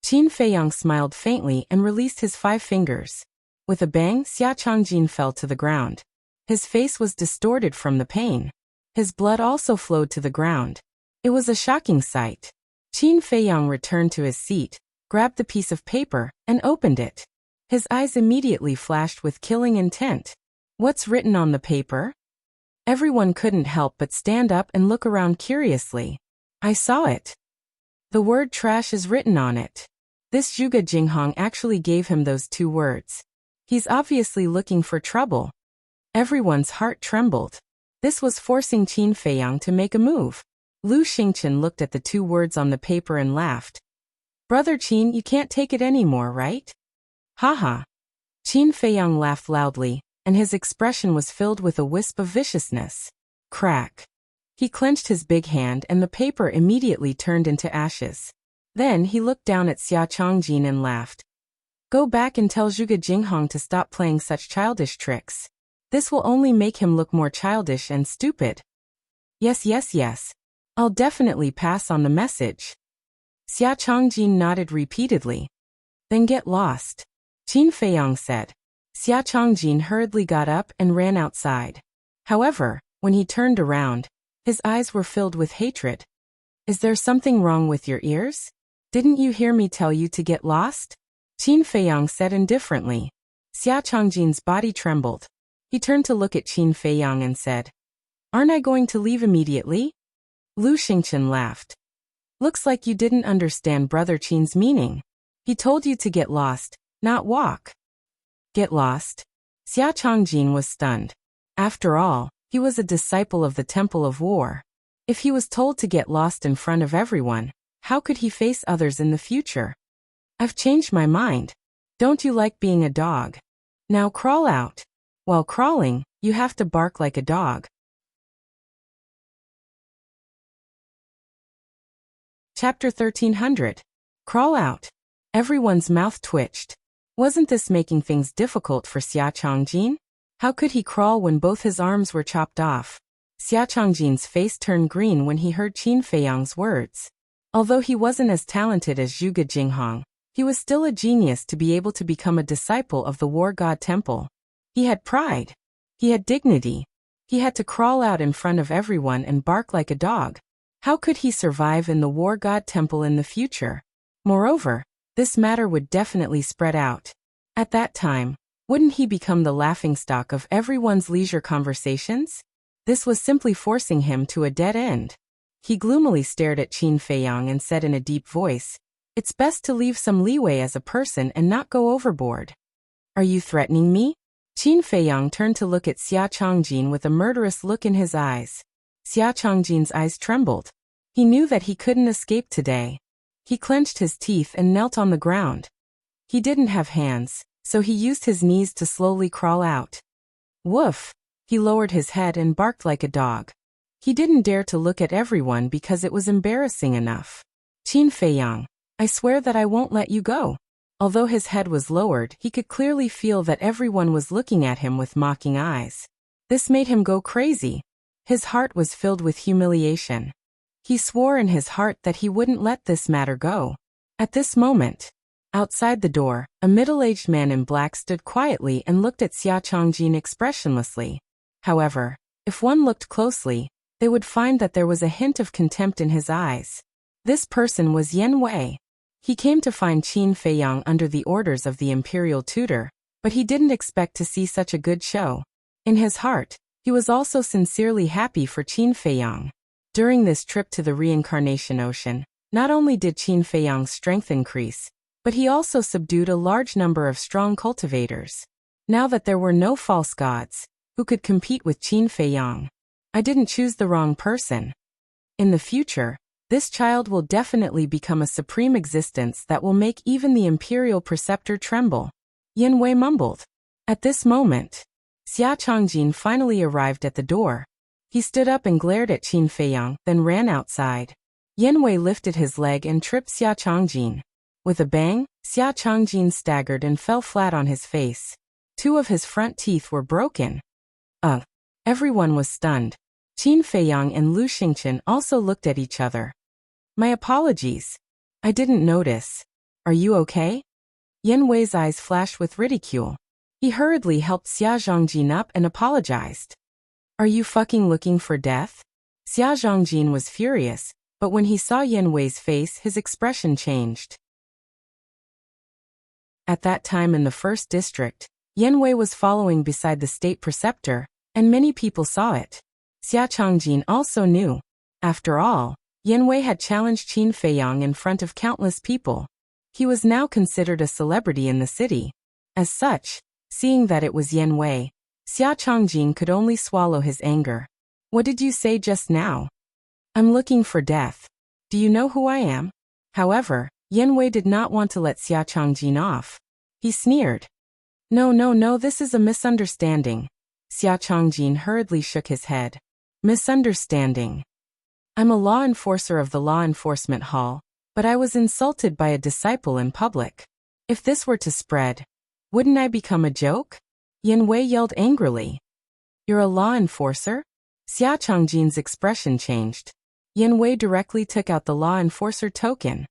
Qin Feiyang smiled faintly and released his 5 fingers. With a bang, Xia Changjin fell to the ground. His face was distorted from the pain. His blood also flowed to the ground. It was a shocking sight. Qin Feiyang returned to his seat, grabbed the piece of paper, and opened it. His eyes immediately flashed with killing intent. What's written on the paper? Everyone couldn't help but stand up and look around curiously. I saw it. The word trash is written on it. This Zhuge Jinghong actually gave him those 2 words. He's obviously looking for trouble. Everyone's heart trembled. This was forcing Qin Feiyang to make a move. Lu Xingqian looked at the 2 words on the paper and laughed. Brother Qin, you can't take it anymore, right? Haha. Qin Feiyang laughed loudly, and his expression was filled with a wisp of viciousness. Crack. He clenched his big hand and the paper immediately turned into ashes. Then he looked down at Xia Changjin and laughed. Go back and tell Zhuge Jinghong to stop playing such childish tricks. This will only make him look more childish and stupid. Yes, yes, yes. I'll definitely pass on the message. Xia Changjin nodded repeatedly. Then get lost, Qin Feiyang said. Xia Changjin hurriedly got up and ran outside. However, when he turned around, his eyes were filled with hatred. Is there something wrong with your ears? Didn't you hear me tell you to get lost? Qin Feiyang said indifferently. Xia Changjin's body trembled. He turned to look at Qin Feiyang and said, Aren't I going to leave immediately? Lu Xingchen laughed. Looks like you didn't understand Brother Qin's meaning. He told you to get lost, not walk. Get lost? Xia Changjin was stunned. After all, he was a disciple of the Temple of War. If he was told to get lost in front of everyone, how could he face others in the future? I've changed my mind. Don't you like being a dog? Now crawl out. While crawling, you have to bark like a dog. Chapter 1300. Crawl out. Everyone's mouth twitched. Wasn't this making things difficult for Xia Changjin? How could he crawl when both his arms were chopped off? Xia Changjin's face turned green when he heard Qin Feiyang's words. Although he wasn't as talented as Zhuge Jinghong, he was still a genius to be able to become a disciple of the War God Temple. He had pride. He had dignity. He had to crawl out in front of everyone and bark like a dog. How could he survive in the War God Temple in the future? Moreover, this matter would definitely spread out. At that time, wouldn't he become the laughingstock of everyone's leisure conversations? This was simply forcing him to a dead end. He gloomily stared at Qin Feiyang and said in a deep voice, It's best to leave some leeway as a person and not go overboard. Are you threatening me? Qin Feiyang turned to look at Xia Changjin with a murderous look in his eyes. Xia Changjin's eyes trembled. He knew that he couldn't escape today. He clenched his teeth and knelt on the ground. He didn't have hands, so he used his knees to slowly crawl out. Woof! He lowered his head and barked like a dog. He didn't dare to look at everyone because it was embarrassing enough. Qin Feiyang, I swear that I won't let you go. Although his head was lowered, he could clearly feel that everyone was looking at him with mocking eyes. This made him go crazy. His heart was filled with humiliation. He swore in his heart that he wouldn't let this matter go. At this moment, outside the door, a middle-aged man in black stood quietly and looked at Xia Changjin expressionlessly. However, if one looked closely, they would find that there was a hint of contempt in his eyes. This person was Yen Wei. He came to find Qin Feiyang under the orders of the imperial tutor, but he didn't expect to see such a good show. In his heart, he was also sincerely happy for Qin Feiyang. During this trip to the reincarnation ocean, not only did Qin Feiyang's strength increase, but he also subdued a large number of strong cultivators. Now that there were no false gods who could compete with Qin Feiyang, I didn't choose the wrong person. In the future, this child will definitely become a supreme existence that will make even the imperial preceptor tremble. Yen Wei mumbled. At this moment, Xia Changjin finally arrived at the door. He stood up and glared at Qin Feiyang, then ran outside. Yen Wei lifted his leg and tripped Xia Changjin. With a bang, Xia Changjin staggered and fell flat on his face. 2 of his front teeth were broken. Everyone was stunned. Qin Feiyang and Lu Xingchen also looked at each other. My apologies. I didn't notice. Are you okay? Yen Wei's eyes flashed with ridicule. He hurriedly helped Xia Zhongjin up and apologized. Are you fucking looking for death? Xia Zhongjin was furious, but when he saw Yen Wei's face, his expression changed. At that time in the first district, Yen Wei was following beside the state preceptor, and many people saw it. Xia Changjin also knew. After all, Yen Wei had challenged Qin Feiyang in front of countless people. He was now considered a celebrity in the city. As such, seeing that it was Yen Wei, Xia Changjin could only swallow his anger. What did you say just now? I'm looking for death. Do you know who I am? However, Yen Wei did not want to let Xia Changjin off. He sneered. No, this is a misunderstanding. Xia Changjin hurriedly shook his head. Misunderstanding. I'm a law enforcer of the law enforcement hall, but I was insulted by a disciple in public. If this were to spread, wouldn't I become a joke? Yen Wei yelled angrily. You're a law enforcer? Xia Chongjin's expression changed. Yan Wei directly took out the law enforcer token.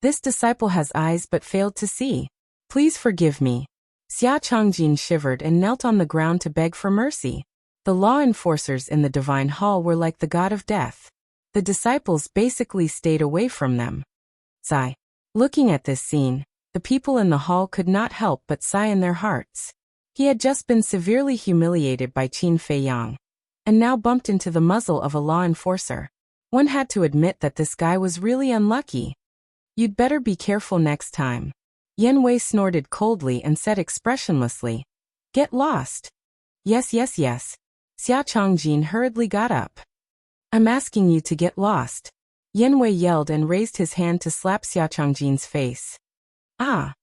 This disciple has eyes but failed to see. Please forgive me. Xia Chongjin shivered and knelt on the ground to beg for mercy. The law enforcers in the divine hall were like the god of death. The disciples basically stayed away from them. Sigh. Looking at this scene, the people in the hall could not help but sigh in their hearts. He had just been severely humiliated by Qin Feiyang, and now bumped into the muzzle of a law enforcer. One had to admit that this guy was really unlucky. You'd better be careful next time. Yan Wei snorted coldly and said expressionlessly, "Get lost." Yes. Xia Chongjin hurriedly got up. I'm asking you to get lost. Yan Wei yelled and raised his hand to slap Xia Chongjin's face. Ah!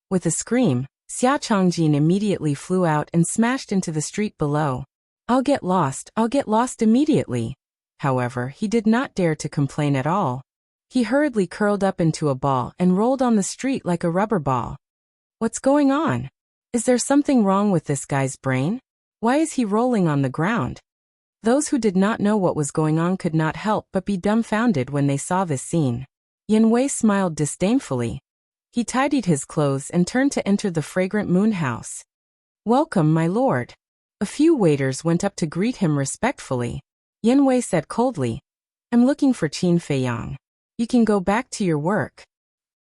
With a scream, Xia Chongjin immediately flew out and smashed into the street below. I'll get lost immediately. However, he did not dare to complain at all. He hurriedly curled up into a ball and rolled on the street like a rubber ball. What's going on? Is there something wrong with this guy's brain? Why is he rolling on the ground? Those who did not know what was going on could not help but be dumbfounded when they saw this scene. Yan Wei smiled disdainfully. He tidied his clothes and turned to enter the fragrant moon house. Welcome, my lord. A few waiters went up to greet him respectfully. Yan Wei said coldly, I'm looking for Qin Feiyang. You can go back to your work.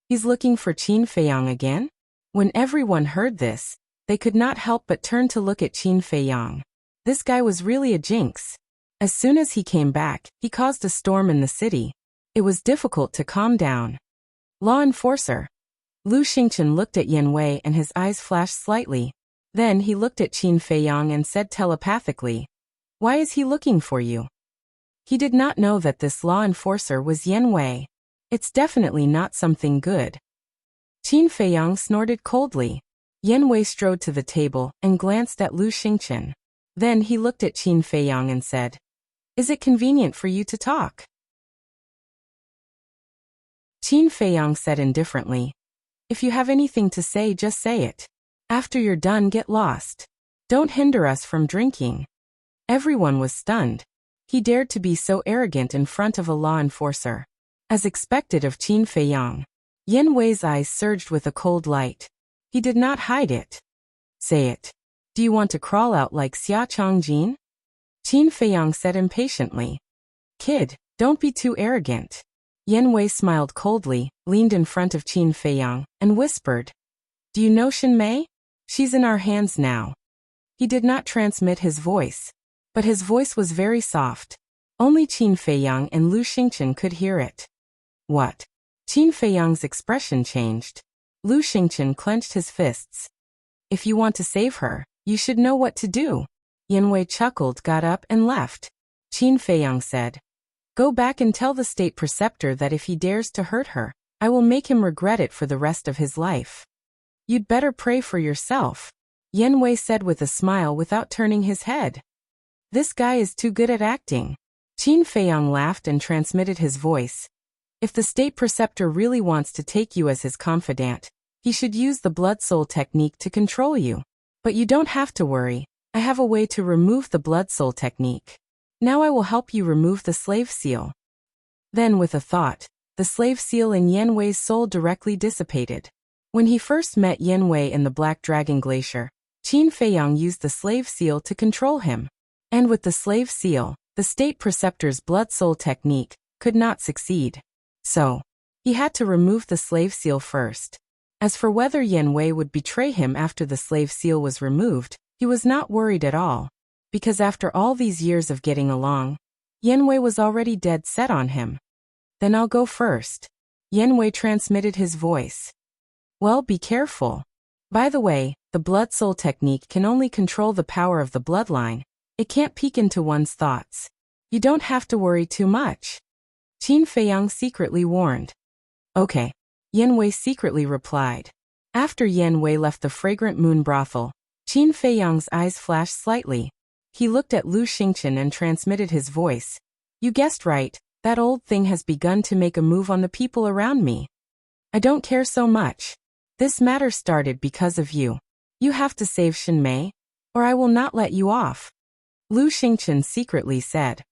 He's looking for Qin Feiyang again? When everyone heard this, they could not help but turn to look at Qin Feiyang. This guy was really a jinx. As soon as he came back, he caused a storm in the city. It was difficult to calm down. Law enforcer. Lu Xingchen looked at Yan Wei and his eyes flashed slightly. Then he looked at Qin Feiyang and said telepathically, Why is he looking for you? He did not know that this law enforcer was Yan Wei. It's definitely not something good. Qin Feiyang snorted coldly. Yan Wei strode to the table and glanced at Lu Xingchen. Then he looked at Qin Feiyang and said, Is it convenient for you to talk? Qin Feiyang said indifferently, If you have anything to say, just say it. After you're done, get lost. Don't hinder us from drinking. Everyone was stunned. He dared to be so arrogant in front of a law enforcer. As expected of Qin Feiyang, Yan Wei's eyes surged with a cold light. He did not hide it. Say it. Do you want to crawl out like Xia Chongjin? Qin Feiyang said impatiently. Kid, don't be too arrogant. Yan Wei smiled coldly, leaned in front of Qin Feiyang, and whispered, Do you know Shen Mei? She's in our hands now. He did not transmit his voice, but his voice was very soft. Only Qin Feiyang and Lu Xingchen could hear it. What? Qin Feiyang's expression changed. Lu Xingchen clenched his fists. If you want to save her, you should know what to do. Yan Wei chuckled, got up, and left. Qin Feiyang said, Go back and tell the state preceptor that if he dares to hurt her, I will make him regret it for the rest of his life. You'd better pray for yourself. Yan Wei said with a smile without turning his head. This guy is too good at acting. Qin Feiyang laughed and transmitted his voice. If the state preceptor really wants to take you as his confidant, he should use the blood soul technique to control you. But you don't have to worry. I have a way to remove the blood soul technique. Now I will help you remove the slave seal. Then with a thought, the slave seal in Yan Wei's soul directly dissipated. When he first met Yan Wei in the Black Dragon Glacier, Qin Feiyang used the slave seal to control him. And with the slave seal, the state preceptor's blood soul technique could not succeed. So, he had to remove the slave seal first. As for whether Yan Wei would betray him after the slave seal was removed, he was not worried at all. Because after all these years of getting along, Yan Wei was already dead set on him. Then I'll go first. Yan Wei transmitted his voice. Well, be careful. By the way, the blood soul technique can only control the power of the bloodline. It can't peek into one's thoughts. You don't have to worry too much. Qin Feiyang secretly warned. Okay. Yan Wei secretly replied. After Yan Wei left the fragrant moon brothel, Qin Feiyang's eyes flashed slightly. He looked at Lu Xingchen and transmitted his voice. You guessed right, that old thing has begun to make a move on the people around me. I don't care so much. This matter started because of you. You have to save Shen Mei, or I will not let you off. Lu Xingchen secretly said.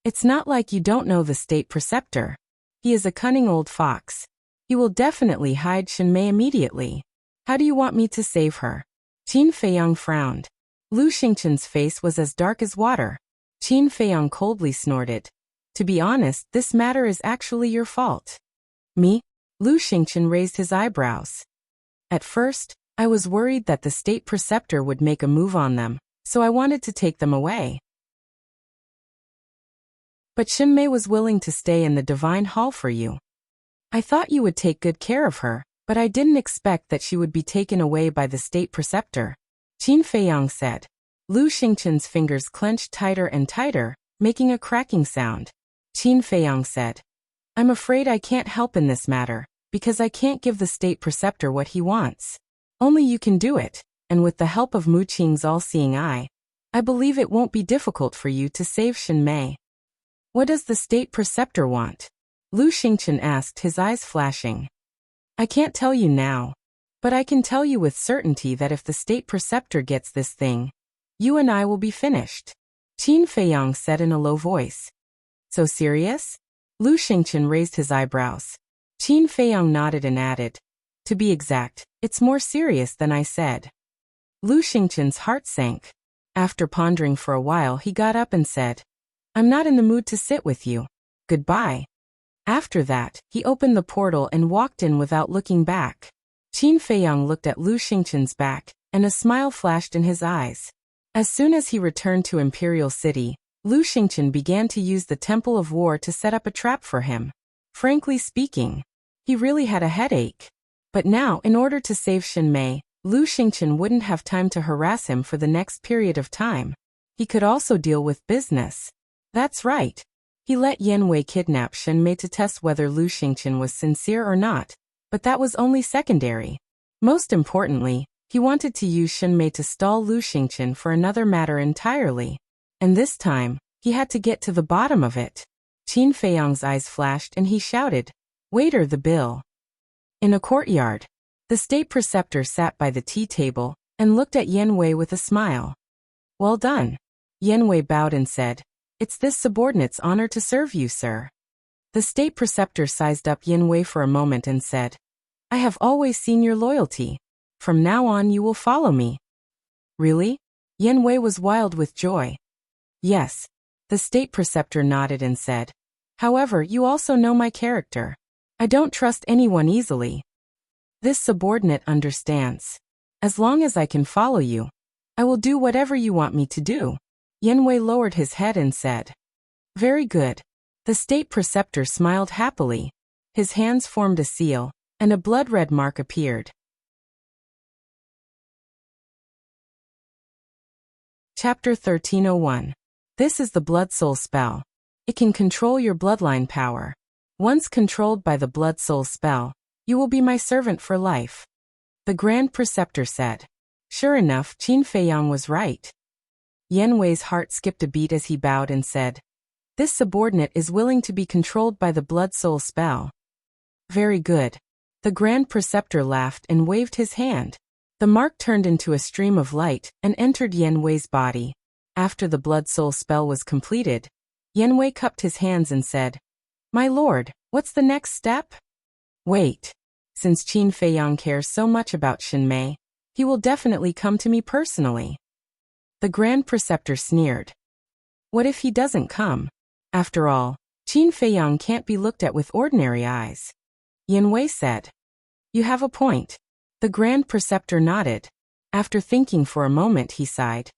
It's not like you don't know the state preceptor. He is a cunning old fox. He will definitely hide Shenmei immediately. How do you want me to save her? Qin Feiyang frowned. Lu Xingchen's face was as dark as water. Qin Feiyang coldly snorted. To be honest, this matter is actually your fault. Me? Lu Xingchen raised his eyebrows. At first, I was worried that the state preceptor would make a move on them, so I wanted to take them away. But Shenmei was willing to stay in the Divine Hall for you. I thought you would take good care of her, but I didn't expect that she would be taken away by the state preceptor. Qin Feiyang said. Lu Xingchen's fingers clenched tighter and tighter, making a cracking sound. Qin Feiyang said. I'm afraid I can't help in this matter, because I can't give the state preceptor what he wants. Only you can do it, and with the help of Mu Qing's all-seeing eye, I believe it won't be difficult for you to save Shenmei. What does the state preceptor want? Lu Xingchen asked, his eyes flashing. I can't tell you now, but I can tell you with certainty that if the state preceptor gets this thing, you and I will be finished. Qin Feiyang said in a low voice. So serious? Lu Xingchen raised his eyebrows. Qin Feiyang nodded and added, to be exact, it's more serious than I said. Lu Xingchen's heart sank. After pondering for a while, he got up and said, I'm not in the mood to sit with you. Goodbye. After that, he opened the portal and walked in without looking back. Qin Feiyang looked at Lu Xingchen's back, and a smile flashed in his eyes. As soon as he returned to Imperial City, Lu Xingchen began to use the Temple of War to set up a trap for him. Frankly speaking, he really had a headache. But now, in order to save Shenmei, Lu Xingchen wouldn't have time to harass him for the next period of time. He could also deal with business. That's right. He let Yan Wei kidnap Shenmei to test whether Lu Xingchen was sincere or not, but that was only secondary. Most importantly, he wanted to use Shenmei to stall Lu Xingchen for another matter entirely. And this time, he had to get to the bottom of it. Qin Feiyang's eyes flashed and he shouted, Waiter, the bill. In a courtyard, the state preceptor sat by the tea table and looked at Yan Wei with a smile. Well done. Yan Wei bowed and said, It's this subordinate's honor to serve you, sir. The state preceptor sized up Yan Wei for a moment and said, I have always seen your loyalty. From now on you will follow me. Really? Yan Wei was wild with joy. Yes. The state preceptor nodded and said, However, you also know my character. I don't trust anyone easily. This subordinate understands. As long as I can follow you, I will do whatever you want me to do. Yan Wei lowered his head and said, Very good. The state preceptor smiled happily. His hands formed a seal, and a blood-red mark appeared. Chapter 1301. This is the Blood Soul spell. It can control your bloodline power. Once controlled by the Blood Soul spell, you will be my servant for life. The Grand Preceptor said. Sure enough, Qin Feiyang was right. Yan Wei's heart skipped a beat as he bowed and said, This subordinate is willing to be controlled by the Blood Soul spell. Very good. The Grand Preceptor laughed and waved his hand. The mark turned into a stream of light and entered Yan Wei's body. After the Blood Soul spell was completed, Yan Wei cupped his hands and said, My lord, what's the next step? Wait. Since Qin Feiyang cares so much about Shenmei, he will definitely come to me personally. The Grand Preceptor sneered. What if he doesn't come? After all, Qin Feiyang can't be looked at with ordinary eyes. Yan Wei said. You have a point. The Grand Preceptor nodded. After thinking for a moment, he sighed.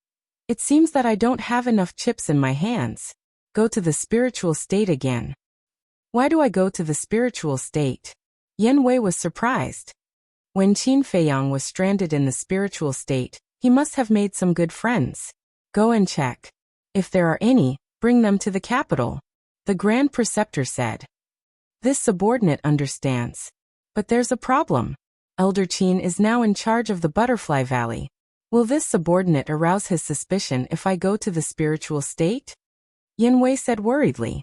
It seems that I don't have enough chips in my hands. Go to the spiritual state again. Why do I go to the spiritual state? Yan Wei was surprised. When Qin Feiyang was stranded in the spiritual state, he must have made some good friends. Go and check. If there are any, bring them to the capital. The Grand Preceptor said. This subordinate understands. But there's a problem. Elder Qin is now in charge of the Butterfly Valley. Will this subordinate arouse his suspicion if I go to the spiritual state? Yan Wei said worriedly.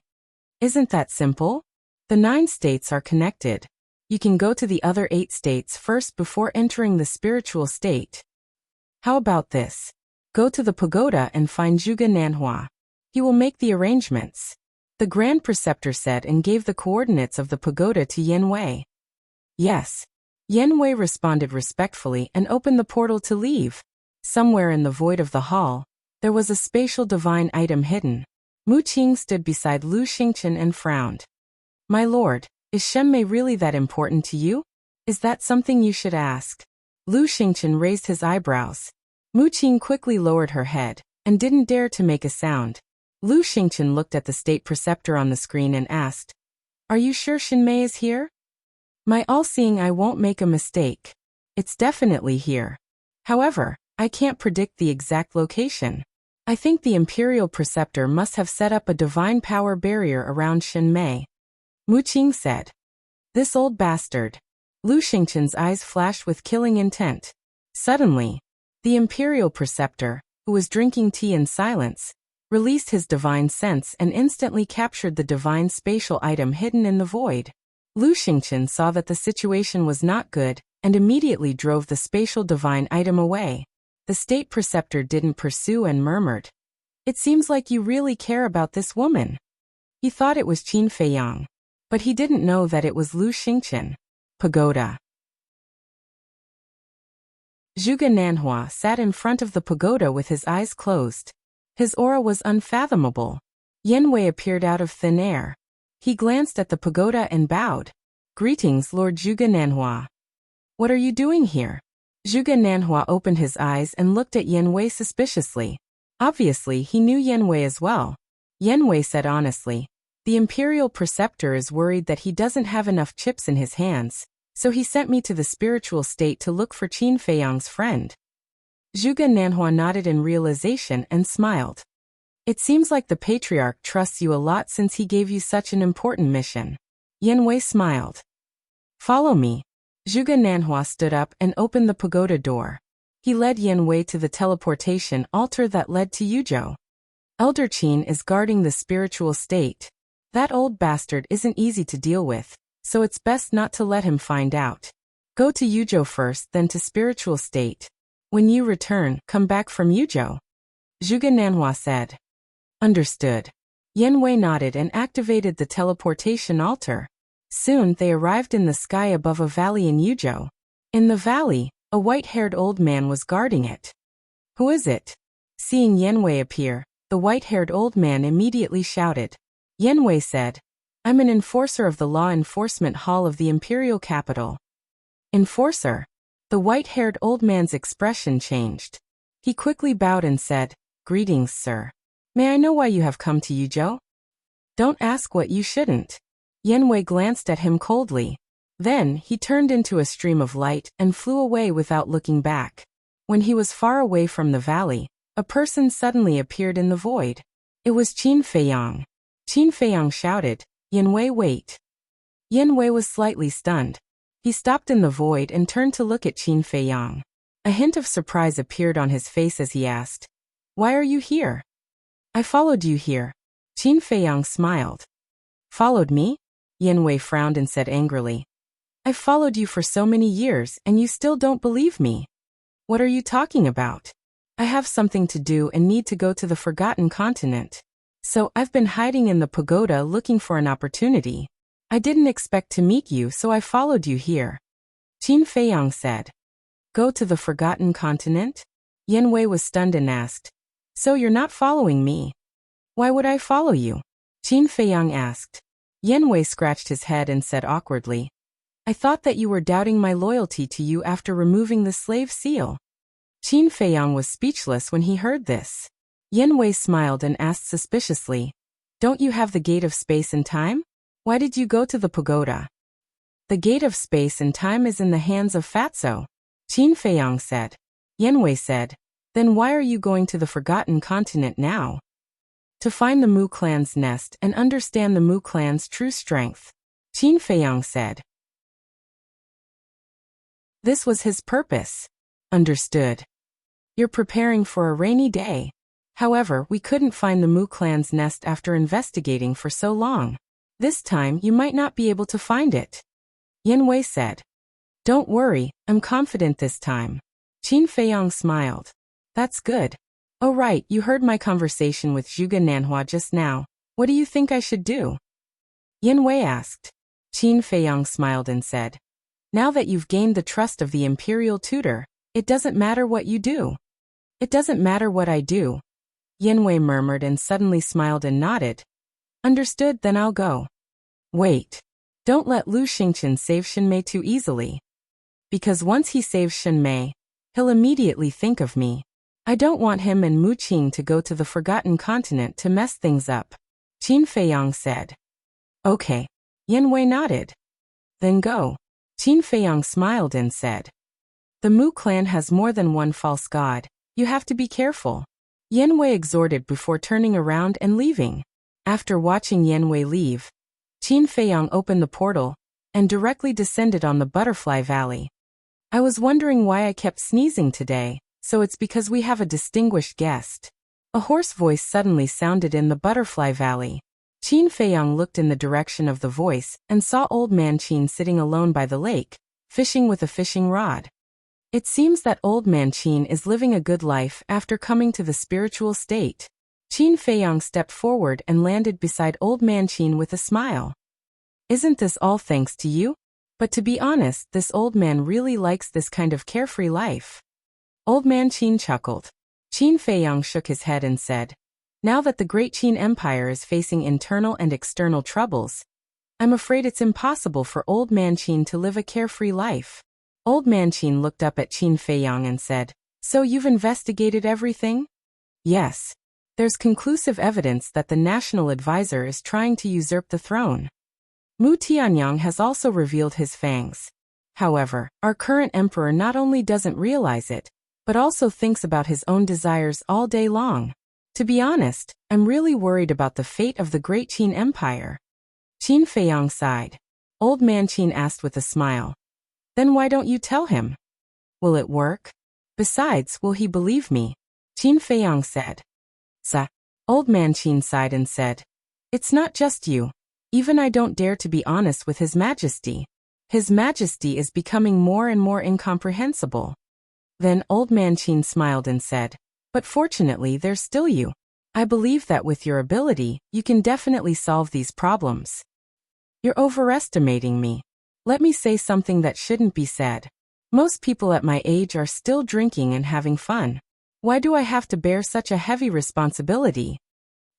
Isn't that simple? The 9 states are connected. You can go to the other 8 states first before entering the spiritual state. How about this? Go to the pagoda and find Zhuge Nanhua. He will make the arrangements. The Grand Preceptor said and gave the coordinates of the pagoda to Yan Wei. Yes. Yan Wei responded respectfully and opened the portal to leave. Somewhere in the void of the hall, there was a spatial divine item hidden. Mu Qing stood beside Lu Xingchen and frowned. My lord, is Shenmei really that important to you? Is that something you should ask? Lu Xingchen raised his eyebrows. Mu Qing quickly lowered her head and didn't dare to make a sound. Lu Xingchen looked at the state preceptor on the screen and asked, Are you sure Shenmei is here? My all-seeing eye won't make a mistake. It's definitely here. However, I can't predict the exact location. I think the Imperial Preceptor must have set up a divine power barrier around Shenmei. Mu Qing said. This old bastard. Lu Xingchen's eyes flashed with killing intent. Suddenly, the Imperial Preceptor, who was drinking tea in silence, released his divine sense and instantly captured the divine spatial item hidden in the void. Lu Xingchen saw that the situation was not good and immediately drove the spatial divine item away. The state preceptor didn't pursue and murmured, It seems like you really care about this woman. He thought it was Qin Feiyang, but he didn't know that it was Lu Xingchen. Pagoda. Zhuge Nanhua sat in front of the pagoda with his eyes closed. His aura was unfathomable. Yan Wei appeared out of thin air. He glanced at the pagoda and bowed. Greetings, Lord Zhuge Nanhua. What are you doing here? Zhuge Nanhua opened his eyes and looked at Yan Wei suspiciously. Obviously, he knew Yan Wei as well. Yan Wei said honestly, The Imperial Preceptor is worried that he doesn't have enough chips in his hands, so he sent me to the spiritual state to look for Qin Feiyang's friend. Zhuge Nanhua nodded in realization and smiled. It seems like the Patriarch trusts you a lot since he gave you such an important mission. Yan Wei smiled. Follow me. Zhuge Nanhua stood up and opened the pagoda door. He led Yan Wei to the teleportation altar that led to Yuzhou. Elder Qin is guarding the spiritual state. That old bastard isn't easy to deal with, so it's best not to let him find out. Go to Yuzhou first, then to spiritual state. When you return, come back from Yuzhou. Zhuge Nanhua said. Understood. Yan Wei nodded and activated the teleportation altar. Soon they arrived in the sky above a valley in Yuzhou. In the valley, a white-haired old man was guarding it. Who is it? Seeing Yan Wei appear, the white-haired old man immediately shouted. Yan Wei said, I'm an enforcer of the Law Enforcement Hall of the Imperial Capital. Enforcer? The white-haired old man's expression changed. He quickly bowed and said, Greetings, sir. May I know why you have come to Yuzhou? Don't ask what you shouldn't. Yan Wei glanced at him coldly. Then, he turned into a stream of light and flew away without looking back. When he was far away from the valley, a person suddenly appeared in the void. It was Qin Feiyang. Qin Feiyang shouted, Yan Wei, wait. Yan Wei was slightly stunned. He stopped in the void and turned to look at Qin Feiyang. A hint of surprise appeared on his face as he asked, Why are you here? I followed you here. Qin Feiyang smiled. Followed me? Yan Wei frowned and said angrily, I've followed you for so many years and you still don't believe me. What are you talking about? I have something to do and need to go to the Forgotten Continent. So I've been hiding in the pagoda looking for an opportunity. I didn't expect to meet you, so I followed you here. Qin Feiyang said. Go to the Forgotten Continent? Yan Wei was stunned and asked, So you're not following me? Why would I follow you? Qin Feiyang asked. Yan Wei scratched his head and said awkwardly, I thought that you were doubting my loyalty to you after removing the slave seal. Qin Feiyang was speechless when he heard this. Yan Wei smiled and asked suspiciously, Don't you have the gate of space and time? Why did you go to the pagoda? The gate of space and time is in the hands of Fatso, Qin Feiyang said. Yan Wei said, Then why are you going to the Forgotten Continent now? To find the Mu clan's nest and understand the Mu clan's true strength, Qin Feiyang said. This was his purpose. Understood. You're preparing for a rainy day. However, we couldn't find the Mu clan's nest after investigating for so long. This time you might not be able to find it. Yan Wei said. Don't worry, I'm confident this time. Qin Feiyang smiled. That's good. Oh right, you heard my conversation with Zhuge Nanhua just now. What do you think I should do? Yin Wei asked. Qin Feiyang smiled and said, now that you've gained the trust of the imperial tutor, it doesn't matter what you do. It doesn't matter what I do. Yin Wei murmured and suddenly smiled and nodded. Understood, then I'll go. Wait. Don't let Lu Xingqian save Shenmei too easily. Because once he saves Shenmei, he'll immediately think of me. I don't want him and Mu Qing to go to the Forgotten Continent to mess things up. Qin Feiyang said. Okay. Yin Wei nodded. Then go. Qin Feiyang smiled and said. The Mu clan has more than one false god. You have to be careful. Yin Wei exhorted before turning around and leaving. After watching Yin Wei leave, Qin Feiyang opened the portal and directly descended on the Butterfly Valley. I was wondering why I kept sneezing today, so it's because we have a distinguished guest. A hoarse voice suddenly sounded in the Butterfly Valley. Qin Feiyang looked in the direction of the voice and saw Old Man Qin sitting alone by the lake, fishing with a fishing rod. It seems that Old Man Qin is living a good life after coming to the spiritual state. Qin Feiyang stepped forward and landed beside Old Man Qin with a smile. Isn't this all thanks to you? But to be honest, this old man really likes this kind of carefree life. Old Man Qin chuckled. Qin Feiyang shook his head and said, now that the Great Qin Empire is facing internal and external troubles, I'm afraid it's impossible for Old Man Qin to live a carefree life. Old Man Qin looked up at Qin Feiyang and said, so you've investigated everything? Yes. There's conclusive evidence that the national advisor is trying to usurp the throne. Mu Tianyang has also revealed his fangs. However, our current emperor not only doesn't realize it, but also thinks about his own desires all day long. To be honest, I'm really worried about the fate of the Great Qin Empire. Qin Feiyang sighed. Old Man Qin asked with a smile. Then why don't you tell him? Will it work? Besides, will he believe me? Qin Feiyang said. Old Man Qin sighed and said, it's not just you. Even I don't dare to be honest with His Majesty. His Majesty is becoming more and more incomprehensible. Then Old Man Qin smiled and said, but fortunately there's still you. I believe that with your ability, you can definitely solve these problems. You're overestimating me. Let me say something that shouldn't be said. Most people at my age are still drinking and having fun. Why do I have to bear such a heavy responsibility?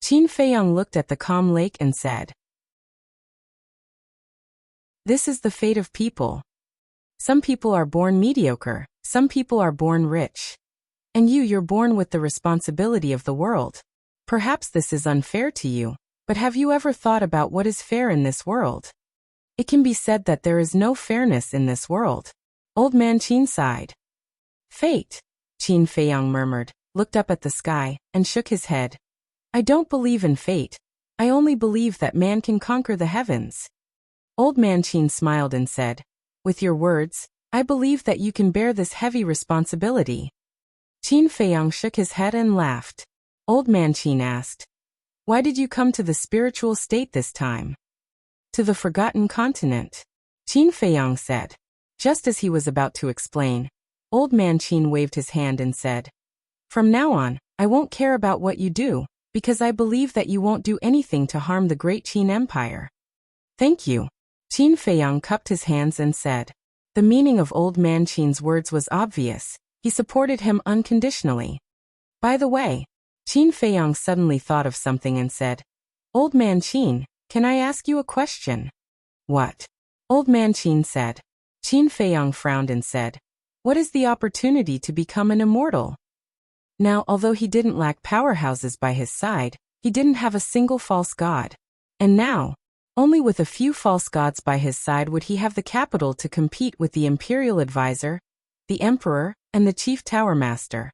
Qin Feiyang looked at the calm lake and said, this is the fate of people. Some people are born mediocre, some people are born rich. And you're born with the responsibility of the world. Perhaps this is unfair to you, but have you ever thought about what is fair in this world? It can be said that there is no fairness in this world. Old Man Qin sighed. Fate, Qin Feiyang murmured, looked up at the sky, and shook his head. I don't believe in fate. I only believe that man can conquer the heavens. Old Man Qin smiled and said, with your words, I believe that you can bear this heavy responsibility. Qin Feiyang shook his head and laughed. Old Man Qin asked, why did you come to the spiritual state this time? To the Forgotten Continent. Qin Feiyang said. Just as he was about to explain, Old Man Qin waved his hand and said, from now on, I won't care about what you do, because I believe that you won't do anything to harm the Great Qin Empire. Thank you. Qin Feiyang cupped his hands and said. The meaning of Old Man Qin's words was obvious. He supported him unconditionally. By the way, Qin Feiyang suddenly thought of something and said, Old Man Qin, can I ask you a question? What? Old Man Qin said. Qin Feiyang frowned and said, what is the opportunity to become an immortal? Now, although he didn't lack powerhouses by his side, he didn't have a single false god. And now, only with a few false gods by his side would he have the capital to compete with the imperial advisor, the emperor, and the chief tower master.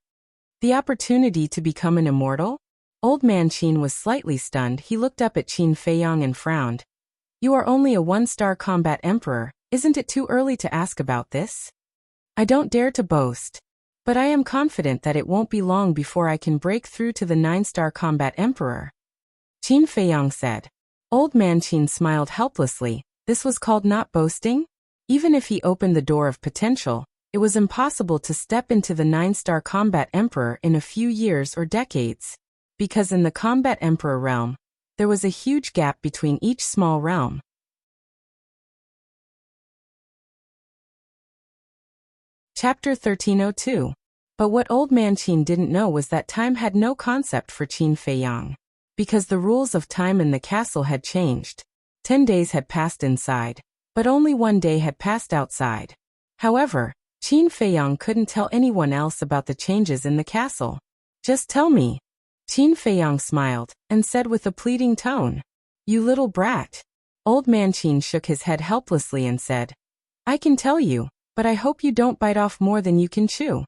The opportunity to become an immortal? Old Man Qin was slightly stunned. He looked up at Qin Feiyang and frowned. You are only a one-star combat emperor. Isn't it too early to ask about this? I don't dare to boast, but I am confident that it won't be long before I can break through to the 9-star combat emperor. Qin Feiyang said. Old Man Qin smiled helplessly. This was called not boasting? Even if he opened the door of potential, It was impossible to step into the 9-star combat emperor in a few years or decades, because in the combat emperor realm, there was a huge gap between each small realm. Chapter 1302. But what Old Man Qin didn't know was that time had no concept for Qin Feiyang. Because the rules of time in the castle had changed. 10 days had passed inside, but only 1 day had passed outside. However, Qin Feiyang couldn't tell anyone else about the changes in the castle. Just tell me. Qin Feiyang smiled and said with a pleading tone. You little brat. Old Man Qin shook his head helplessly and said, I can tell you, but I hope you don't bite off more than you can chew.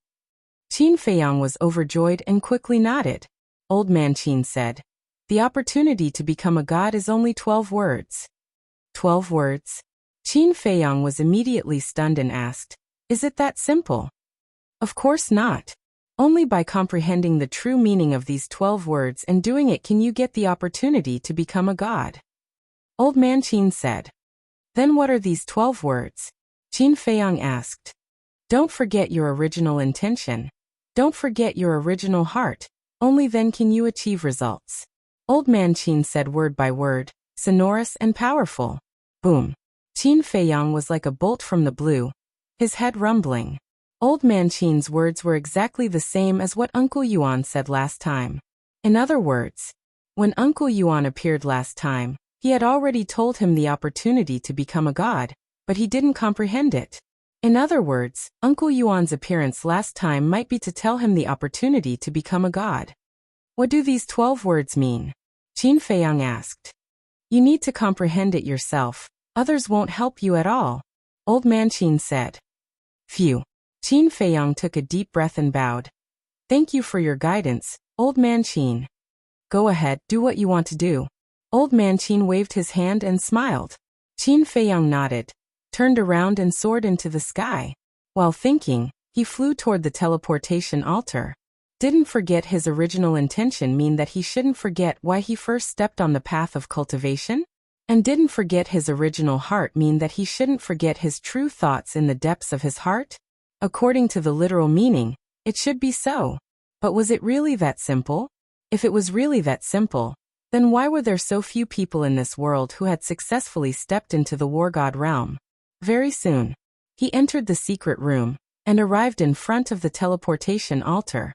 Qin Feiyang was overjoyed and quickly nodded. Old Man Qin said, the opportunity to become a god is only 12 words. 12 words? Qin Feiyang was immediately stunned and asked, is it that simple? Of course not. Only by comprehending the true meaning of these 12 words and doing it can you get the opportunity to become a god. Old Man Qin said. Then what are these 12 words? Qin Feiyang asked. Don't forget your original intention. Don't forget your original heart. Only then can you achieve results. Old Man Qin said word by word, sonorous and powerful. Boom. Qin Feiyang was like a bolt from the blue, his head rumbling. Old Man Qin's words were exactly the same as what Uncle Yuan said last time. In other words, when Uncle Yuan appeared last time, he had already told him the opportunity to become a god, but he didn't comprehend it. In other words, Uncle Yuan's appearance last time might be to tell him the opportunity to become a god. What do these 12 words mean? Qin Feiyang asked. You need to comprehend it yourself, others won't help you at all. Old Man Qin said. Phew. Qin Feiyang took a deep breath and bowed. Thank you for your guidance, Old Man Qin. Go ahead, do what you want to do. Old Man Qin waved his hand and smiled. Qin Feiyang nodded, turned around and soared into the sky. While thinking, he flew toward the teleportation altar. Didn't forget his original intention mean that he shouldn't forget why he first stepped on the path of cultivation? And didn't forget his original heart mean that he shouldn't forget his true thoughts in the depths of his heart? According to the literal meaning, it should be so. But was it really that simple? If it was really that simple, then why were there so few people in this world who had successfully stepped into the war god realm? Very soon, he entered the secret room and arrived in front of the teleportation altar.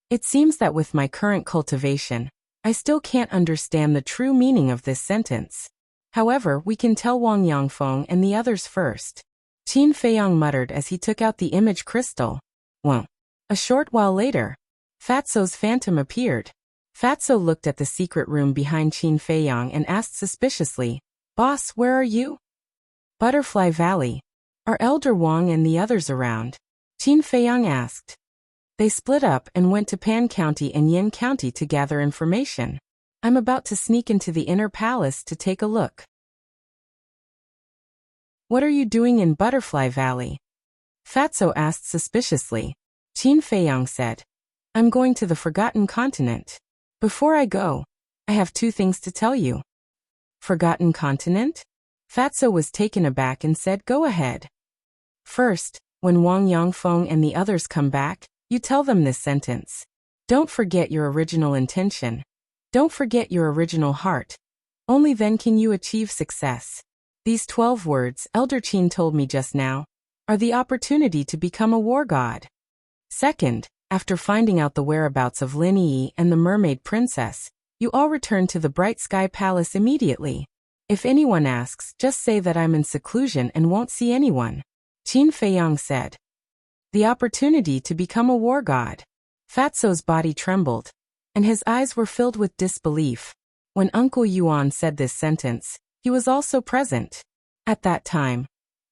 It seems that with my current cultivation, I still can't understand the true meaning of this sentence. However, we can tell Wang Yangfeng and the others first. Qin Feiyang muttered as he took out the image crystal. Well, a short while later, Fatso's phantom appeared. Fatso looked at the secret room behind Qin Feiyang and asked suspiciously, Boss, where are you? Butterfly Valley. Are Elder Wang and the others around? Qin Feiyang asked. They split up and went to Pan County and Yin County to gather information. I'm about to sneak into the inner palace to take a look. What are you doing in Butterfly Valley? Fatso asked suspiciously. Qin Feiyang said, I'm going to the Forgotten Continent. Before I go, I have 2 things to tell you. Forgotten Continent? Fatso was taken aback and said, go ahead. First, when Wang Yangfeng and the others come back, you tell them this sentence. Don't forget your original intention. Don't forget your original heart. Only then can you achieve success. These 12 words, Elder Qin told me just now, are the opportunity to become a war god. Second, after finding out the whereabouts of Lin Yi and the mermaid princess, you all return to the Bright Sky Palace immediately. If anyone asks, just say that I'm in seclusion and won't see anyone. Qin Feiyang said. The opportunity to become a war god. Fatso's body trembled, and his eyes were filled with disbelief. When Uncle Yuan said this sentence, he was also present. At that time,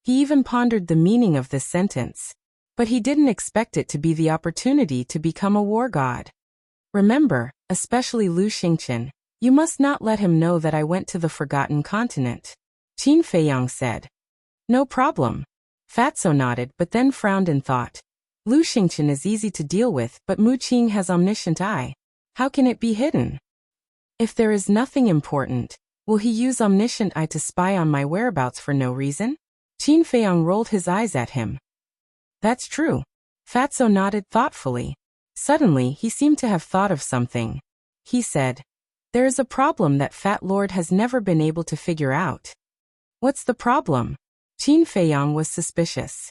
he even pondered the meaning of this sentence. But he didn't expect it to be the opportunity to become a war god. Remember, especially Lu Xingqian, you must not let him know that I went to the Forgotten Continent. Qin Feiyang said. No problem. Fatso nodded but then frowned and thought. Lu Xingqian is easy to deal with, but Mu Qing has omniscient eye. How can it be hidden? If there is nothing important, will he use omniscient eye to spy on my whereabouts for no reason? Qin Feiyang rolled his eyes at him. That's true. Fatso nodded thoughtfully. Suddenly, he seemed to have thought of something. He said, "There is a problem that Fat Lord has never been able to figure out." "What's the problem?" Qin Feiyang was suspicious.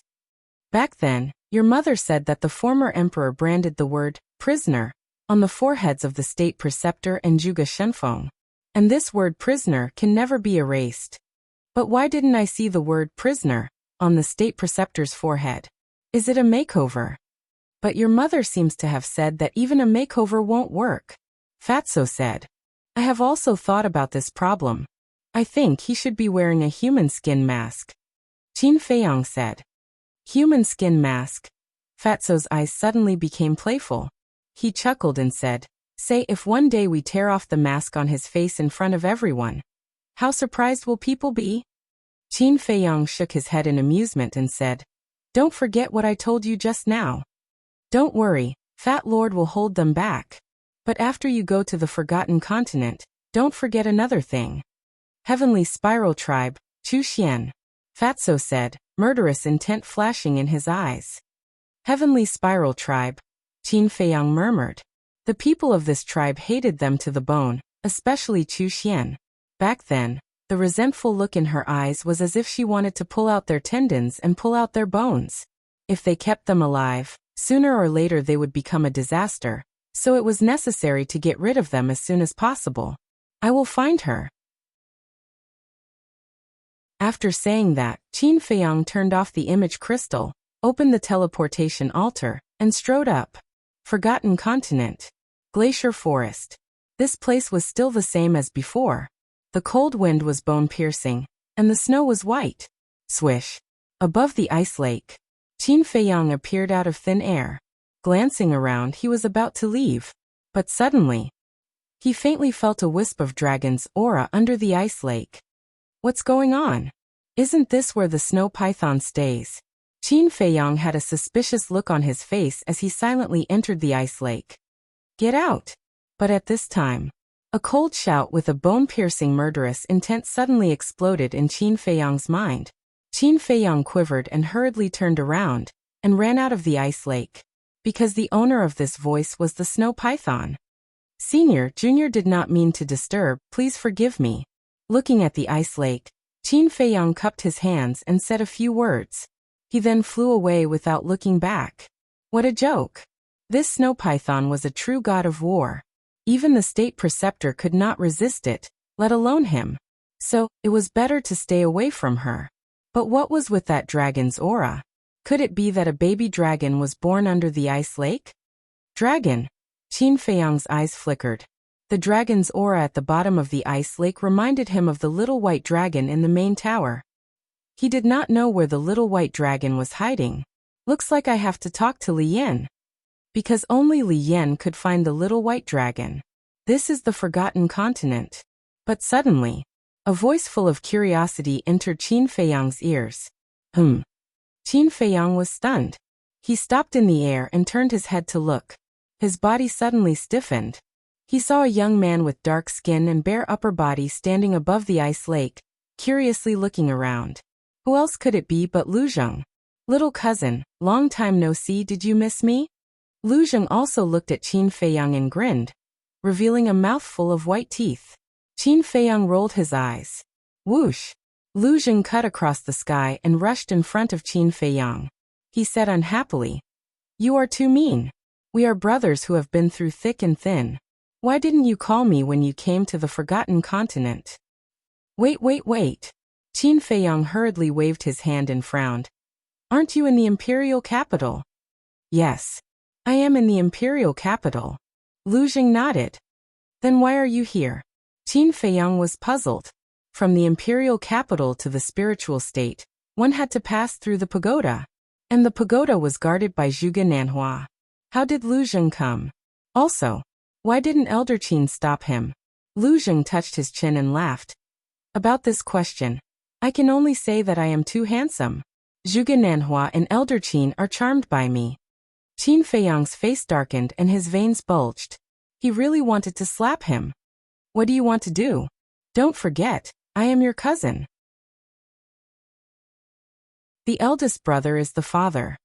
"Back then, your mother said that the former emperor branded the word prisoner on the foreheads of the state preceptor and Zhuge Shenfeng. And this word prisoner can never be erased. But why didn't I see the word prisoner on the state preceptor's forehead? Is it a makeover?" "But your mother seems to have said that even a makeover won't work," Fatso said. "I have also thought about this problem. I think he should be wearing a human skin mask," Qin Feiyang said. "Human skin mask?" Fatso's eyes suddenly became playful. He chuckled and said, "Say if one day we tear off the mask on his face in front of everyone. How surprised will people be?" Qin Feiyang shook his head in amusement and said, "Don't forget what I told you just now. Don't worry, Fat Lord will hold them back. But after you go to the Forgotten Continent, don't forget another thing. Heavenly Spiral Tribe, Chu Xian," Fatso said, murderous intent flashing in his eyes. "Heavenly Spiral Tribe," Qin Feiyang murmured. The people of this tribe hated them to the bone, especially Chu Xian. Back then, the resentful look in her eyes was as if she wanted to pull out their tendons and pull out their bones. If they kept them alive, sooner or later they would become a disaster, so it was necessary to get rid of them as soon as possible. "I will find her." After saying that, Qin Feiyang turned off the image crystal, opened the teleportation altar, and strode up. Forgotten Continent. Glacier Forest. This place was still the same as before. The cold wind was bone-piercing, and the snow was white. Swish. Above the ice lake, Qin Feiyang appeared out of thin air. Glancing around, he was about to leave. But suddenly, he faintly felt a wisp of dragon's aura under the ice lake. What's going on? Isn't this where the snow python stays? Qin Feiyang had a suspicious look on his face as he silently entered the ice lake. Get out! But at this time, a cold shout with a bone-piercing murderous intent suddenly exploded in Qin Feiyang's mind. Qin Feiyang quivered and hurriedly turned around, and ran out of the ice lake. Because the owner of this voice was the snow python. Senior, Junior did not mean to disturb, please forgive me. Looking at the ice lake, Qin Feiyang cupped his hands and said a few words. He then flew away without looking back. What a joke! This snow python was a true god of war. Even the state preceptor could not resist it, let alone him. So, it was better to stay away from her. But what was with that dragon's aura? Could it be that a baby dragon was born under the ice lake? Dragon! Qin Feiyang's eyes flickered. The dragon's aura at the bottom of the ice lake reminded him of the little white dragon in the main tower. He did not know where the little white dragon was hiding. Looks like I have to talk to Li Yan. Because only Li Yan could find the little white dragon. This is the Forgotten Continent. But suddenly, a voice full of curiosity entered Qin Feiyang's ears. Qin Feiyang was stunned. He stopped in the air and turned his head to look. His body suddenly stiffened. He saw a young man with dark skin and bare upper body standing above the ice lake, curiously looking around. Who else could it be but Lu Zheng? Little cousin, long time no see, did you miss me? Lu Zheng also looked at Qin Feiyang and grinned, revealing a mouthful of white teeth. Qin Feiyang rolled his eyes. Whoosh! Lu Zheng cut across the sky and rushed in front of Qin Feiyang. He said unhappily, "You are too mean. We are brothers who have been through thick and thin. Why didn't you call me when you came to the Forgotten Continent?" Wait. Qin Feiyang hurriedly waved his hand and frowned. Aren't you in the imperial capital? Yes. I am in the imperial capital. Lu Zheng nodded. Then why are you here? Qin Feiyang was puzzled. From the imperial capital to the spiritual state, one had to pass through the pagoda. And the pagoda was guarded by Zhuge Nanhua. How did Lu Zheng come? Also, why didn't Elder Qin stop him? Lu Zheng touched his chin and laughed. About this question, I can only say that I am too handsome. Zhuge Nanhua and Elder Qin are charmed by me. Qin Feiyang's face darkened and his veins bulged. He really wanted to slap him. What do you want to do? Don't forget, I am your cousin. The eldest brother is the father.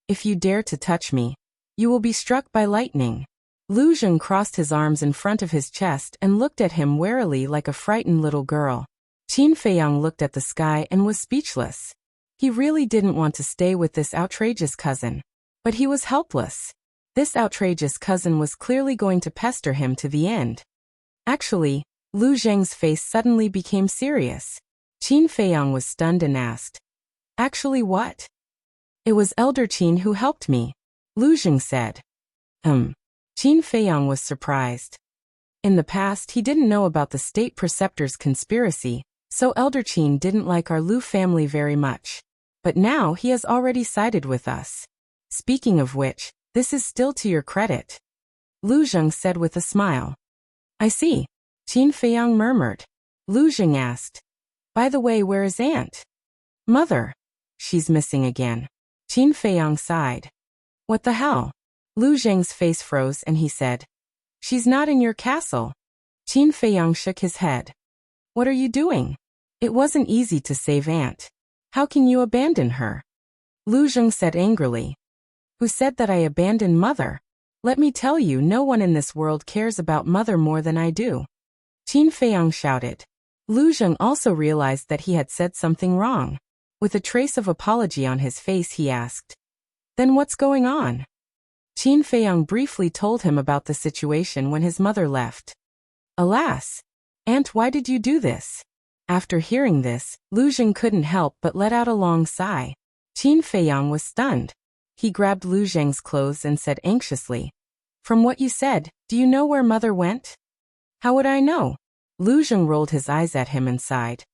If you dare to touch me, you will be struck by lightning. Lu Zheng crossed his arms in front of his chest and looked at him warily like a frightened little girl. Qin Feiyang looked at the sky and was speechless. He really didn't want to stay with this outrageous cousin. But he was helpless. This outrageous cousin was clearly going to pester him to the end. Actually, Lu Zheng's face suddenly became serious. Qin Feiyang was stunned and asked, "Actually what?" "It was Elder Qin who helped me," Lu Zheng said. Qin Feiyang was surprised. In the past he didn't know about the state preceptor's conspiracy, so Elder Qin didn't like our Lu family very much. But now he has already sided with us. Speaking of which, this is still to your credit, Lu Zheng said with a smile. "I see," Qin Feiyang murmured. Lu Zheng asked, "By the way, where is Aunt?" "Mother. She's missing again." Qin Feiyang sighed. "What the hell?" Lu Zheng's face froze and he said, "She's not in your castle." Qin Feiyang shook his head. "What are you doing? It wasn't easy to save Aunt. How can you abandon her?" Lu Zheng said angrily. "Who said that I abandoned Mother? Let me tell you, no one in this world cares about Mother more than I do." Qin Feiyang shouted. Lu Zheng also realized that he had said something wrong. With a trace of apology on his face, he asked, "Then what's going on?" Qin Feiyang briefly told him about the situation when his mother left. "Alas! Aunt, why did you do this?" After hearing this, Lu Zheng couldn't help but let out a long sigh. Qin Feiyang was stunned. He grabbed Lu Zheng's clothes and said anxiously, "From what you said, do you know where Mother went?" "How would I know?" Lu Zheng rolled his eyes at him and sighed.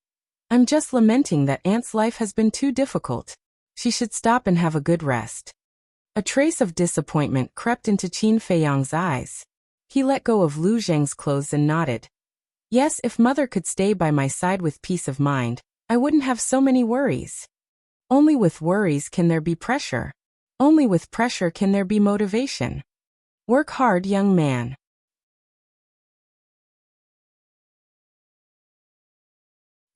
"I'm just lamenting that Aunt's life has been too difficult. She should stop and have a good rest." A trace of disappointment crept into Qin Feiyang's eyes. He let go of Lu Zheng's clothes and nodded. "Yes, if Mother could stay by my side with peace of mind, I wouldn't have so many worries. Only with worries can there be pressure. Only with pressure can there be motivation. Work hard, young man."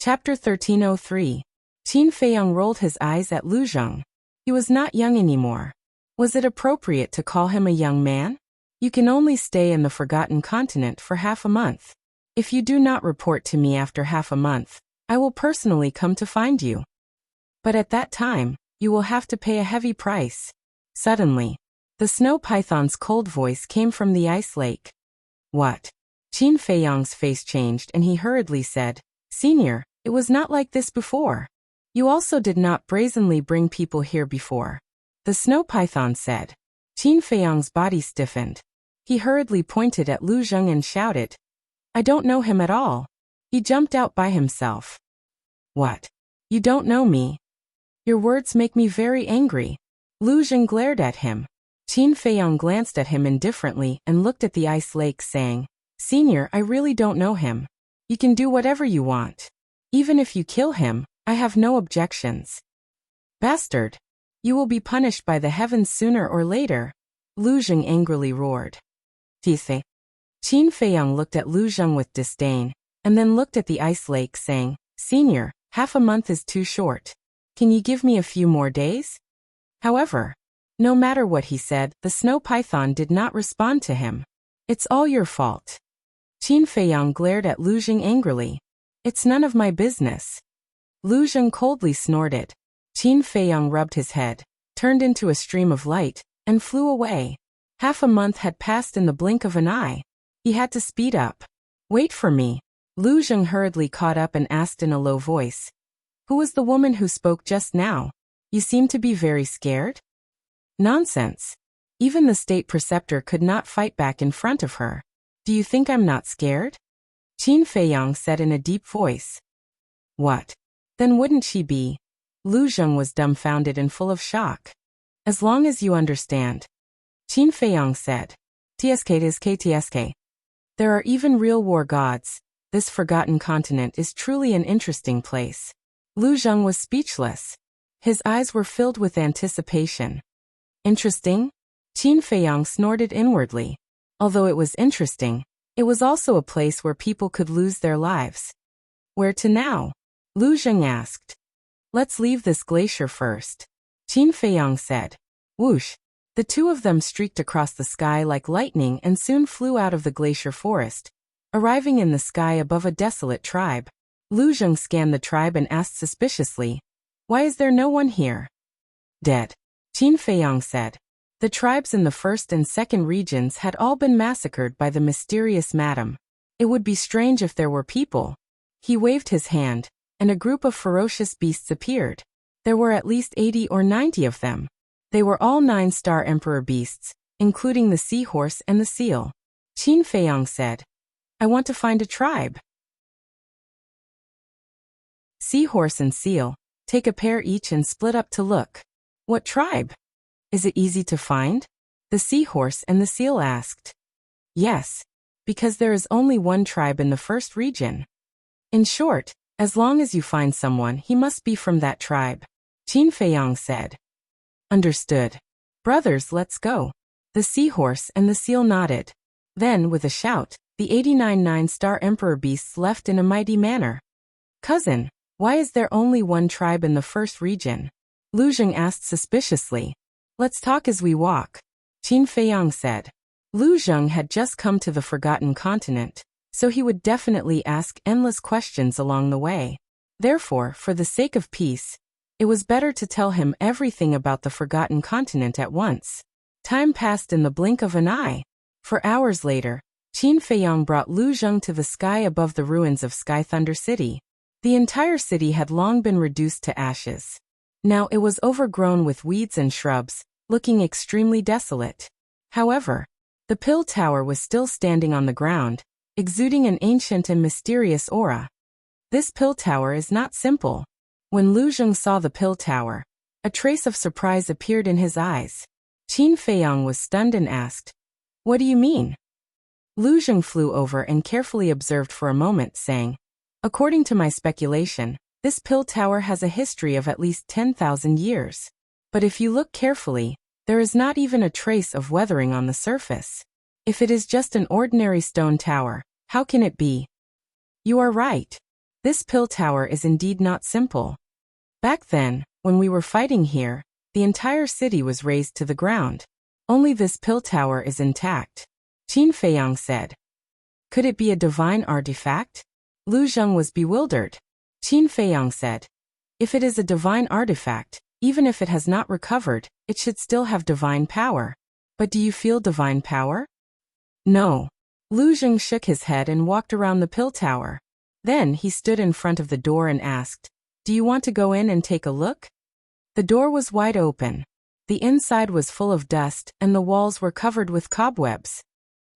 Chapter 1303. Qin Feiyang rolled his eyes at Lu Zheng. He was not young anymore. Was it appropriate to call him a young man? "You can only stay in the Forgotten Continent for half a month. If you do not report to me after half a month, I will personally come to find you. But at that time, you will have to pay a heavy price." Suddenly, the snow python's cold voice came from the ice lake. "What?" Qin Feiyang's face changed and he hurriedly said, "Senior, it was not like this before. You also did not brazenly bring people here before," the snow python said. Qin Feiyang's body stiffened. He hurriedly pointed at Lu Zheng and shouted, "I don't know him at all. He jumped out by himself." "What? You don't know me? Your words make me very angry." Lu Zheng glared at him. Qin Feiyang glanced at him indifferently and looked at the ice lake, saying, "Senior, I really don't know him. You can do whatever you want. Even if you kill him, I have no objections." "Bastard! You will be punished by the heavens sooner or later," Lu Zheng angrily roared. "Tise." Qin Feiyang looked at Lu Zheng with disdain, and then looked at the ice lake, saying, "Senior, half a month is too short. Can you give me a few more days?" However, no matter what he said, the snow python did not respond to him. "It's all your fault." Qin Feiyang glared at Lu Zheng angrily. "It's none of my business." Lu Zheng coldly snorted. Qin Feiyang rubbed his head, turned into a stream of light, and flew away. Half a month had passed in the blink of an eye. He had to speed up. "Wait for me." Lu Zheng hurriedly caught up and asked in a low voice, "Who was the woman who spoke just now? You seem to be very scared?" "Nonsense. Even the state preceptor could not fight back in front of her. Do you think I'm not scared?" Qin Feiyang said in a deep voice. "What? Then wouldn't she be?" Lu Zheng was dumbfounded and full of shock. "As long as you understand," Qin Feiyang said. "Tsk. There are even real war gods. This forgotten continent is truly an interesting place." Lu Zheng was speechless. His eyes were filled with anticipation. "Interesting?" Qin Feiyang snorted inwardly. Although it was interesting, it was also a place where people could lose their lives. "Where to now?" Lu Zheng asked. "Let's leave this glacier first," Qin Feiyang said. Whoosh! The two of them streaked across the sky like lightning and soon flew out of the glacier forest, arriving in the sky above a desolate tribe. Lu Zheng scanned the tribe and asked suspiciously, "Why is there no one here?" "Dead," Qin Feiyang said. The tribes in the first and second regions had all been massacred by the mysterious madam. It would be strange if there were people. He waved his hand, and a group of ferocious beasts appeared. There were at least 80 or 90 of them. They were all 9-star emperor beasts, including the seahorse and the seal. Qin Feiyang said, "I want to find a tribe." Seahorse and seal, take a pair each and split up to look. "What tribe? Is it easy to find?" the seahorse and the seal asked. "Yes, because there is only one tribe in the first region. In short, as long as you find someone, he must be from that tribe," Qin Feiyang said. "Understood. Brothers, let's go." The seahorse and the seal nodded. Then, with a shout, the 89 9-star emperor beasts left in a mighty manner. "Cousin, why is there only one tribe in the first region?" Lu Zheng asked suspiciously. "Let's talk as we walk," Qin Feiyang said. Lu Zheng had just come to the Forgotten Continent, so he would definitely ask endless questions along the way. Therefore, for the sake of peace, it was better to tell him everything about the Forgotten Continent at once. Time passed in the blink of an eye. For hours later, Qin Feiyang brought Lu Zheng to the sky above the ruins of Sky Thunder City. The entire city had long been reduced to ashes. Now it was overgrown with weeds and shrubs, looking extremely desolate. However, the pill tower was still standing on the ground, exuding an ancient and mysterious aura. This pill tower is not simple. When Lu Zheng saw the pill tower, a trace of surprise appeared in his eyes. Qin Feiyang was stunned and asked, "What do you mean?" Lu Zheng flew over and carefully observed for a moment, saying, "According to my speculation, this pill tower has a history of at least 10,000 years. But if you look carefully, there is not even a trace of weathering on the surface. If it is just an ordinary stone tower, how can it be?" "You are right. This pill tower is indeed not simple. Back then, when we were fighting here, the entire city was razed to the ground. Only this pill tower is intact," Qin Feiyang said. "Could it be a divine artifact?" Lu Zheng was bewildered. Qin Feiyang said, "If it is a divine artifact, even if it has not recovered, it should still have divine power. But do you feel divine power?" "No." Lu Zheng shook his head and walked around the pill tower. Then he stood in front of the door and asked, "Do you want to go in and take a look?" The door was wide open. The inside was full of dust and the walls were covered with cobwebs.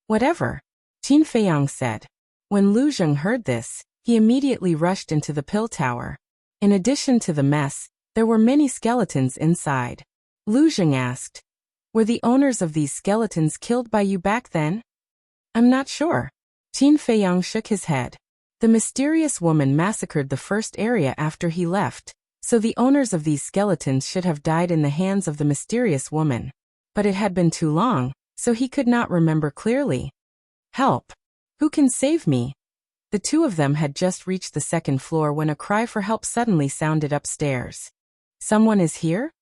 "Whatever," Qin Feiyang said. When Lu Zheng heard this, he immediately rushed into the pill tower. In addition to the mess, there were many skeletons inside. Lu Zheng asked, "Were the owners of these skeletons killed by you back then?" "I'm not sure." Qin Feiyang shook his head. The mysterious woman massacred the first area after he left, so the owners of these skeletons should have died in the hands of the mysterious woman. But it had been too long, so he could not remember clearly. "Help! Who can save me?" The two of them had just reached the second floor when a cry for help suddenly sounded upstairs. "Someone is here?"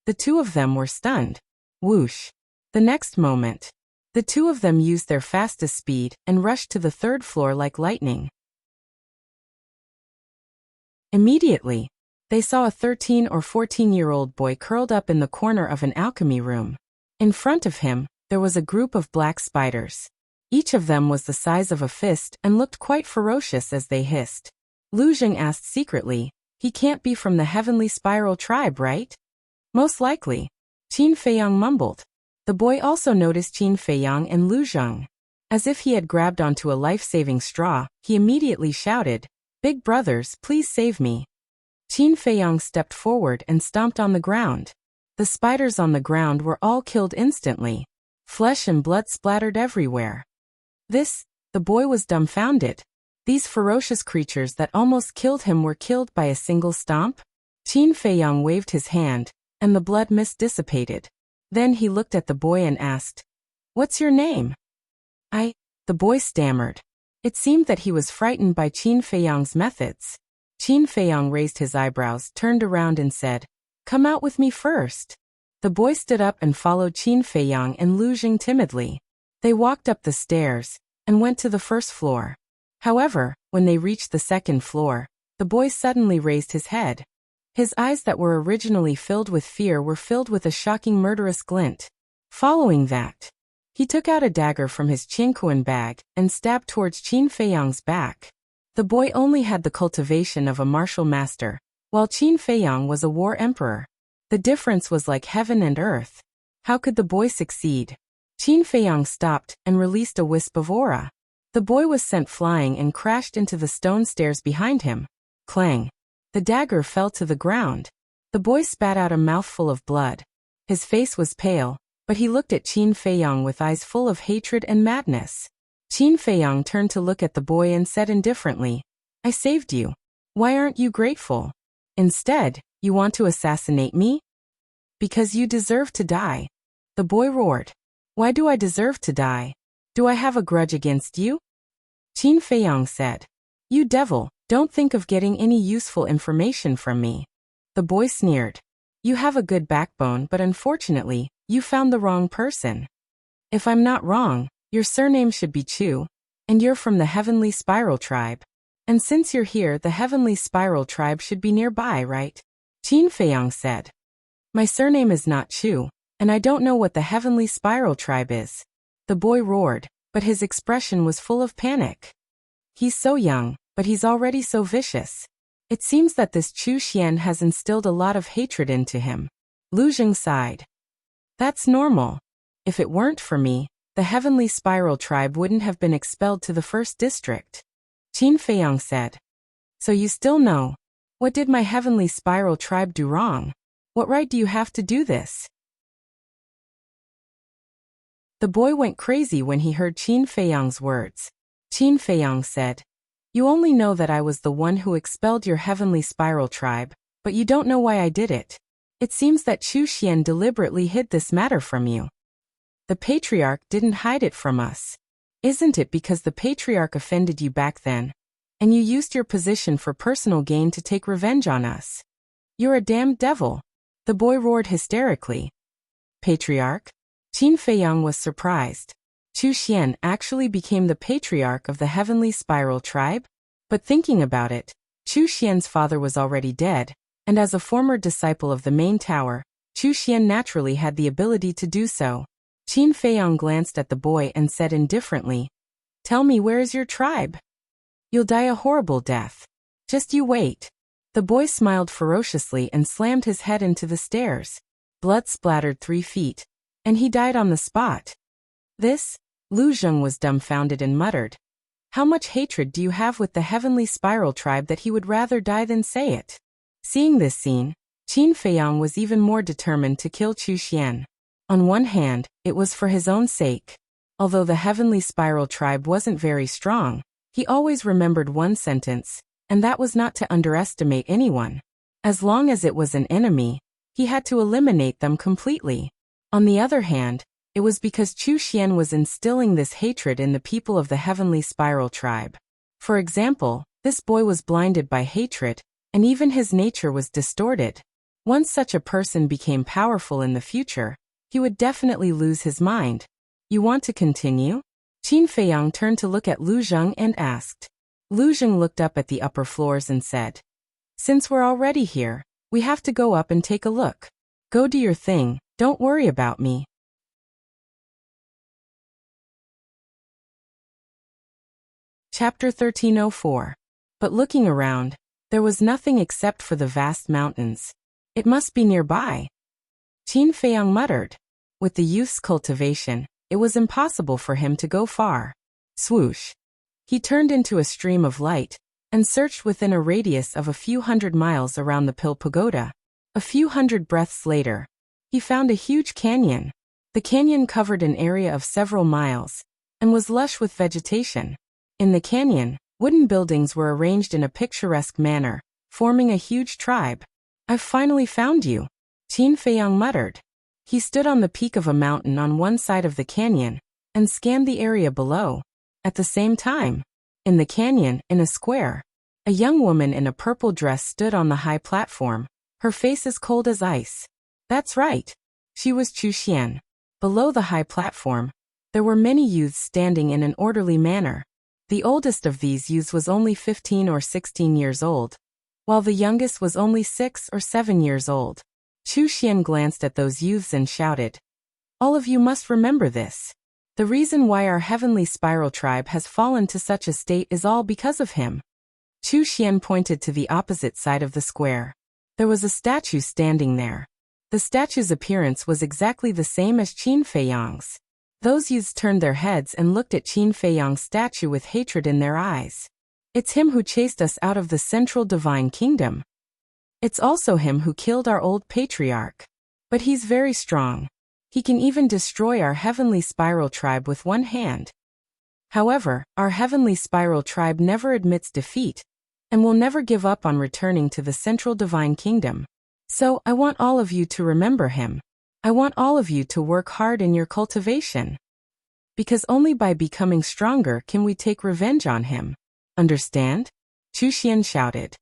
The two of them were stunned. Whoosh! The next moment, the two of them used their fastest speed and rushed to the third floor like lightning. Immediately, they saw a 13 or 14-year-old boy curled up in the corner of an alchemy room. In front of him, there was a group of black spiders. Each of them was the size of a fist and looked quite ferocious as they hissed. Lu Zheng asked secretly, "He can't be from the Heavenly Spiral tribe, right?" "Most likely," Qin Feiyang mumbled. The boy also noticed Qin Feiyang and Lu Zheng. As if he had grabbed onto a life-saving straw, he immediately shouted, "Big brothers, please save me." Qin Feiyang stepped forward and stomped on the ground. The spiders on the ground were all killed instantly. Flesh and blood splattered everywhere. The boy was dumbfounded. These ferocious creatures that almost killed him were killed by a single stomp? Qin Feiyang waved his hand, and the blood mist dissipated. Then he looked at the boy and asked, "What's your name?" The boy stammered. It seemed that he was frightened by Qin Feiyang's methods. Qin Feiyang raised his eyebrows, turned around and said, "Come out with me first." The boy stood up and followed Qin Feiyang and Lu Jing timidly. They walked up the stairs and went to the first floor. However, when they reached the second floor, the boy suddenly raised his head. His eyes that were originally filled with fear were filled with a shocking murderous glint. Following that, he took out a dagger from his Qingquan bag and stabbed towards Qin Feiyang's back. The boy only had the cultivation of a martial master, while Qin Feiyang was a war emperor. The difference was like heaven and earth. How could the boy succeed? Qin Feiyang stopped and released a wisp of aura. The boy was sent flying and crashed into the stone stairs behind him. Clang! The dagger fell to the ground. The boy spat out a mouthful of blood. His face was pale, but he looked at Qin Feiyang with eyes full of hatred and madness. Qin Feiyang turned to look at the boy and said indifferently, "I saved you. Why aren't you grateful? Instead, you want to assassinate me? Because you deserve to die." The boy roared. "Why do I deserve to die? Do I have a grudge against you?" Qin Feiyang said, "You devil, don't think of getting any useful information from me." The boy sneered. "You have a good backbone, but unfortunately, you found the wrong person. If I'm not wrong, your surname should be Chu, and you're from the Heavenly Spiral Tribe. And since you're here, the Heavenly Spiral Tribe should be nearby, right?" Qin Feiyang said, "My surname is not Chu, and I don't know what the Heavenly Spiral Tribe is." The boy roared, but his expression was full of panic. "He's so young, but he's already so vicious. It seems that this Chu Xian has instilled a lot of hatred into him." Lu Jing sighed. "That's normal. If it weren't for me, the Heavenly Spiral Tribe wouldn't have been expelled to the first district." Qin Feiyang said, "So you still know? What did my Heavenly Spiral Tribe do wrong? What right do you have to do this?" The boy went crazy when he heard Qin Feiyang's words. Qin Feiyang said, "You only know that I was the one who expelled your Heavenly Spiral Tribe, but you don't know why I did it. It seems that Chu Xian deliberately hid this matter from you. The Patriarch didn't hide it from us. Isn't it because the Patriarch offended you back then, and you used your position for personal gain to take revenge on us? You're a damned devil." The boy roared hysterically. "Patriarch?" Qin Feiyang was surprised. Chu Xian actually became the Patriarch of the Heavenly Spiral Tribe? But thinking about it, Chu Xian's father was already dead, and as a former disciple of the main tower, Chu Xian naturally had the ability to do so. Qin Feiyang glanced at the boy and said indifferently, "Tell me, where is your tribe? You'll die a horrible death. Just you wait." The boy smiled ferociously and slammed his head into the stairs. Blood splattered 3 feet, and he died on the spot. "This?" Lu Jing was dumbfounded and muttered, "How much hatred do you have with the Heavenly Spiral Tribe that he would rather die than say it?" Seeing this scene, Qin Feiyang was even more determined to kill Chu Xian. On one hand, it was for his own sake. Although the Heavenly Spiral Tribe wasn't very strong, he always remembered one sentence, and that was not to underestimate anyone. As long as it was an enemy, he had to eliminate them completely. On the other hand, it was because Chu Xian was instilling this hatred in the people of the Heavenly Spiral Tribe. For example, this boy was blinded by hatred, and even his nature was distorted. Once such a person became powerful in the future, he would definitely lose his mind. "You want to continue?" Qin Feiyang turned to look at Lu Jing and asked. Lu Jing looked up at the upper floors and said, "Since we're already here, we have to go up and take a look. Go do your thing, don't worry about me." Chapter 1304. But looking around, there was nothing except for the vast mountains. "It must be nearby," Qin Feiyang muttered. With the youth's cultivation, it was impossible for him to go far. Swoosh! He turned into a stream of light, and searched within a radius of a few hundred miles around the Pill Pagoda. A few hundred breaths later, he found a huge canyon. The canyon covered an area of several miles, and was lush with vegetation. In the canyon, wooden buildings were arranged in a picturesque manner, forming a huge tribe. "I've finally found you," Qin Feiyang muttered. He stood on the peak of a mountain on one side of the canyon, and scanned the area below. At the same time, in the canyon, in a square, a young woman in a purple dress stood on the high platform, her face as cold as ice. That's right. She was Chu Xian. Below the high platform, there were many youths standing in an orderly manner. The oldest of these youths was only 15 or 16 years old, while the youngest was only 6 or 7 years old. Chu Xian glanced at those youths and shouted, "All of you must remember this. The reason why our heavenly spiral tribe has fallen to such a state is all because of him." Chu Xian pointed to the opposite side of the square. There was a statue standing there. The statue's appearance was exactly the same as Qin Feiyang's. Those youths turned their heads and looked at Qin Feiyang's statue with hatred in their eyes. "It's him who chased us out of the central divine kingdom. It's also him who killed our old patriarch. But he's very strong. He can even destroy our heavenly spiral tribe with one hand. However, our heavenly spiral tribe never admits defeat, and will never give up on returning to the central divine kingdom. So, I want all of you to remember him. I want all of you to work hard in your cultivation. Because only by becoming stronger can we take revenge on him. Understand?" Chu Xian shouted.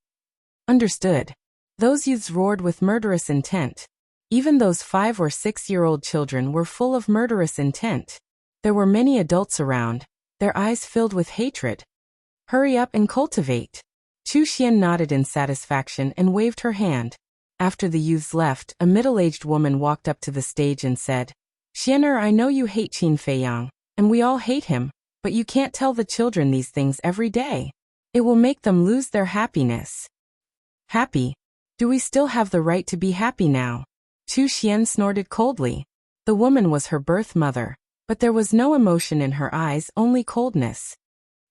"Understood." Those youths roared with murderous intent. Even those 5 or 6-year-old children were full of murderous intent. There were many adults around, their eyes filled with hatred. "Hurry up and cultivate." Chu Xian nodded in satisfaction and waved her hand. After the youths left, a middle-aged woman walked up to the stage and said, "Xianer, I know you hate Qin Feiyang, and we all hate him, but you can't tell the children these things every day. It will make them lose their happiness." "Happy? Do we still have the right to be happy now?" Chu Xian snorted coldly. The woman was her birth mother, but there was no emotion in her eyes, only coldness.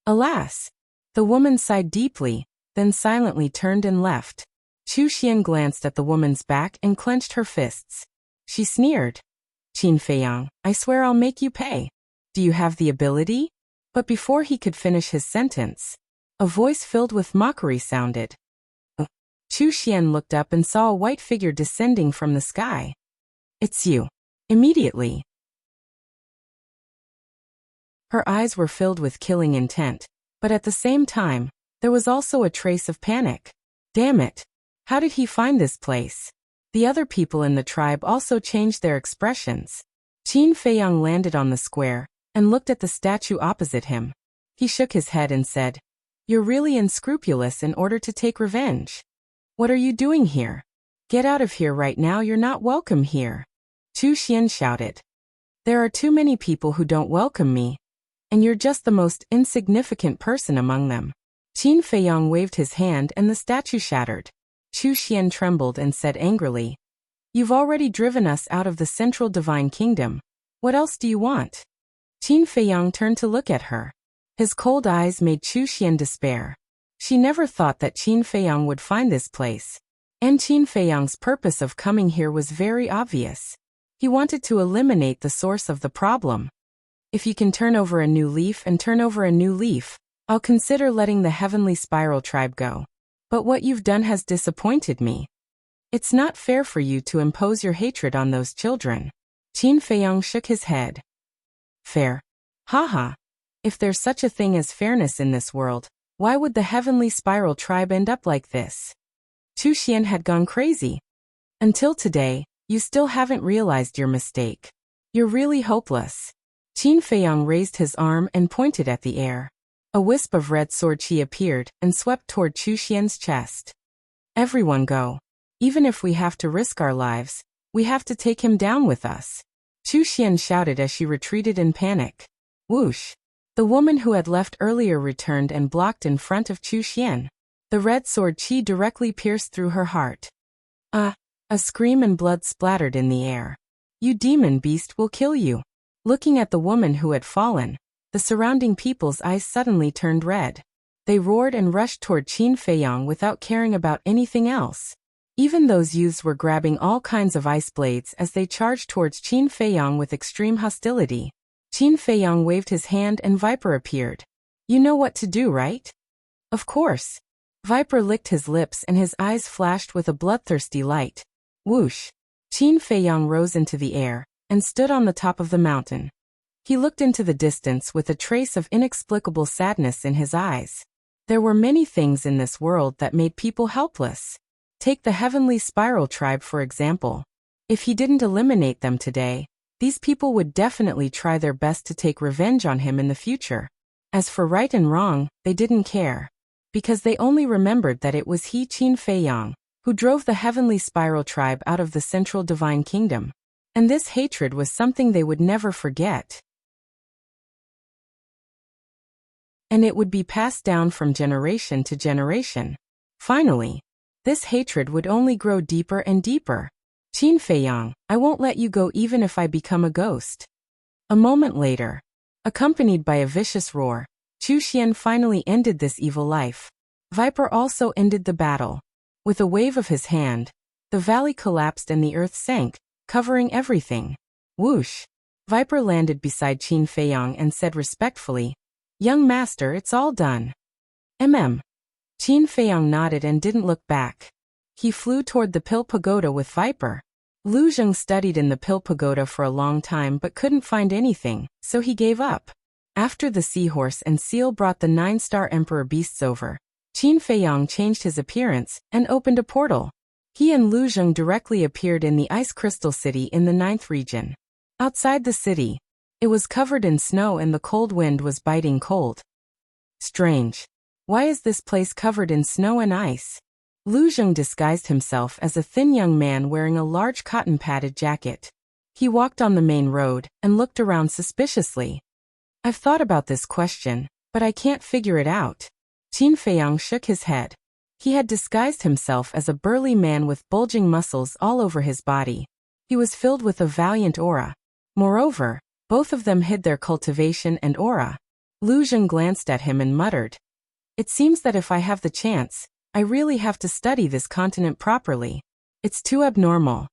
Alas! The woman sighed deeply, then silently turned and left. Chu Xian glanced at the woman's back and clenched her fists. She sneered. "Qin Feiyang, I swear I'll make you pay. Do you have the ability?" But before he could finish his sentence, a voice filled with mockery sounded. Chu Xian looked up and saw a white figure descending from the sky. "It's you." Immediately, her eyes were filled with killing intent, but at the same time, there was also a trace of panic. Damn it! How did he find this place? The other people in the tribe also changed their expressions. Qin Feiyang landed on the square and looked at the statue opposite him. He shook his head and said, "You're really unscrupulous in order to take revenge. What are you doing here? Get out of here right now, you're not welcome here." Chu Xian shouted. "There are too many people who don't welcome me, and you're just the most insignificant person among them." Qin Feiyang waved his hand and the statue shattered. Chu Xian trembled and said angrily, "You've already driven us out of the central divine kingdom. What else do you want?" Qin Feiyang turned to look at her. His cold eyes made Chu Xian despair. She never thought that Qin Feiyang would find this place. And Qin Feiyang's purpose of coming here was very obvious. He wanted to eliminate the source of the problem. "If you can turn over a new leaf and turn over a new leaf, I'll consider letting the heavenly spiral tribe go. But what you've done has disappointed me. It's not fair for you to impose your hatred on those children." Qin Feiyang shook his head. "Fair? Haha. If there's such a thing as fairness in this world, why would the heavenly spiral tribe end up like this?" Chu Xian had gone crazy. "Until today, you still haven't realized your mistake. You're really hopeless." Qin Feiyang raised his arm and pointed at the air. A wisp of red sword chi appeared and swept toward Chu Xian's chest. "Everyone go. Even if we have to risk our lives, we have to take him down with us." Chu Xian shouted as she retreated in panic. Whoosh! The woman who had left earlier returned and blocked in front of Chu Xian. The red sword chi directly pierced through her heart. A scream and blood splattered in the air. "You demon beast, will kill you." Looking at the woman who had fallen, the surrounding people's eyes suddenly turned red. They roared and rushed toward Qin Feiyang without caring about anything else. Even those youths were grabbing all kinds of ice blades as they charged towards Qin Feiyang with extreme hostility. Qin Feiyang waved his hand and Viper appeared. "You know what to do, right?" "Of course." Viper licked his lips and his eyes flashed with a bloodthirsty light. Whoosh! Qin Feiyang rose into the air and stood on the top of the mountain. He looked into the distance with a trace of inexplicable sadness in his eyes. There were many things in this world that made people helpless. Take the heavenly spiral tribe for example. If he didn't eliminate them today, these people would definitely try their best to take revenge on him in the future. As for right and wrong, they didn't care. Because they only remembered that it was he, Qin Feiyang, who drove the Heavenly Spiral tribe out of the Central Divine Kingdom. And this hatred was something they would never forget. And it would be passed down from generation to generation. Finally, this hatred would only grow deeper and deeper. Qin Feiyang, I won't let you go even if I become a ghost. A moment later, accompanied by a vicious roar, Chu Xian finally ended this evil life. Viper also ended the battle. With a wave of his hand, the valley collapsed and the earth sank, covering everything. Whoosh! Viper landed beside Qin Feiyang and said respectfully, "Young master, it's all done." Qin Feiyang nodded and didn't look back. He flew toward the Pill Pagoda with Viper. Lu Zheng studied in the Pill Pagoda for a long time but couldn't find anything, so he gave up. After the seahorse and seal brought the 9-star emperor beasts over, Qin Feiyang changed his appearance and opened a portal. He and Lu Zheng directly appeared in the Ice Crystal City in the 9th region. Outside the city, it was covered in snow and the cold wind was biting cold. Strange. Why is this place covered in snow and ice? Lu Zheng disguised himself as a thin young man wearing a large cotton-padded jacket. He walked on the main road and looked around suspiciously. I've thought about this question, but I can't figure it out. Qin Feiyang shook his head. He had disguised himself as a burly man with bulging muscles all over his body. He was filled with a valiant aura. Moreover, both of them hid their cultivation and aura. Lu Zheng glanced at him and muttered, "It seems that if I have the chance, I really have to study this continent properly. It's too abnormal."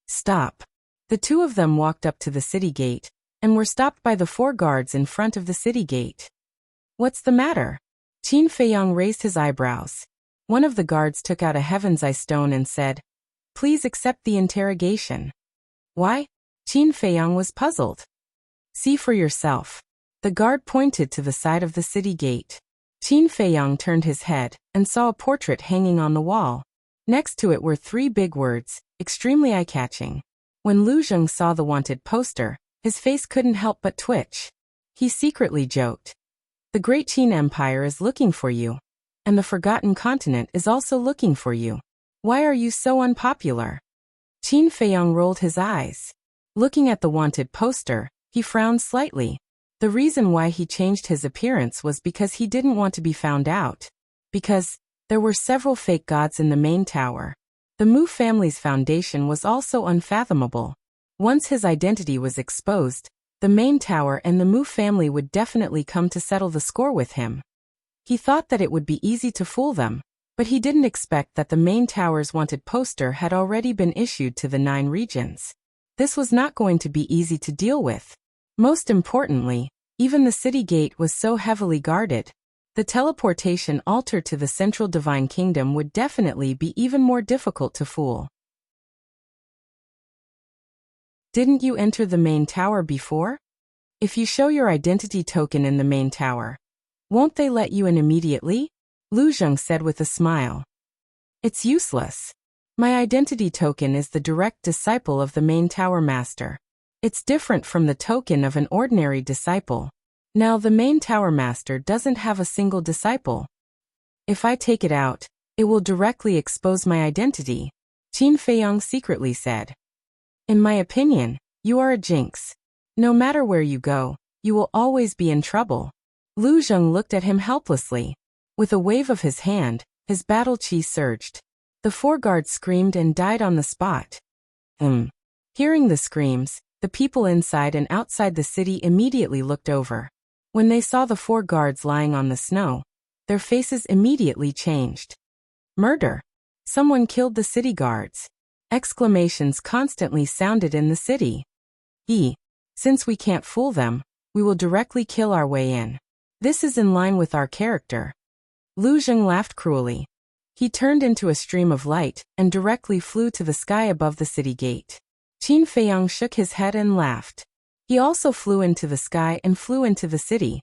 Stop. The two of them walked up to the city gate, and were stopped by the 4 guards in front of the city gate. What's the matter? Qin Feiyang raised his eyebrows. One of the guards took out a Heaven's Eye stone and said, "Please accept the interrogation." Why? Qin Feiyang was puzzled. See for yourself. The guard pointed to the side of the city gate. Qin Feiyang turned his head and saw a portrait hanging on the wall. Next to it were 3 big words, extremely eye-catching. When Lu Zheng saw the wanted poster, his face couldn't help but twitch. He secretly joked, "The Great Qin Empire is looking for you. And the Forgotten Continent is also looking for you. Why are you so unpopular?" Qin Feiyang rolled his eyes. Looking at the wanted poster, he frowned slightly. The reason why he changed his appearance was because he didn't want to be found out. Because there were several fake gods in the main tower. The Mu family's foundation was also unfathomable. Once his identity was exposed, the main tower and the Mu family would definitely come to settle the score with him. He thought that it would be easy to fool them, but he didn't expect that the main tower's wanted poster had already been issued to the 9 regions. This was not going to be easy to deal with. Most importantly, even the city gate was so heavily guarded. The teleportation altar to the Central Divine Kingdom would definitely be even more difficult to fool. Didn't you enter the main tower before? If you show your identity token in the main tower, won't they let you in immediately? Lu Zheng said with a smile. It's useless. My identity token is the direct disciple of the main tower master. It's different from the token of an ordinary disciple. Now the main tower master doesn't have a single disciple. If I take it out, it will directly expose my identity, Qin Feiyang secretly said. In my opinion, you are a jinx. No matter where you go, you will always be in trouble. Lu Zheng looked at him helplessly. With a wave of his hand, his battle chi surged. The 4 guards screamed and died on the spot. Hearing the screams, the people inside and outside the city immediately looked over. When they saw the 4 guards lying on the snow, their faces immediately changed. Murder! Someone killed the city guards. Exclamations constantly sounded in the city. Since we can't fool them, we will directly kill our way in. This is in line with our character. Lu Zheng laughed cruelly. He turned into a stream of light and directly flew to the sky above the city gate. Qin Feiyang shook his head and laughed. He also flew into the sky and flew into the city.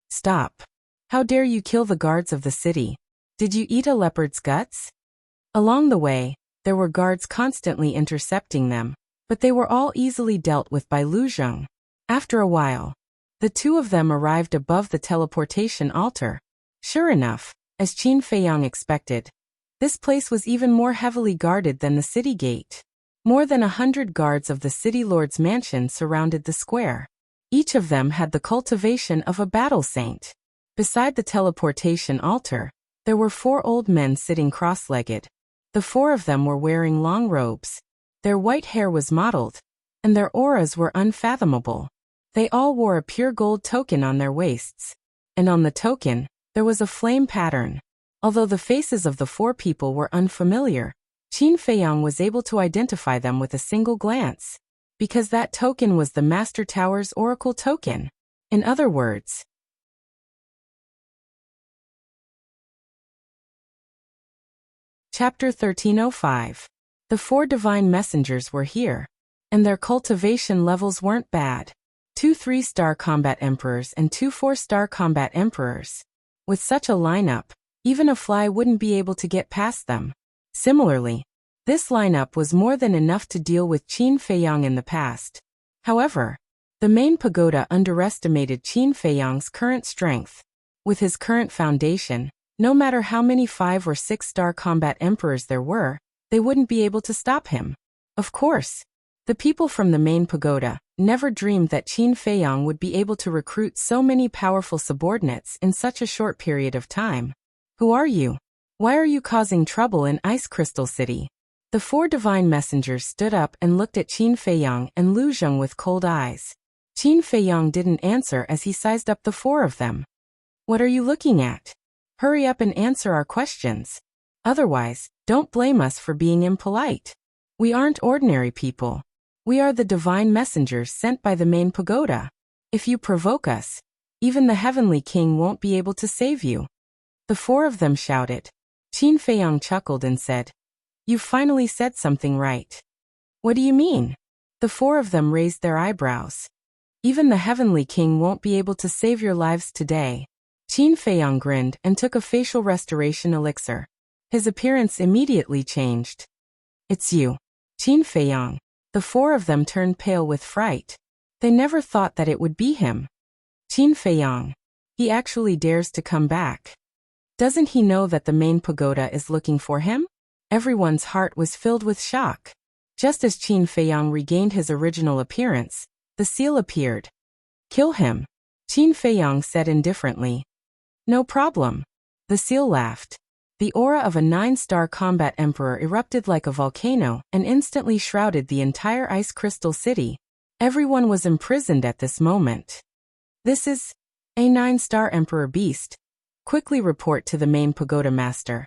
Stop. How dare you kill the guards of the city? Did you eat a leopard's guts? Along the way, There were guards constantly intercepting them, but they were all easily dealt with by Lu Zheng. After a while, the two of them arrived above the teleportation altar. Sure enough, as Qin Feiyang expected, this place was even more heavily guarded than the city gate. More than 100 guards of the city lord's mansion surrounded the square. Each of them had the cultivation of a battle saint. Beside the teleportation altar, there were 4 old men sitting cross-legged. The 4 of them were wearing long robes. Their white hair was mottled, and their auras were unfathomable. They all wore a pure gold token on their waists, and on the token, there was a flame pattern. Although the faces of the 4 people were unfamiliar, Qin Feiyang was able to identify them with a single glance, because that token was the Master Tower's oracle token. In other words, Chapter 1305. The 4 divine messengers were here, and their cultivation levels weren't bad. 2 3-star combat emperors and 2 4-star combat emperors. With such a lineup, even a fly wouldn't be able to get past them. Similarly, this lineup was more than enough to deal with Qin Feiyang in the past. However, the main pagoda underestimated Qin Feiyang's current strength. With his current foundation, no matter how many 5 or 6-star combat emperors there were, they wouldn't be able to stop him. Of course, the people from the main pagoda never dreamed that Qin Feiyang would be able to recruit so many powerful subordinates in such a short period of time. Who are you? Why are you causing trouble in Ice Crystal City? The 4 divine messengers stood up and looked at Qin Feiyang and Lu Zheng with cold eyes. Qin Feiyang didn't answer as he sized up the 4 of them. What are you looking at? Hurry up and answer our questions. Otherwise, don't blame us for being impolite. We aren't ordinary people. We are the divine messengers sent by the main pagoda. If you provoke us, even the heavenly king won't be able to save you. The 4 of them shouted. Qin Feiyang chuckled and said, "You've finally said something right." What do you mean? The 4 of them raised their eyebrows. Even the heavenly king won't be able to save your lives today. Qin Feiyang grinned and took a facial restoration elixir. His appearance immediately changed. It's you, Qin Feiyang. The 4 of them turned pale with fright. They never thought that it would be him. Qin Feiyang. He actually dares to come back. Doesn't he know that the main pagoda is looking for him? Everyone's heart was filled with shock. Just as Qin Feiyang regained his original appearance, the seal appeared. Kill him, Qin Feiyang said indifferently. No problem. The seal laughed. The aura of a 9-star combat emperor erupted like a volcano and instantly shrouded the entire Ice Crystal City. Everyone was imprisoned at this moment. This is a 9-star emperor beast. Quickly report to the main pagoda master.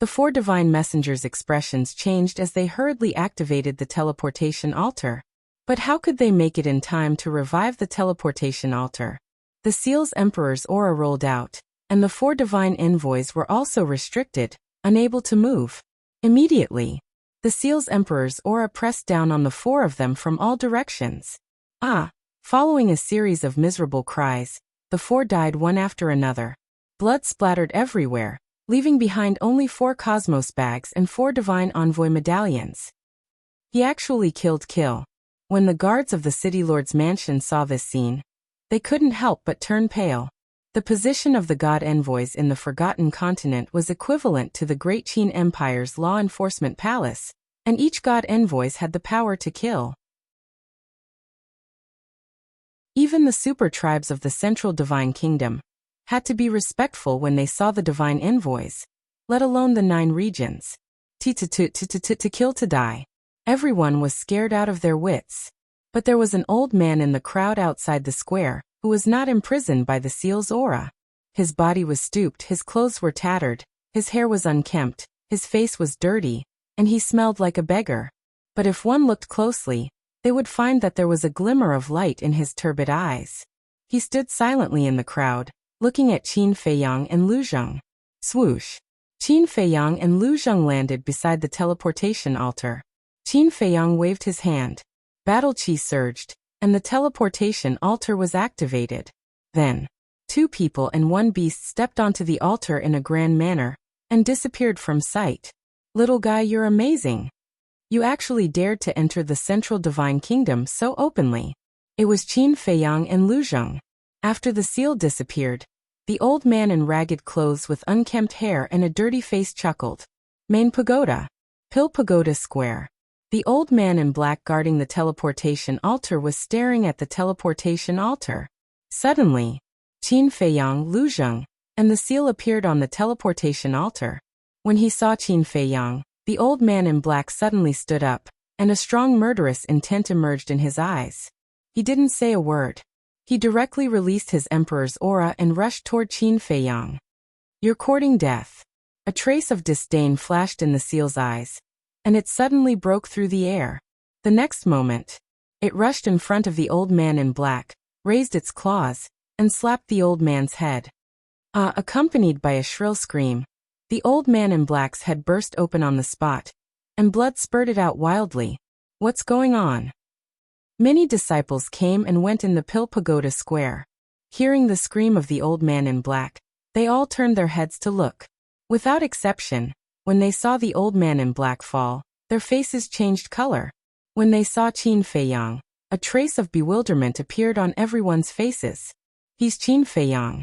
The 4 divine messengers' expressions changed as they hurriedly activated the teleportation altar. But how could they make it in time to revive the teleportation altar? The seal's emperor's aura rolled out, and the 4 divine envoys were also restricted, unable to move. Immediately, the seal's emperor's aura pressed down on the 4 of them from all directions. Following a series of miserable cries, the 4 died one after another. Blood splattered everywhere, leaving behind only 4 cosmos bags and 4 divine envoy medallions. He actually killed Kill. When the guards of the city lord's mansion saw this scene, they couldn't help but turn pale. The position of the god envoys in the Forgotten Continent was equivalent to the Great Qin Empire's law enforcement palace, and each god envoys had the power to kill. Even the super tribes of the Central Divine Kingdom had to be respectful when they saw the divine envoys, let alone the 9 regions. To kill to die. Everyone was scared out of their wits. But there was an old man in the crowd outside the square, who was not imprisoned by the seal's aura. His body was stooped, his clothes were tattered, his hair was unkempt, his face was dirty, and he smelled like a beggar. But if one looked closely, they would find that there was a glimmer of light in his turbid eyes. He stood silently in the crowd, looking at Qin Feiyang and Lu Zheng. Swoosh! Qin Feiyang and Lu Zheng landed beside the teleportation altar. Qin Feiyang waved his hand. Battle chi surged, and the teleportation altar was activated. Then, 2 people and 1 beast stepped onto the altar in a grand manner, and disappeared from sight. Little guy, you're amazing. You actually dared to enter the central divine kingdom so openly. It was Qin Feiyang and Lu Zheng. After the seal disappeared, the old man in ragged clothes with unkempt hair and a dirty face chuckled. Main Pagoda. Pill Pagoda Square. The old man in black guarding the teleportation altar was staring at the teleportation altar. Suddenly, Qin Feiyang, Lu Zheng, and the seal appeared on the teleportation altar. When he saw Qin Feiyang, the old man in black suddenly stood up, and a strong murderous intent emerged in his eyes. He didn't say a word. He directly released his emperor's aura and rushed toward Qin Feiyang. You're courting death. A trace of disdain flashed in the seal's eyes, and it suddenly broke through the air. The next moment, it rushed in front of the old man in black, raised its claws, and slapped the old man's head. Accompanied by a shrill scream, the old man in black's head burst open on the spot, and blood spurted out wildly. What's going on? Many disciples came and went in the Pill Pagoda Square. Hearing the scream of the old man in black, they all turned their heads to look. Without exception, when they saw the old man in black fall, their faces changed color. When they saw Qin Feiyang, a trace of bewilderment appeared on everyone's faces. He's Qin Feiyang.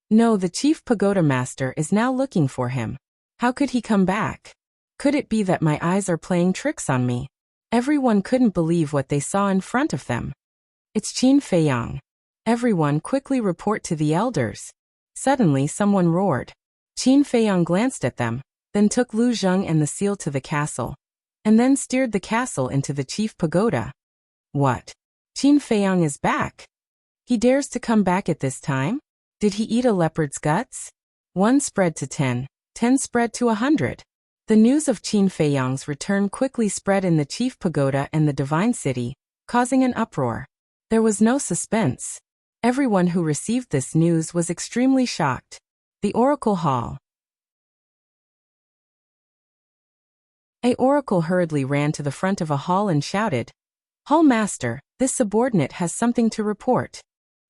No, the chief pagoda master is now looking for him. How could he come back? Could it be that my eyes are playing tricks on me? Everyone couldn't believe what they saw in front of them. It's Qin Feiyang. Everyone quickly report to the elders. Suddenly someone roared. Qin Feiyang glanced at them, then took Lu Zheng and the seal to the castle, and then steered the castle into the chief pagoda. What? Qin Feiyang is back. He dares to come back at this time? Did he eat a leopard's guts? 1 spread to 10, 10 spread to 100. The news of Qin Feiyang's return quickly spread in the chief pagoda and the divine city, causing an uproar. There was no suspense. Everyone who received this news was extremely shocked. The Oracle Hall. A oracle hurriedly ran to the front of a hall and shouted, Hall Master, this subordinate has something to report.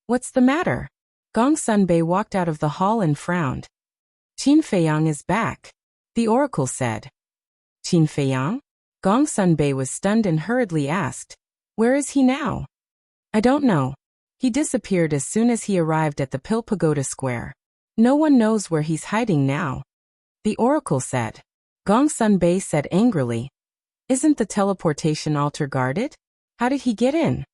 What's the matter? Gong Sunbei walked out of the hall and frowned. Qin Feiyang is back, the oracle said. Qin Feiyang? Gong Sunbei was stunned and hurriedly asked, where is he now? I don't know. He disappeared as soon as he arrived at the Pill Pagoda Square. No one knows where he's hiding now, the oracle said. Gong Sunbei said angrily, isn't the teleportation altar guarded? How did he get in?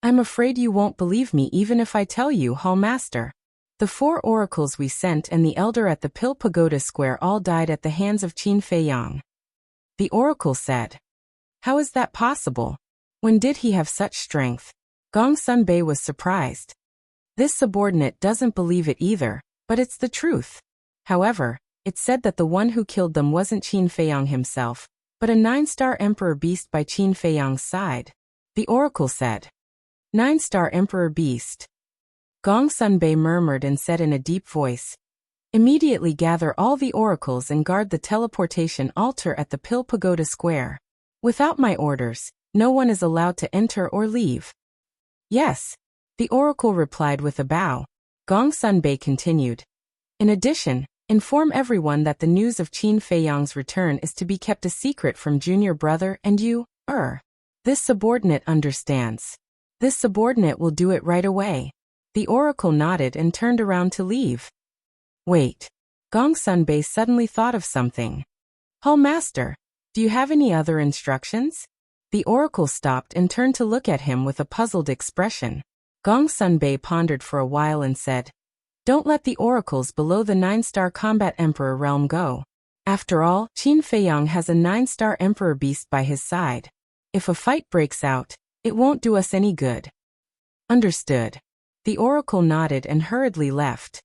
I'm afraid you won't believe me even if I tell you, Hall Master. The 4 oracles we sent and the elder at the Pill Pagoda Square all died at the hands of Qin Feiyang. The oracle said. How is that possible? When did he have such strength? Gong Sunbei was surprised. This subordinate doesn't believe it either, but it's the truth. However, it's said that the one who killed them wasn't Qin Feiyang himself, but a 9-star emperor beast by Qin Feiyang's side. The oracle said. 9-star emperor beast. Gong Sunbei murmured and said in a deep voice, immediately gather all the oracles and guard the teleportation altar at the Pill Pagoda Square. Without my orders, no one is allowed to enter or leave. Yes, the oracle replied with a bow. Gong Sunbei continued. In addition, inform everyone that the news of Qin Feiyang's return is to be kept a secret from junior brother and you, This subordinate understands. This subordinate will do it right away. The oracle nodded and turned around to leave. Wait. Gong Sunbei suddenly thought of something. Hall Master, do you have any other instructions? The oracle stopped and turned to look at him with a puzzled expression. Gong Sunbei pondered for a while and said, don't let the oracles below the 9-star combat emperor realm go. After all, Qin Feiyang has a 9-star emperor beast by his side. If a fight breaks out, it won't do us any good. Understood. The oracle nodded and hurriedly left.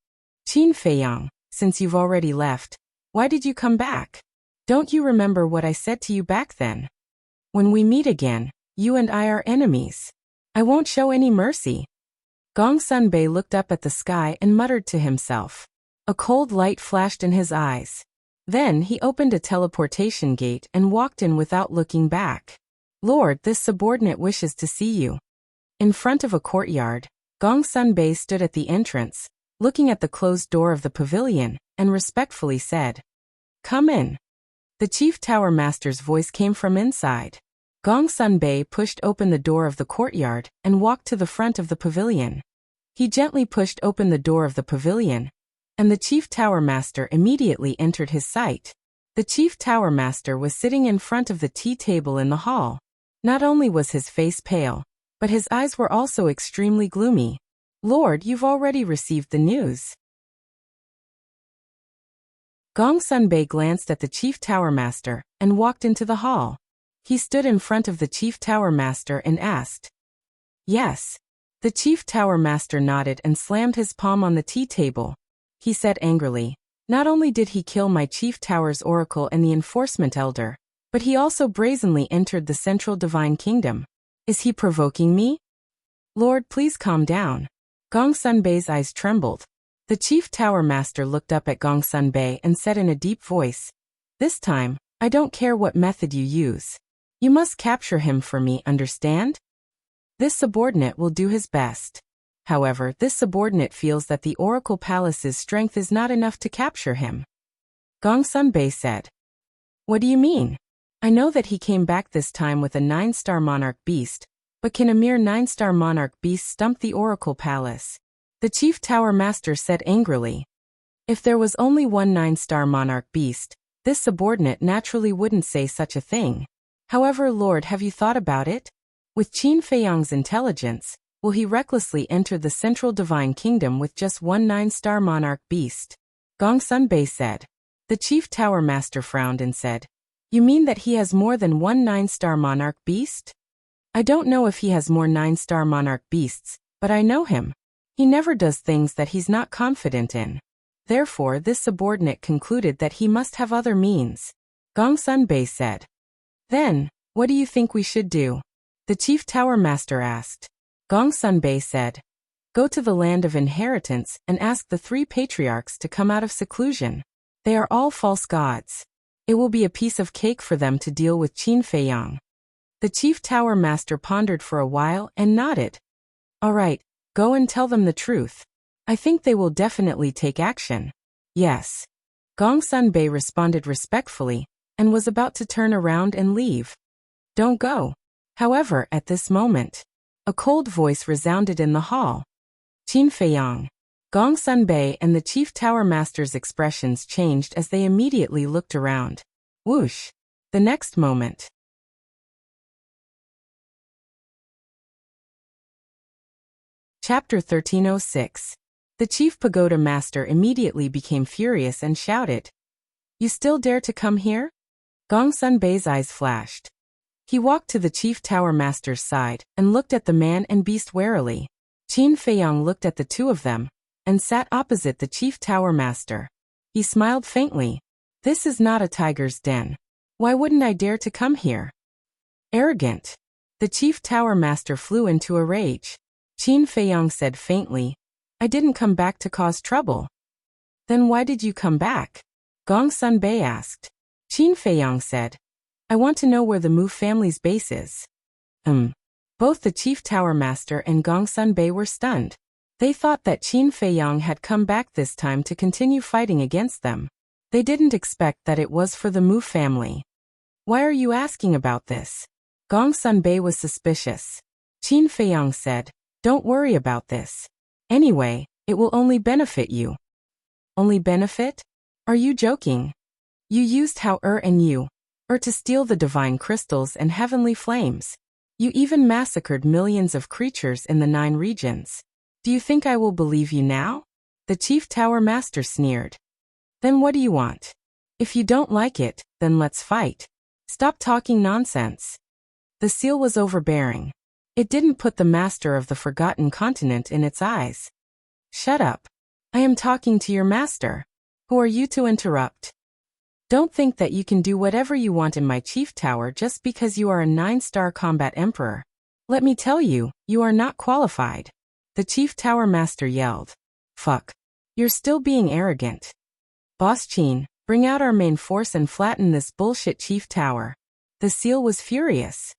Qin Feiyang, since you've already left, why did you come back? Don't you remember what I said to you back then? When we meet again, you and I are enemies. I won't show any mercy. Gong Sunbei looked up at the sky and muttered to himself. A cold light flashed in his eyes. Then he opened a teleportation gate and walked in without looking back. Lord, this subordinate wishes to see you. In front of a courtyard, Gong Sunbei stood at the entrance, looking at the closed door of the pavilion, and respectfully said, come in. The Chief Tower Master's voice came from inside. Gong Sunbei pushed open the door of the courtyard and walked to the front of the pavilion. He gently pushed open the door of the pavilion, and the Chief Tower Master immediately entered his sight. The Chief Tower Master was sitting in front of the tea table in the hall. Not only was his face pale, but his eyes were also extremely gloomy. "Lord, you've already received the news." Gong Sunbei glanced at the Chief Tower Master and walked into the hall. He stood in front of the Chief Tower Master and asked, "Yes." The Chief Tower Master nodded and slammed his palm on the tea table. He said angrily, "Not only did he kill my Chief Tower's Oracle and the Enforcement Elder, but he also brazenly entered the Central Divine Kingdom. Is he provoking me?" "Lord, please calm down." Gong Sunbei's eyes trembled. The Chief Tower Master looked up at Gong Sunbei and said in a deep voice, "This time, I don't care what method you use. You must capture him for me, understand? This subordinate will do his best." However, this subordinate feels that the Oracle Palace's strength is not enough to capture him. Gong Sunbei said, "What do you mean? I know that he came back this time with a 9-star monarch beast, but can a mere 9-star monarch beast stump the Oracle Palace?" The Chief Tower Master said angrily. If there was only one 9-star monarch beast, this subordinate naturally wouldn't say such a thing. However, Lord, have you thought about it? With Qin Feiyang's intelligence, will he recklessly enter the Central Divine Kingdom with just one 9-star monarch beast? Gong Sunbei said. The Chief Tower Master frowned and said, "You mean that he has more than one 9-star monarch beast?" "I don't know if he has more 9-star monarch beasts, but I know him. He never does things that he's not confident in. Therefore, this subordinate concluded that he must have other means." Gong Sunbei said. "Then, what do you think we should do?" The Chief Tower Master asked. Gong Sunbei said, "Go to the land of inheritance and ask the 3 patriarchs to come out of seclusion. They are all false gods. It will be a piece of cake for them to deal with Qin Feiyang." The Chief Tower Master pondered for a while and nodded. "All right, go and tell them the truth. I think they will definitely take action." "Yes." Gong Sunbei responded respectfully and was about to turn around and leave. "Don't go." However, at this moment, a cold voice resounded in the hall. "Qin Feiyang." Gong Sunbei and the Chief Tower Master's expressions changed as they immediately looked around. Whoosh! The next moment. Chapter 1306. The Chief Pagoda Master immediately became furious and shouted, "You still dare to come here?" Gong Sunbei's eyes flashed. He walked to the Chief Tower Master's side and looked at the man and beast warily. Qin Feiyang looked at the two of them and sat opposite the Chief Tower Master. He smiled faintly. "This is not a tiger's den. Why wouldn't I dare to come here?" "Arrogant." The Chief Tower Master flew into a rage. Qin Feiyang said faintly, "I didn't come back to cause trouble." "Then why did you come back?" Gong Sunbei asked. Qin Feiyang said, "I want to know where the Mu family's base is." Both the Chief Tower Master and Gong Sunbei were stunned. They thought that Qin Feiyang had come back this time to continue fighting against them. They didn't expect that it was for the Mu family. "Why are you asking about this?" Gong Sunbei was suspicious. Qin Feiyang said, "Don't worry about this. Anyway, it will only benefit you." "Only benefit? Are you joking? You used Hao and Yu to steal the divine crystals and heavenly flames. You even massacred millions of creatures in the 9 regions. Do you think I will believe you now?" The Chief Tower Master sneered. "Then what do you want? If you don't like it, then let's fight. Stop talking nonsense." The seal was overbearing. It didn't put the master of the Forgotten Continent in its eyes. "Shut up. I am talking to your master. Who are you to interrupt? Don't think that you can do whatever you want in my chief tower just because you are a 9-star combat emperor. Let me tell you, you are not qualified." The Chief Tower Master yelled. "Fuck. You're still being arrogant. Boss Qin, bring out our main force and flatten this bullshit chief tower." The seal was furious.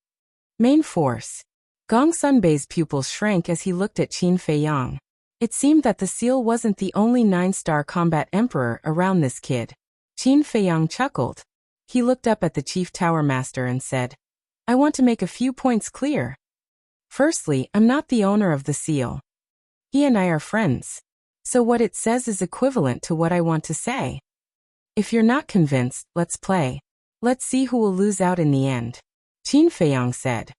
Main force. Gong Sunbei's pupils shrank as he looked at Qin Feiyang. It seemed that the seal wasn't the only 9-star combat emperor around this kid. Qin Feiyang chuckled. He looked up at the Chief Tower Master and said, I want to make a few points clear. Firstly, I'm not the owner of the seal. He and I are friends. So what it says is equivalent to what I want to say. If you're not convinced, let's play. Let's see who will lose out in the end. Qin Feiyang said.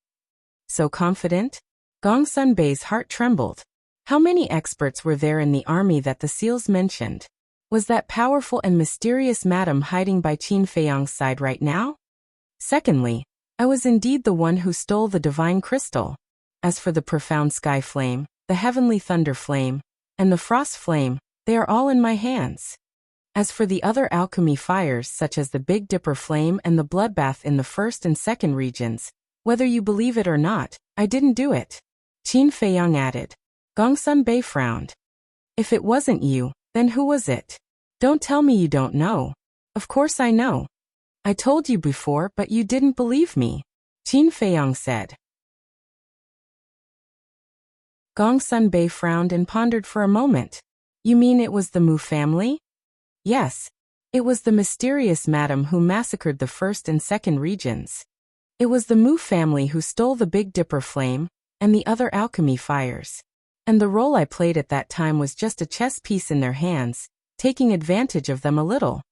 So confident? Gong Sunbei's heart trembled. How many experts were there in the army that the seals mentioned? Was that powerful and mysterious madam hiding by Qin Feiyang's side right now? Secondly, I was indeed the one who stole the divine crystal. As for the profound sky flame, the heavenly thunder flame, and the frost flame, they are all in my hands. As for the other alchemy fires such as the Big Dipper flame and the bloodbath in the first and second regions, whether you believe it or not, I didn't do it. Qin Feiyang added. Gong Sunbei frowned. If it wasn't you, then who was it? Don't tell me you don't know. Of course I know. I told you before but you didn't believe me. Qin Feiyang said. Gong Sunbei frowned and pondered for a moment. You mean it was the Mu family? Yes. It was the mysterious madam who massacred the first and second regions. It was the Mu family who stole the Big Dipper flame and the other alchemy fires. And the role I played at that time was just a chess piece in their hands, taking advantage of them a little.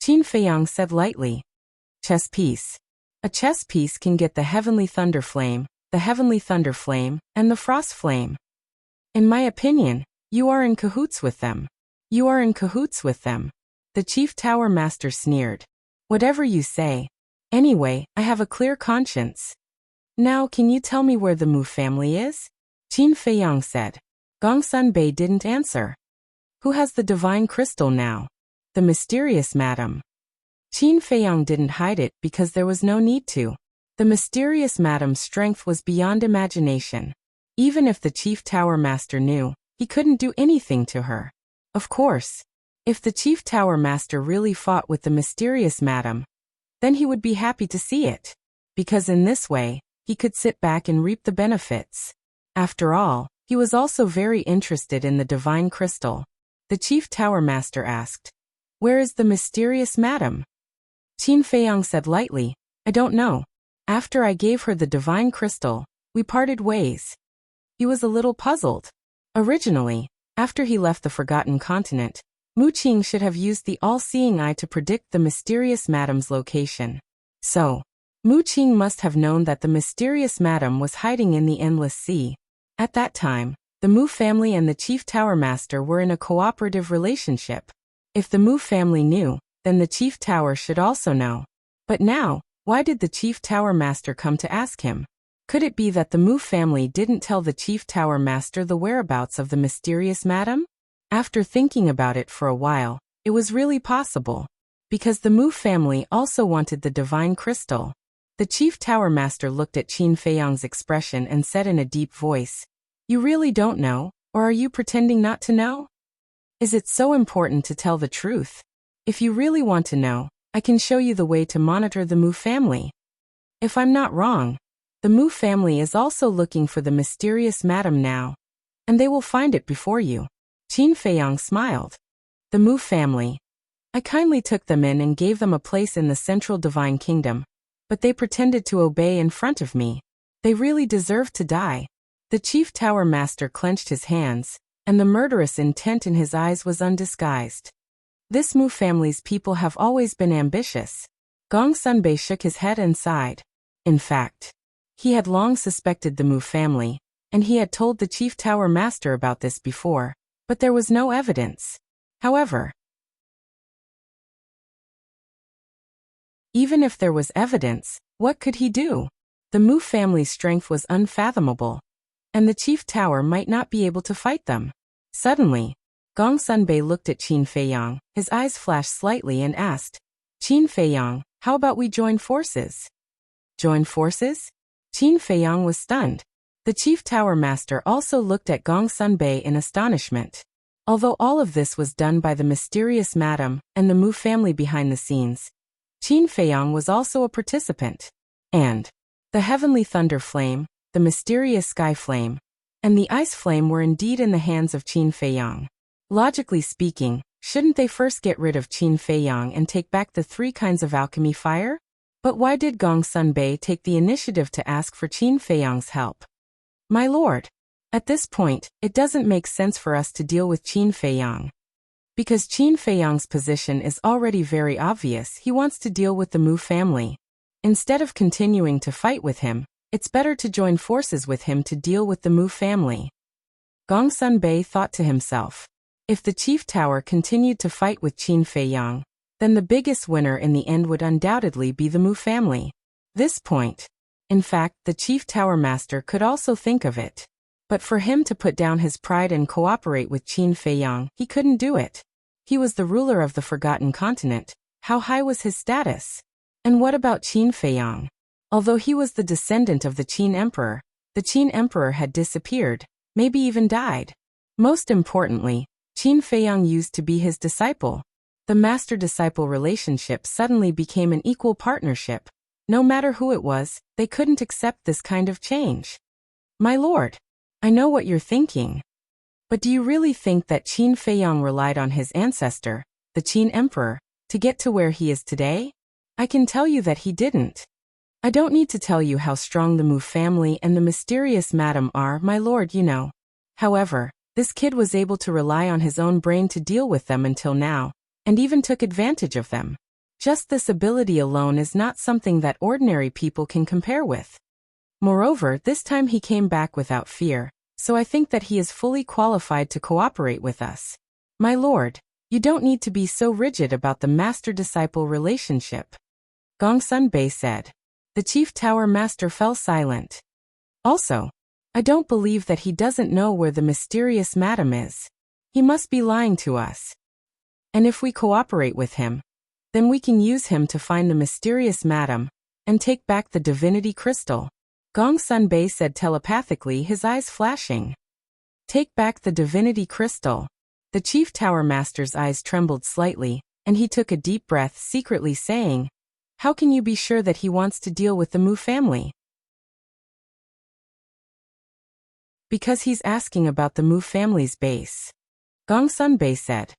Qin Feiyang said lightly. Chess piece. A chess piece can get the heavenly thunder flame, the heavenly thunder flame, and the frost flame. In my opinion, you are in cahoots with them. You are in cahoots with them. The Chief Tower Master sneered. Whatever you say. Anyway, I have a clear conscience. Now can you tell me where the Mu family is? Qin Feiyang said. Gong Sunbei didn't answer. Who has the divine crystal now? The mysterious madam. Qin Feiyang didn't hide it because there was no need to. The mysterious madam's strength was beyond imagination. Even if the Chief Tower Master knew, he couldn't do anything to her. Of course, if the Chief Tower Master really fought with the mysterious madam, then he would be happy to see it. Because in this way, he could sit back and reap the benefits. After all, he was also very interested in the divine crystal. The Chief Tower Master asked, Where is the mysterious madam? Qin Feiyang said lightly, I don't know. After I gave her the divine crystal, we parted ways. He was a little puzzled. Originally, after he left the Forgotten Continent, Mu Qing should have used the all-seeing eye to predict the mysterious madam's location. So, Mu Qing must have known that the mysterious madam was hiding in the Endless Sea. At that time, the Mu family and the Chief Tower Master were in a cooperative relationship. If the Mu family knew, then the Chief Tower should also know. But now, why did the Chief Tower Master come to ask him? Could it be that the Mu family didn't tell the Chief Tower Master the whereabouts of the mysterious madam? After thinking about it for a while, it was really possible. Because the Mu family also wanted the divine crystal. The Chief Tower Master looked at Qin Feiyang's expression and said in a deep voice, You really don't know, or are you pretending not to know? Is it so important to tell the truth? If you really want to know, I can show you the way to monitor the Mu family. If I'm not wrong, the Mu family is also looking for the mysterious madam now, and they will find it before you. Qin Feiyang smiled. The Mu family. I kindly took them in and gave them a place in the central divine kingdom, but they pretended to obey in front of me. They really deserved to die. The Chief Tower Master clenched his hands, and the murderous intent in his eyes was undisguised. This Mu family's people have always been ambitious. Gong Sunbei shook his head and sighed. In fact, he had long suspected the Mu family, and he had told the Chief Tower Master about this before, but there was no evidence. However, even if there was evidence, what could he do? The Mu family's strength was unfathomable, and the Chief Tower might not be able to fight them. Suddenly, Gong Sunbei looked at Qin Feiyang, his eyes flashed slightly and asked, Qin Feiyang, how about we join forces? Join forces? Qin Feiyang was stunned. The Chief Tower Master also looked at Gong Sunbei in astonishment. Although all of this was done by the mysterious madam and the Mu family behind the scenes, Qin Feiyang was also a participant. And the heavenly thunder flame, the mysterious sky flame, and the ice flame were indeed in the hands of Qin Feiyang. Logically speaking, Shouldn't they first get rid of Qin Feiyang and take back the 3 kinds of alchemy fire? But why did Gong Sunbei take the initiative to ask for Qin Feiyang's help? My lord, at this point, it doesn't make sense for us to deal with Qin Feiyang. Because Qin Feiyang's position is already very obvious, he wants to deal with the Mu family. Instead of continuing to fight with him, it's better to join forces with him to deal with the Mu family. Gong Sunbei thought to himself. If the Chief Tower continued to fight with Qin Feiyang, then the biggest winner in the end would undoubtedly be the Mu family. This point. In fact, the Chief Tower Master could also think of it. But for him to put down his pride and cooperate with Qin Feiyang, he couldn't do it. He was the ruler of the Forgotten Continent. How high was his status? And what about Qin Feiyang? Although he was the descendant of the Qin Emperor, the Qin Emperor had disappeared, maybe even died. Most importantly, Qin Feiyang used to be his disciple. The master-disciple relationship suddenly became an equal partnership. No matter who it was, they couldn't accept this kind of change. My lord, I know what you're thinking. But do you really think that Qin Feiyang relied on his ancestor, the Qin Emperor, to get to where he is today? I can tell you that he didn't. I don't need to tell you how strong the Mu family and the mysterious madam are, my lord, you know. However, this kid was able to rely on his own brain to deal with them until now, and even took advantage of them. Just this ability alone is not something that ordinary people can compare with. Moreover, this time he came back without fear, so I think that he is fully qualified to cooperate with us. My lord, you don't need to be so rigid about the master-disciple relationship. Gong Sunbei said. The Chief Tower Master fell silent. Also, I don't believe that he doesn't know where the mysterious madam is. He must be lying to us. And if we cooperate with him, then we can use him to find the mysterious madam and take back the divinity crystal. Gong Sunbei said telepathically, his eyes flashing. Take back the divinity crystal. The Chief Tower Master's eyes trembled slightly, and he took a deep breath, secretly saying, how can you be sure that he wants to deal with the Mu family? Because he's asking about the Mu family's base. Gong Sunbei said.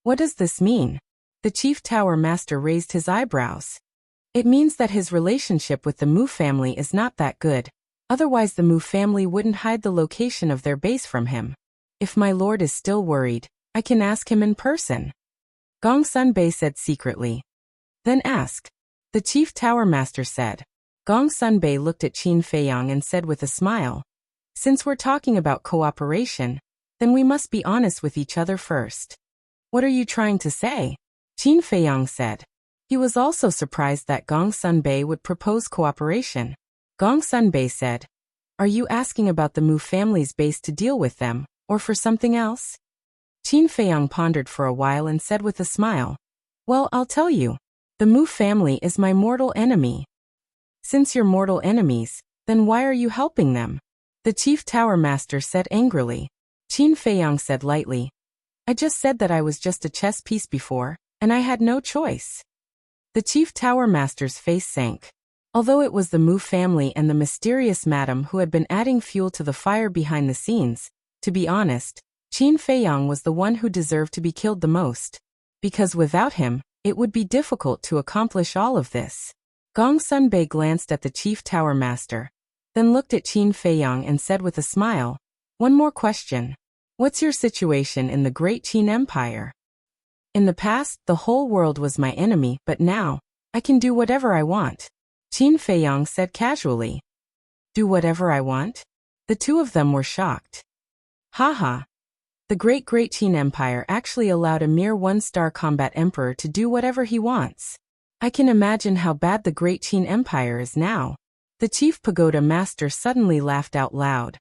What does this mean? The Chief Tower Master raised his eyebrows. It means that his relationship with the Mu family is not that good. Otherwise the Mu family wouldn't hide the location of their base from him. If my lord is still worried, I can ask him in person. Gong Sunbei said secretly. Then ask. The Chief Tower Master said. Gong Sunbei looked at Qin Feiyang and said with a smile. Since we're talking about cooperation, then we must be honest with each other first. What are you trying to say? Qin Feiyang said. He was also surprised that Gong Sunbei would propose cooperation. Gong Sunbei said, are you asking about the Mu family's base to deal with them, or for something else? Qin Feiyang pondered for a while and said with a smile, well, I'll tell you. The Mu family is my mortal enemy. Since you're mortal enemies, then why are you helping them? The Chief Tower Master said angrily. Qin Feiyang said lightly, I just said that I was just a chess piece before, and I had no choice. The Chief Tower Master's face sank. Although it was the Mu family and the mysterious madam who had been adding fuel to the fire behind the scenes, to be honest, Qin Feiyang was the one who deserved to be killed the most. Because without him, it would be difficult to accomplish all of this. Gong Sunbei glanced at the Chief Tower Master, then looked at Qin Feiyang and said with a smile, one more question. What's your situation in the Great Qin Empire? In the past, the whole world was my enemy, but now, I can do whatever I want. Qin Feiyang said casually. Do whatever I want? The two of them were shocked. Haha. The Great Qin Empire actually allowed a mere one-star combat emperor to do whatever he wants. I can imagine how bad the Great Qin Empire is now. The Chief Pagoda Master suddenly laughed out loud.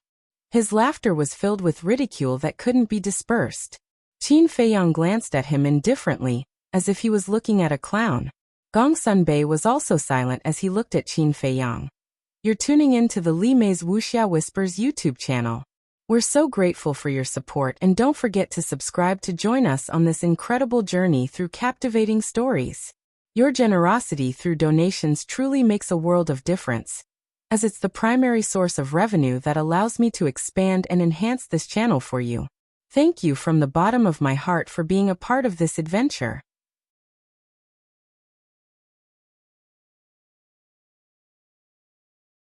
His laughter was filled with ridicule that couldn't be dispersed. Qin Feiyang glanced at him indifferently, as if he was looking at a clown. Gong Sunbei was also silent as he looked at Qin Feiyang. You're tuning in to the Li Mei's Wuxia Whispers YouTube channel. We're so grateful for your support, and don't forget to subscribe to join us on this incredible journey through captivating stories. Your generosity through donations truly makes a world of difference, as it's the primary source of revenue that allows me to expand and enhance this channel for you. Thank you from the bottom of my heart for being a part of this adventure.